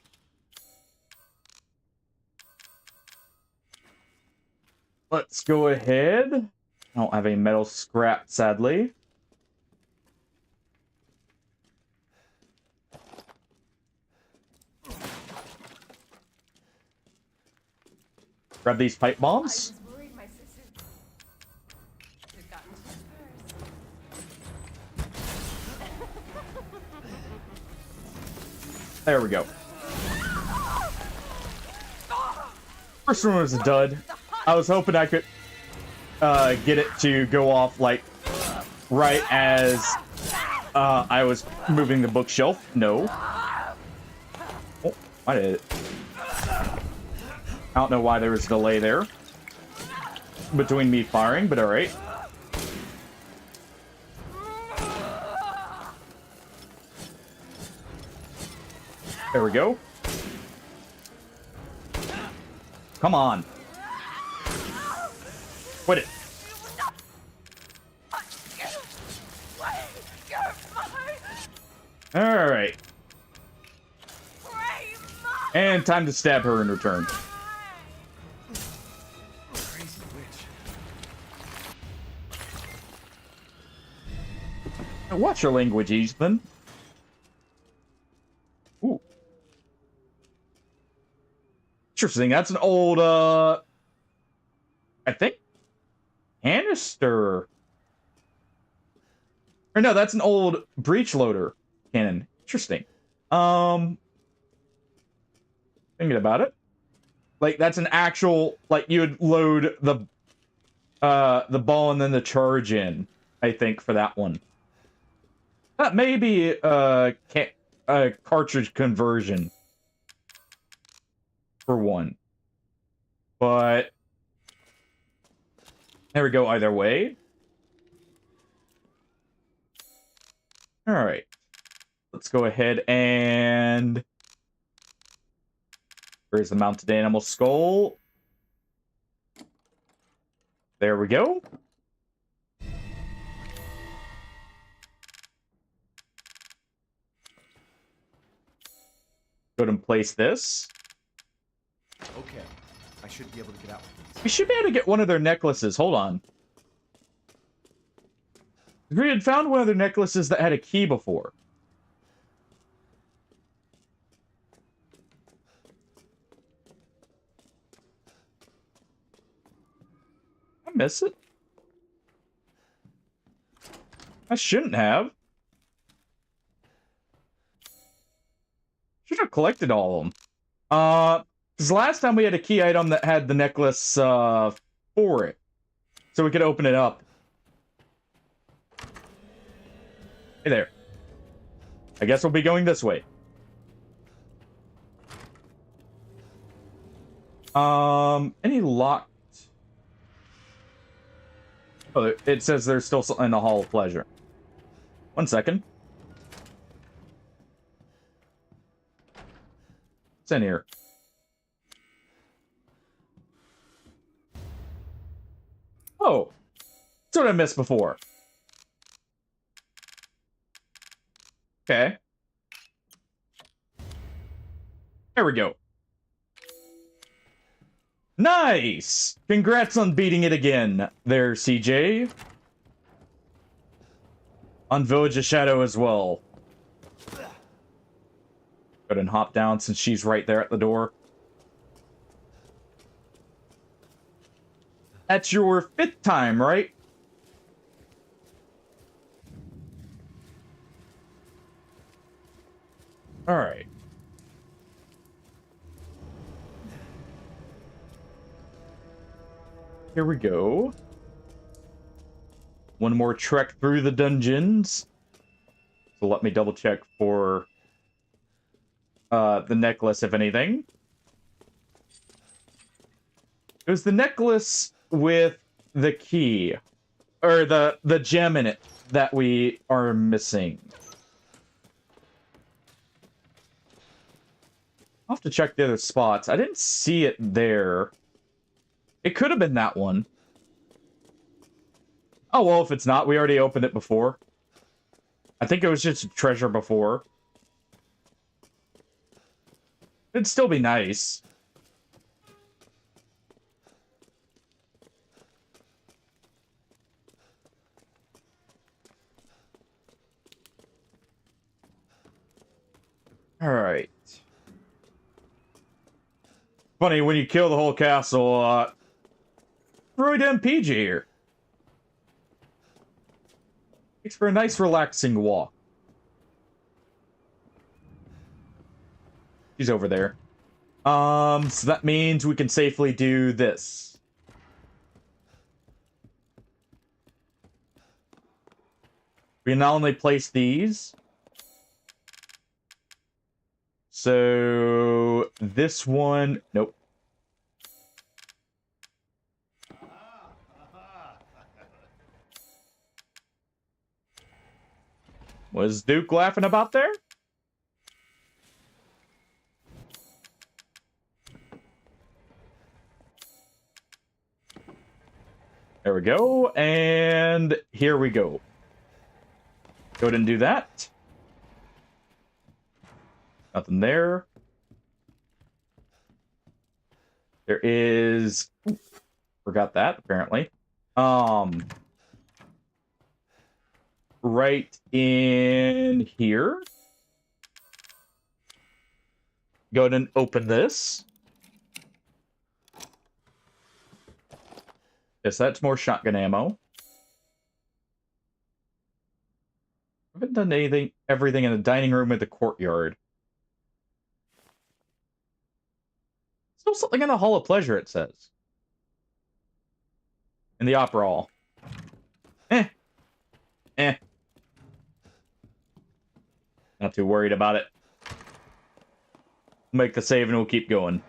Let's go ahead. I don't have any metal scrap, sadly. Grab these pipe bombs. I was worried my sister had gotten to it first. There we go. First one was a dud. I was hoping I could get it to go off like right as I was moving the bookshelf. No. Oh, I did it. I don't know why there was a delay there between me firing, but alright. There we go. Come on. Quit it. Alright. And time to stab her in return. Crazy witch. Now watch your language, Ethan. Ooh. Interesting. That's an old, I think, canister. Or no, that's an old breech loader cannon. Interesting. Thinking about it, like that's an actual, like you would load the ball and then the charge in. I think for that one, that may be a cartridge conversion for one, but there we go. Either way, All right. Let's go ahead and... Where's the mounted animal skull? There we go. Go ahead and place this. Okay, I should be able to get out with these. We should be able to get one of their necklaces. Hold on. We had found one of their necklaces that had a key before. I miss it. I shouldn't have. Should have collected all of them. Because last time we had a key item that had the necklace for it. So we could open it up. Hey there. I guess we'll be going this way. Any locked... Oh, it says there's still something in the Hall of Pleasure. 1 second. What's in here? Oh. That's what I missed before. Okay. There we go. Nice! Congrats on beating it again there, CJ. On Village of Shadow as well. Go ahead and hop down since she's right there at the door. That's your 5th time, right? All right. Here we go. One more trek through the dungeons. So let me double check for the necklace, if anything. It was the necklace with the key, or the gem in it that we are missing. I'll have to check the other spots. I didn't see it there. It could have been that one. Oh, well, if it's not, we already opened it before. I think it was just a treasure before. It'd still be nice. All right. Funny, when you kill the whole castle, Freud MPG here. Makes for a nice, relaxing walk. She's over there. So that means we can safely do this. We can not only place these. So this one, nope. Was Duke laughing about there? There we go, and here we go. Go ahead and do that. Nothing there. There is... Ooh, forgot that, apparently. Right in here. Go ahead and open this. Yes, that's more shotgun ammo. I haven't done everything in the dining room or the courtyard. Still something in the Hall of Pleasure, it says. In the Opera Hall. Not too worried about it. Make the save and we'll keep going.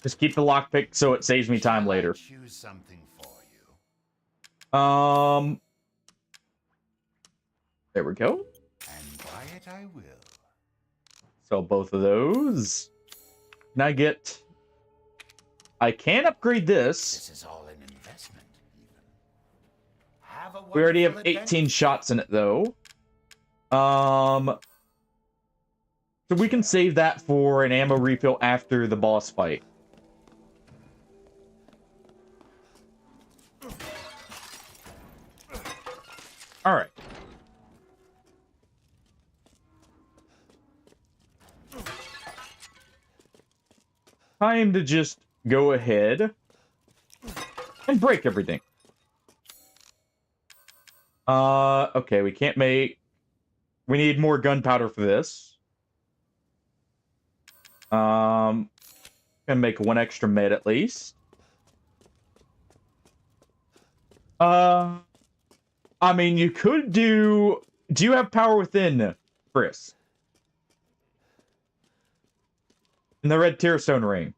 Just keep the lockpick so it saves me time later. Choose something for you. There we go. And buy it I will. So both of those. Can I get... I can upgrade this. This is all an investment, even. Have a We already have wonderful 18 shots in it, though. So we can save that for an ammo refill after the boss fight. Alright. Time to just go ahead and break everything. Okay, we can't make... We need more gunpowder for this. Gonna make one extra med at least. I mean, you could do... Do you have power within, Chris? In the red Tearstone ring.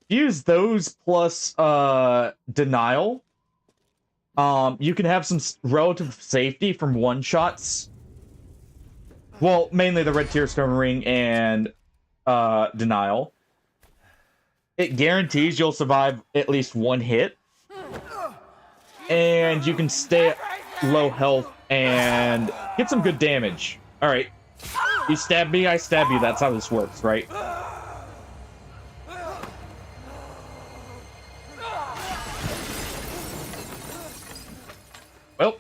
Use those plus denial. You can have some relative safety from one-shots. Well, mainly the red Tearstone ring and denial. It guarantees you'll survive at least one hit. And you can stay at low health and get some good damage. Alright. You stab me, I stab you. That's how this works, right? Well.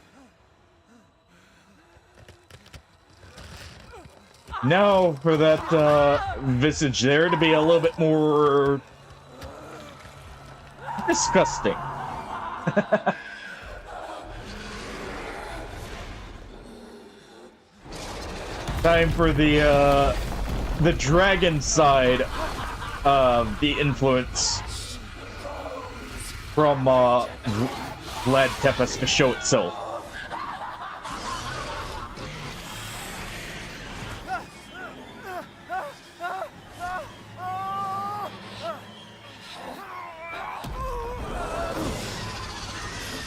Now for that visage there to be a little bit more disgusting. Time for the dragon side of the influence from Vlad Tepes to show itself.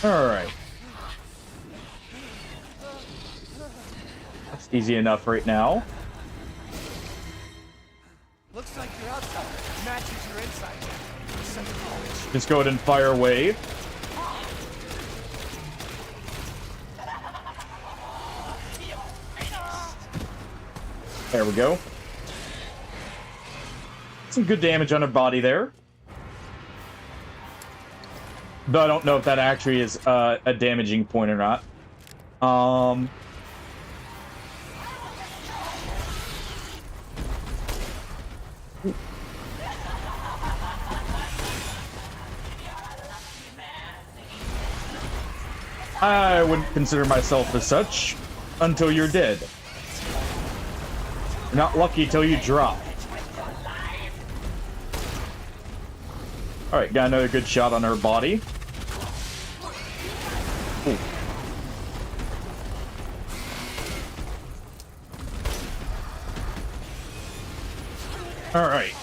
Alright. That's easy enough right now. Looks like your outside matches your inside. Just go ahead and fire a wave. There we go. Some good damage on her body there. Though I don't know if that actually is a damaging point or not. I wouldn't consider myself as such until you're dead. You're not lucky till you drop. Alright, got another good shot on her body. Ooh. Alright.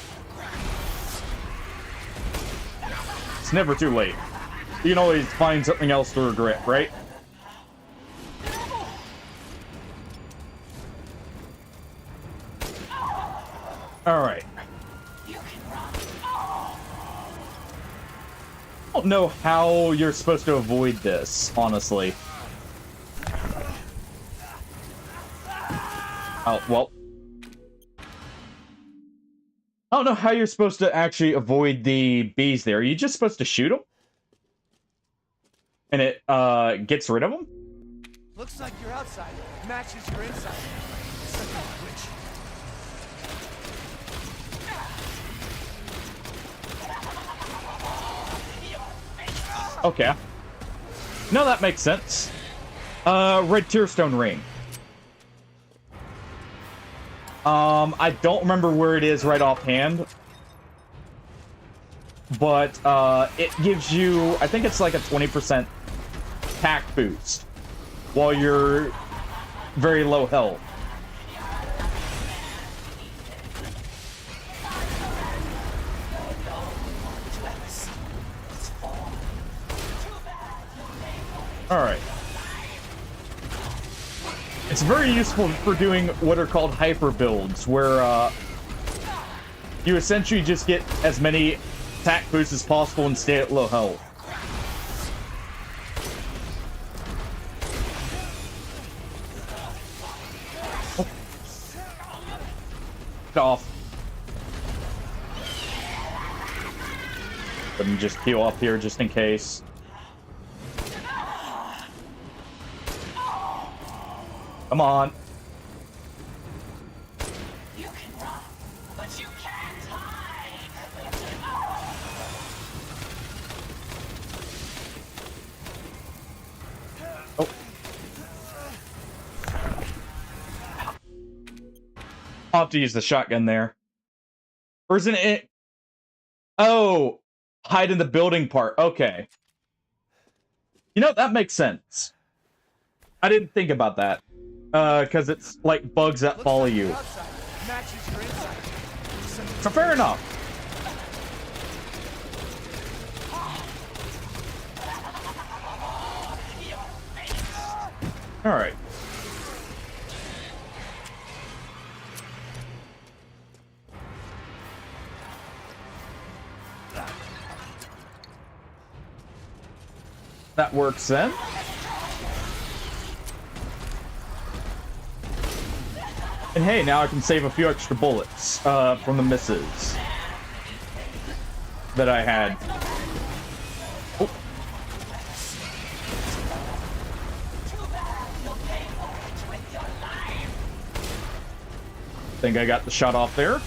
It's never too late. You can always find something else to regret, right? Alright. I don't know how you're supposed to avoid this, honestly. Oh, well. I don't know how you're supposed to actually avoid the bees there. Are you just supposed to shoot them? And it gets rid of them? Looks like your outside matches your inside. Such a witch. Okay. No, that makes sense. Red Tearstone ring. I don't remember where it is right offhand. But, it gives you, I think it's like a 20% attack boost while you're very low health. Alright. It's very useful for doing what are called hyper builds, where you essentially just get as many attack boosts as possible and stay at low health. Get off. Let me just heal up here just in case. Come on. You can run, but you can't hide. Oh. I'll have to use the shotgun there. Or isn't it? Oh, hide in the building part. Okay. You know, that makes sense. I didn't think about that. Because it's like bugs that follow you. So fair enough. Alright. That works then. And hey, now I can save a few extra bullets from the misses that I had. Oh. Think I got the shot off there.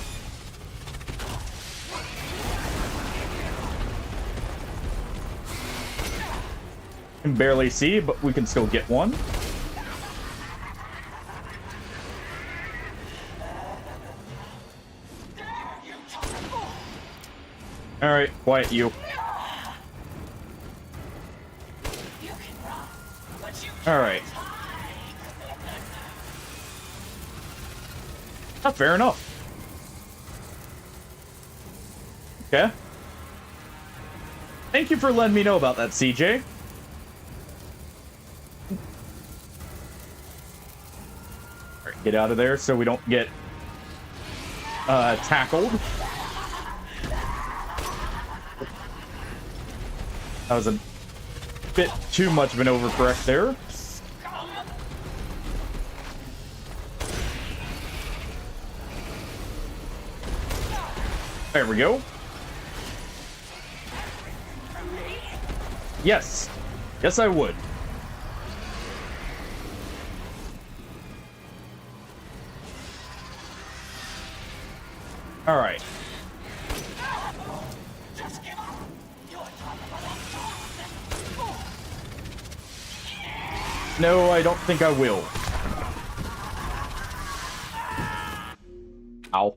Can barely see, but we can still get one. Alright, quiet you. Alright. Not fair enough. Okay. Thank you for letting me know about that, CJ. Alright, get out of there so we don't get tackled. That was a bit too much of an overcorrect there. There we go. Yes. Yes, I would. All right. No, I don't think I will. Ow.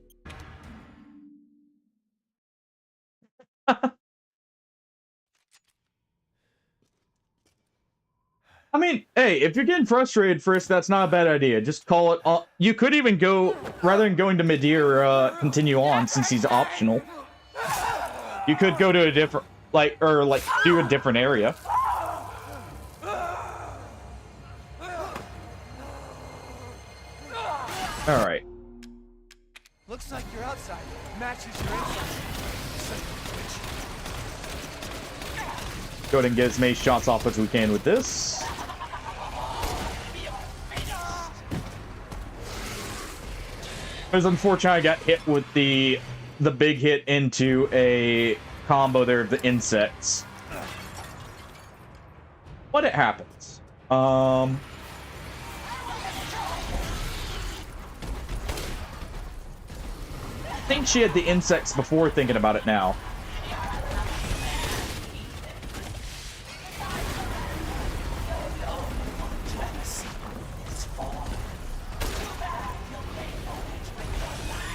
I mean, hey, if you're getting frustrated first, that's not a bad idea. Just call it. You could even go, rather than going to Midir, continue on since he's optional. You could go to a different, do a different area. All right. Looks like you're outside. Matches your inside. Go ahead and get as many shots off as we can with this. It was unfortunate I got hit with the big hit into a combo there of the insects. But it happens. I think she had the insects before thinking about it now.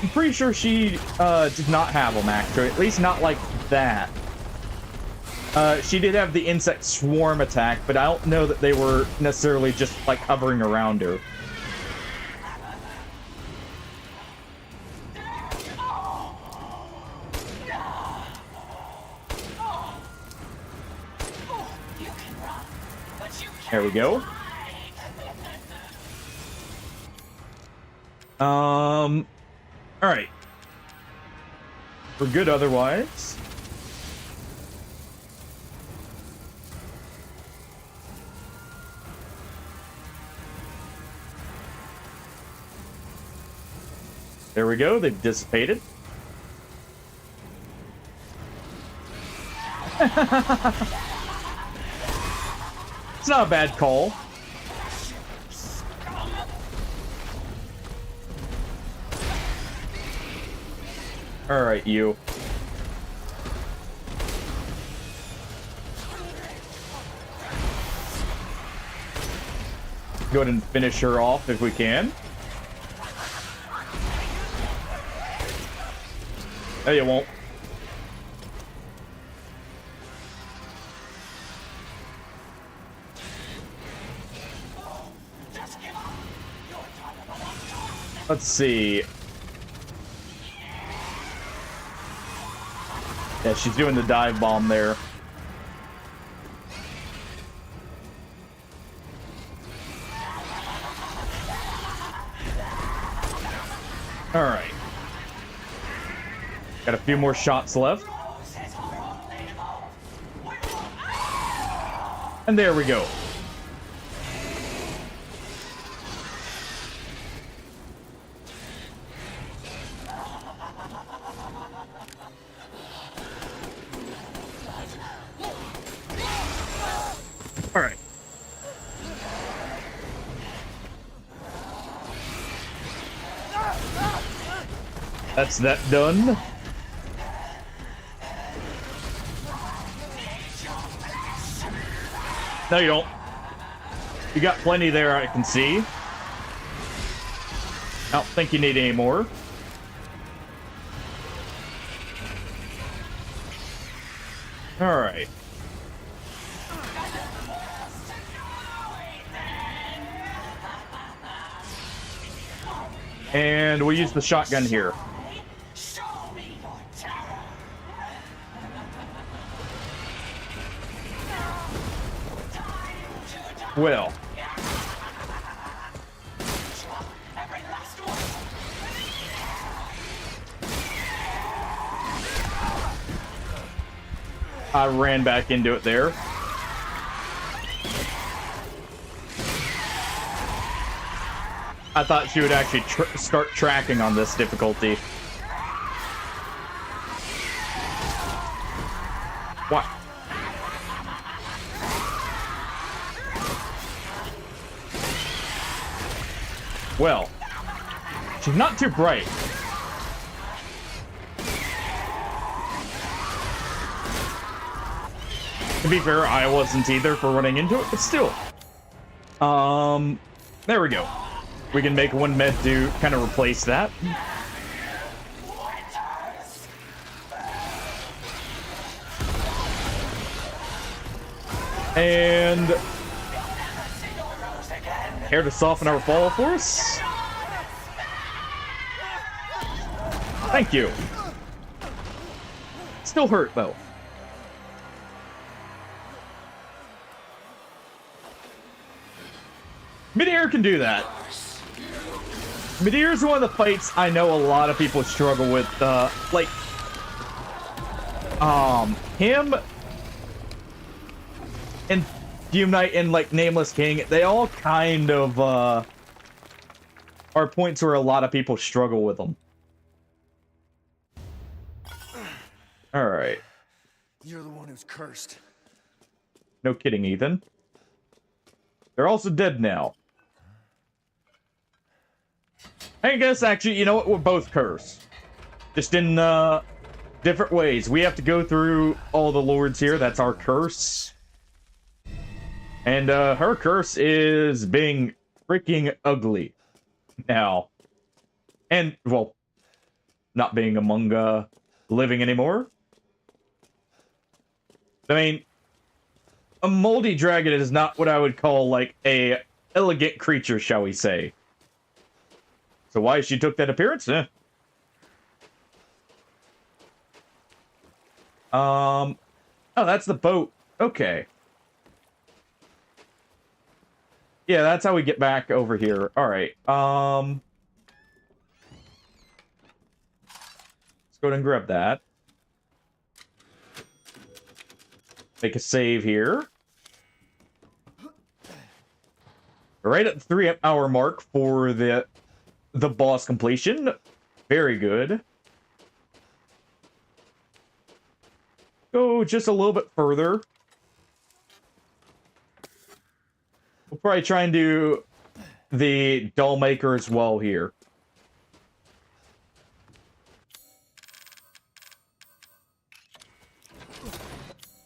I'm pretty sure she did not have them, actually. At least not like that. She did have the insect swarm attack, but I don't know that they were necessarily just like hovering around her. There we go. All right. We're good otherwise. There we go. They've dissipated. It's not a bad call. All right, you. Go ahead and finish her off if we can. No, you won't. Let's see. Yeah, she's doing the dive bomb there. All right. Got a few more shots left. And there we go. All right. That's that done. No, you don't. You got plenty there, I can see. I don't think you need any more. All right. And we'll use the shotgun here. Well. I ran back into it there. I thought she would actually start tracking on this difficulty. What? Well, she's not too bright. To be fair, I wasn't either for running into it, but still. There we go. We can make one med to kind of replace that. And here to soften our fall force. Thank you. Still hurt though. Midair can do that. Midair is one of the fights I know a lot of people struggle with. Like, him and Doom Knight and like Nameless King, they all kind of are points where a lot of people struggle with them. All right. You're the one who's cursed. No kidding, Ethan. They're also dead now. I guess, actually, you know what? We're both cursed. Just in, different ways. We have to go through all the lords here. That's our curse. And, her curse is being freaking ugly. Now. And, well, not being among, living anymore. I mean, a moldy dragon is not what I would call, like, a elegant creature, shall we say. So why she took that appearance? Oh, that's the boat. Okay. Yeah, that's how we get back over here. All right. Let's go ahead and grab that. Make a save here. We're right at the 3-hour mark for the boss completion. Very good. Go just a little bit further. We'll probably try and do the doll maker as well here.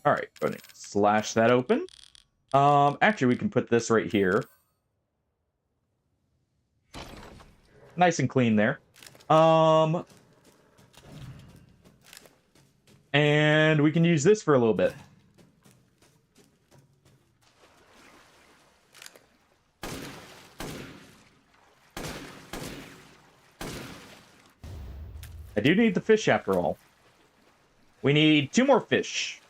All right, go ahead and slash that open. Actually, we can put this right here. Nice and clean there. And we can use this for a little bit. I do need the fish after all. We need 2 more fish.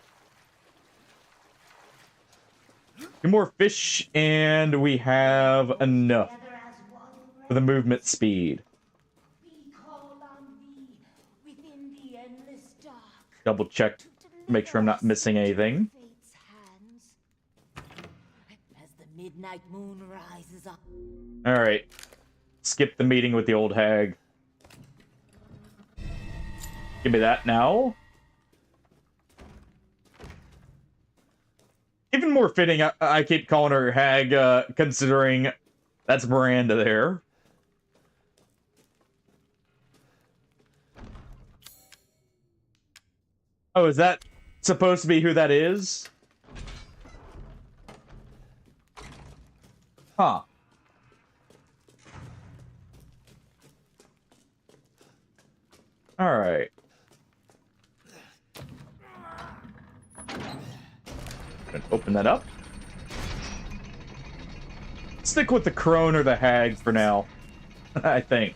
2 more fish, and we have enough for the movement speed. Double check, make sure I'm not missing anything. As the midnight moon rises up. All right, skip the meeting with the old hag. Give me that now. Even more fitting, I keep calling her hag, considering that's Miranda there. Oh, is that supposed to be who that is? Huh. All right. Open that up. Stick with the crone or the hag for now, I think.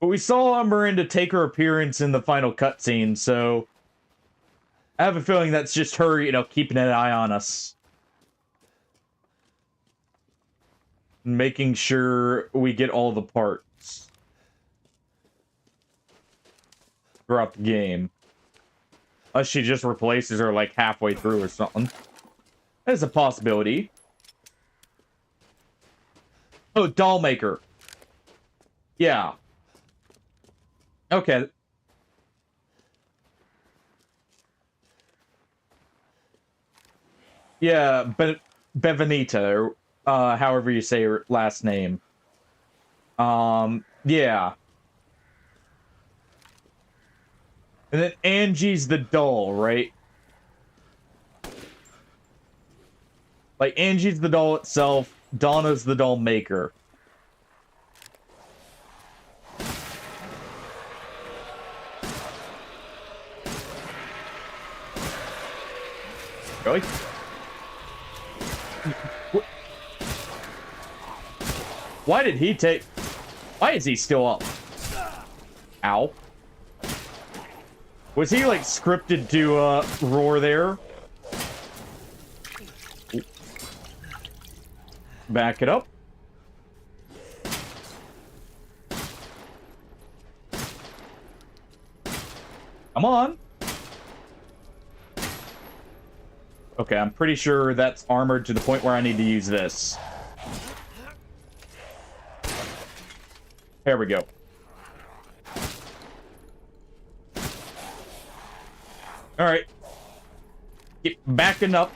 But we saw Miranda take her appearance in the final cutscene, so I have a feeling that's just her, you know, keeping an eye on us. Making sure we get all the parts throughout the game. Unless she just replaces her like halfway through or something. That's a possibility. Oh, doll maker. Yeah. Okay. Yeah, but Bevanita, or however you say her last name. Yeah. And then Angie's the doll, right? Like, Angie's the doll itself, Donna's the doll maker. Really? Why did he take... Why is he still up? Ow. Was he, like, scripted to, roar there? Back it up. Come on. Okay, I'm pretty sure that's armored to the point where I need to use this. There we go. Alright. Get backing up.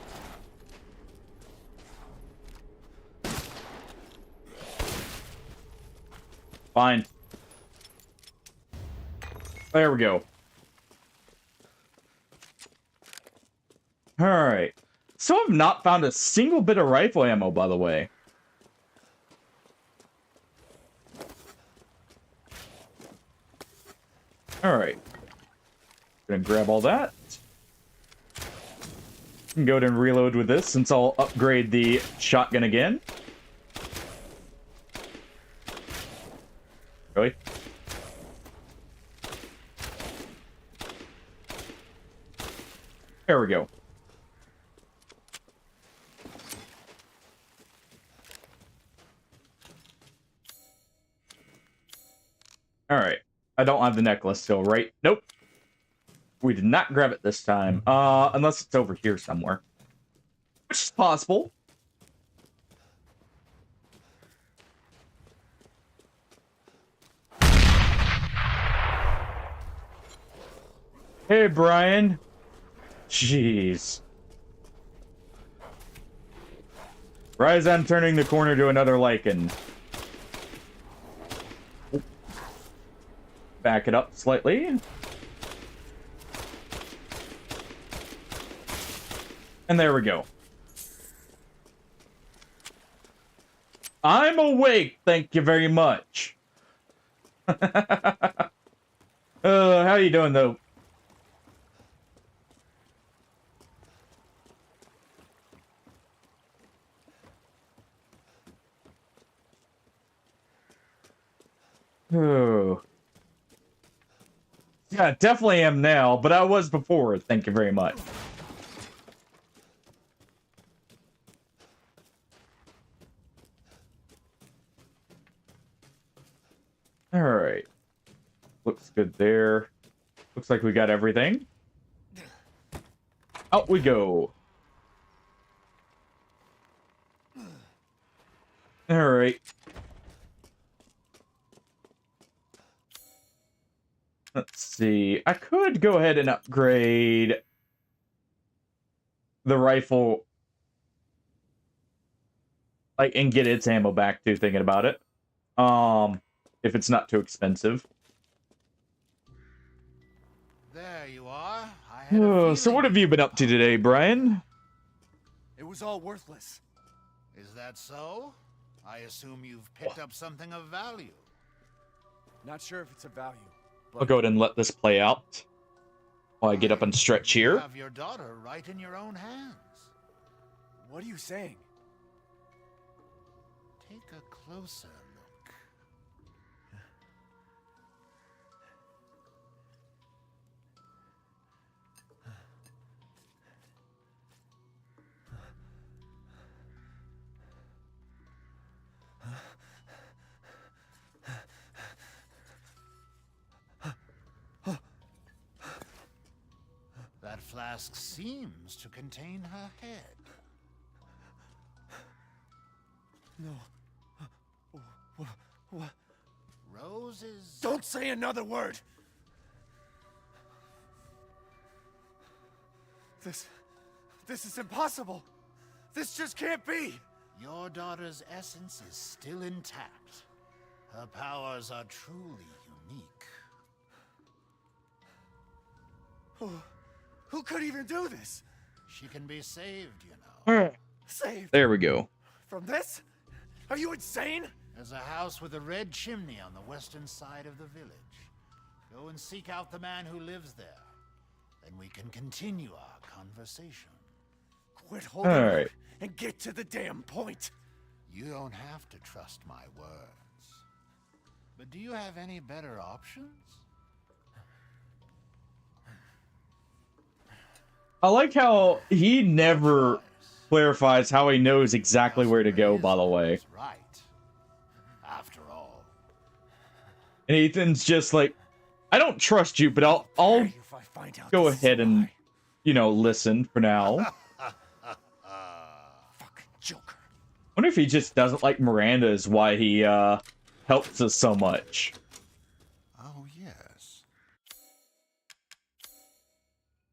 Fine. There we go. Alright. So I've not found a single bit of rifle ammo, by the way. Alright. Gonna grab all that. Can go ahead and reload with this since I'll upgrade the shotgun again. Really? There we go. Alright. I don't have the necklace still, right? Nope. We did not grab it this time. Unless it's over here somewhere. Which is possible. Hey, Brian. Jeez. Rise on turning the corner to another lichen. Back it up slightly. And there we go. I'm awake, thank you very much. How you doing, though? Oh. Yeah, definitely am now, but I was before, thank you very much. Alright. Looks good there. Looks like we got everything. Out we go. Alright. Let's see. I could go ahead and upgrade the rifle, like, and get its ammo back too, thinking about it. If it's not too expensive. There you are. I had a So what feeling have you been up to today, Brian? It was all worthless. Is that so? I assume you've picked up something of value. Not sure if it's a value. I'll go ahead and let this play out while I get up and stretch You here. have your daughter right in your own hands. What are you saying? Take a closer look. That flask seems to contain her head. No. What? Roses. Don't say another word! This is impossible! This just can't be! Your daughter's essence is still intact. Her powers are truly unique. Who could even do this? She can be saved, you know. Saved There we go. from this? Are you insane? There's a house with a red chimney on the western side of the village. Go and seek out the man who lives there. Then we can continue our conversation. Quit holding All on right. and get to the damn point. You don't have to trust my words. But do you have any better options? I like how he never clarifies how he knows exactly where to go, by the way. Right. After all. And Ethan's just like, I don't trust you, but I'll If I find out go this is ahead a and, lie. you know, listen for now. Fucking Joker. Wonder if he just doesn't like Miranda is why he helps us so much. Oh, yes.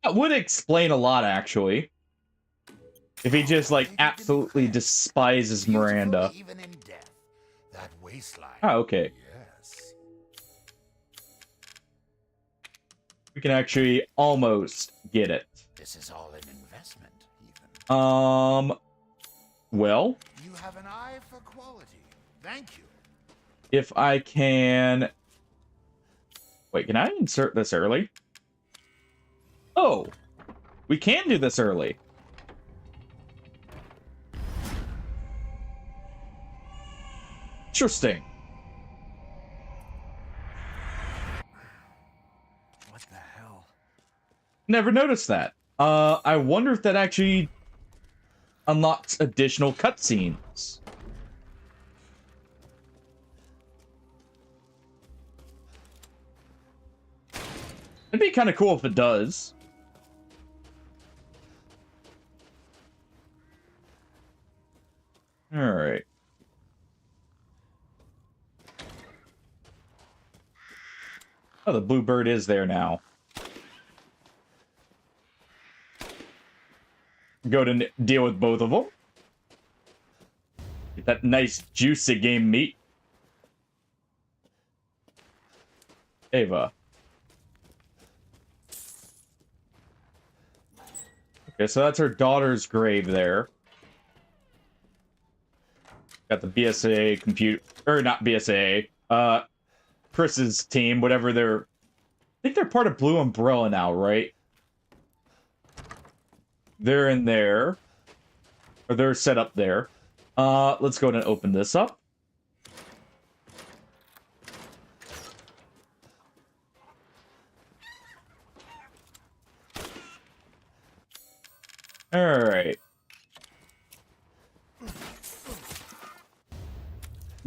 That would explain a lot, actually. If he just, like, absolutely despises Miranda. Beautiful even in death. That waistline. Oh, okay. Yes. We can actually almost get it. This is all an investment, even. Well, You have an eye for quality. Thank you. if I can... Wait, can I insert this early? Oh! We can do this early. Interesting. What the hell? Never noticed that. I wonder if that actually unlocks additional cutscenes. It'd be kind of cool if it does. All right. Oh, the blue bird is there now. Go to deal with both of them. Get that nice juicy game meat. Ava. Okay, so that's her daughter's grave there. Got the BSAA compute, or not BSAA, Chris's team, whatever they're, I think they're part of Blue Umbrella now, right? They're in there, or they're set up there. Let's go ahead and open this up. All right.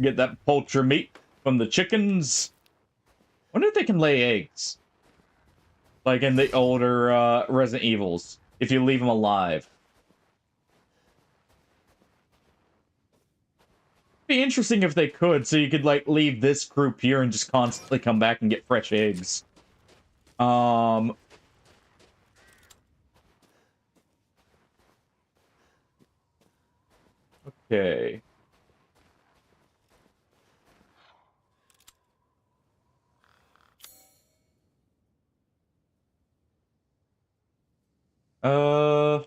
Get that poultry meat from the chickens. Wonder if they can lay eggs. Like in the older Resident Evils, if you leave them alive. Be interesting if they could, so you could like leave this group here and just constantly come back and get fresh eggs. Okay. I'll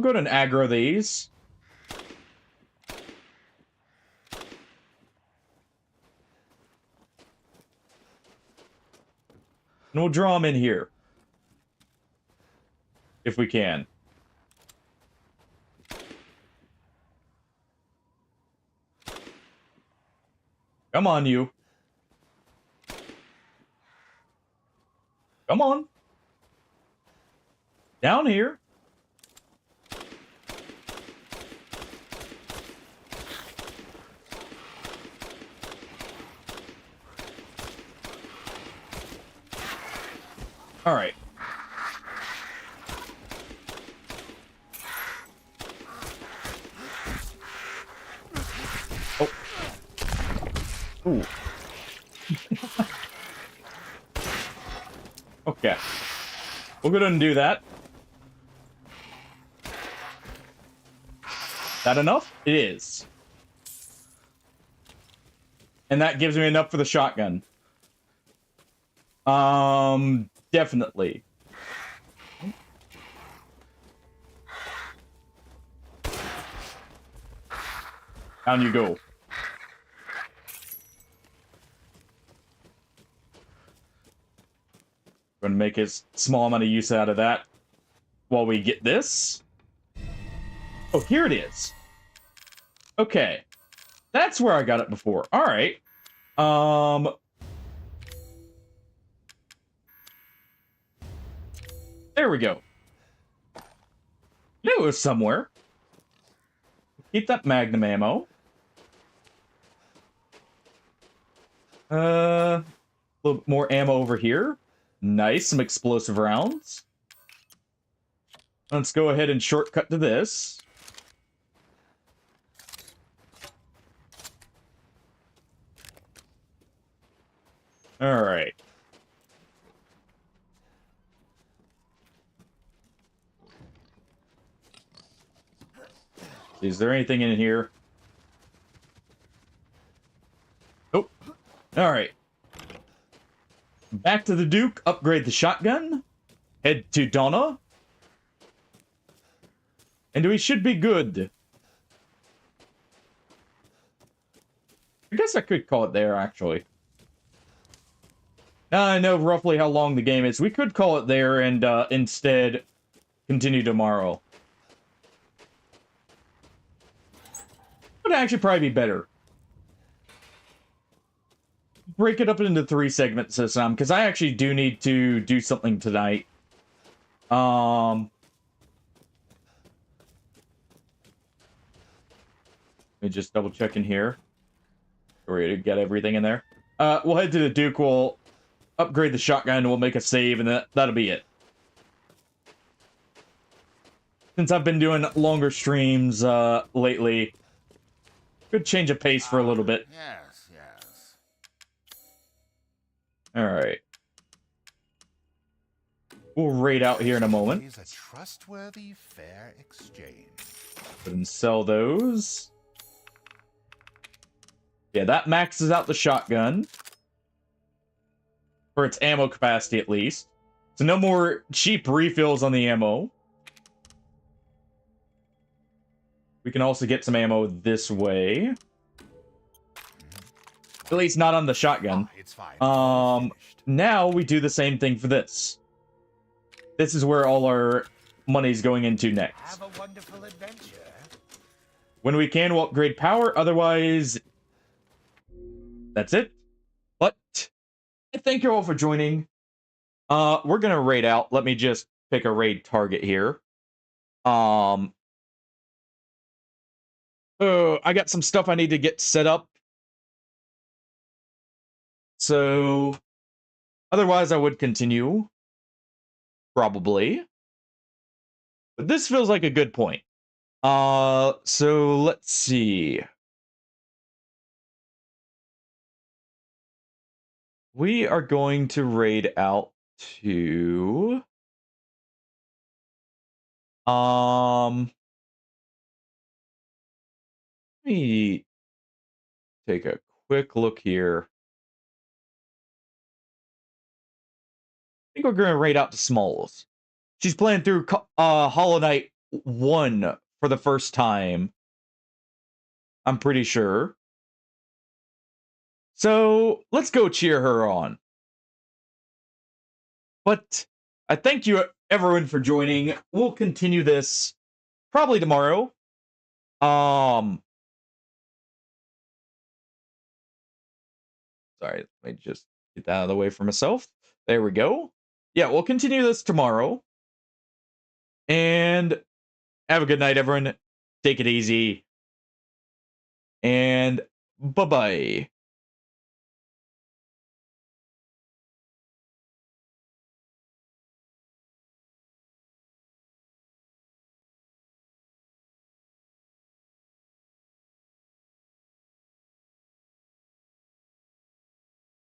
go ahead and aggro these. And we'll draw them in here. If we can. Come on, you. Come on. Down here. All right. Oh. Ooh. Okay. We'll go ahead and do that. That enough? It is. And that gives me enough for the shotgun. Definitely. Down you go. Going to make a small amount of use out of that while we get this. Oh, here it is. Okay. That's where I got it before. All right. There we go. Knew it was somewhere. Keep that magnum ammo. A little bit more ammo over here. Nice, some explosive rounds. Let's go ahead and shortcut to this. All right. Is there anything in here? Oh. All right. Back to the Duke, upgrade the shotgun, head to Donna, and we should be good. I guess I could call it there, actually. Now I know roughly how long the game is. We could call it there and instead continue tomorrow. Would actually probably be better. break it up into 3 segments this time, because I actually do need to do something tonight. Let me just double check in here. We're gonna get everything in there. We'll head to the Duke, we'll upgrade the shotgun, we'll make a save, and that'll be it. Since I've been doing longer streams lately, good change of pace for a little bit. Yes, yes. Alright. We'll raid out here in a moment. Is a trustworthy, fair exchange. Go ahead and sell those. Yeah, that maxes out the shotgun. For its ammo capacity, at least. So no more cheap refills on the ammo. We can also get some ammo this way. At least not on the shotgun. It's fine. Now we do the same thing for this. This is where all our money's going into next. Have a wonderful adventure. When we can, we'll upgrade power. Otherwise, that's it. But I thank you all for joining. We're gonna raid out. Let me just pick a raid target here. I got some stuff I need to get set up. So, otherwise I would continue. Probably. But this feels like a good point. So let's see. We are going to raid out to... Let me take a quick look here. I think we're going to raid out to Smalls. She's playing through Hollow Knight 1 for the first time. I'm pretty sure. So, let's go cheer her on. But I thank you everyone for joining. We'll continue this probably tomorrow. Sorry, let me just get that out of the way for myself. There we go. Yeah, we'll continue this tomorrow. And have a good night, everyone. Take it easy. And bye-bye.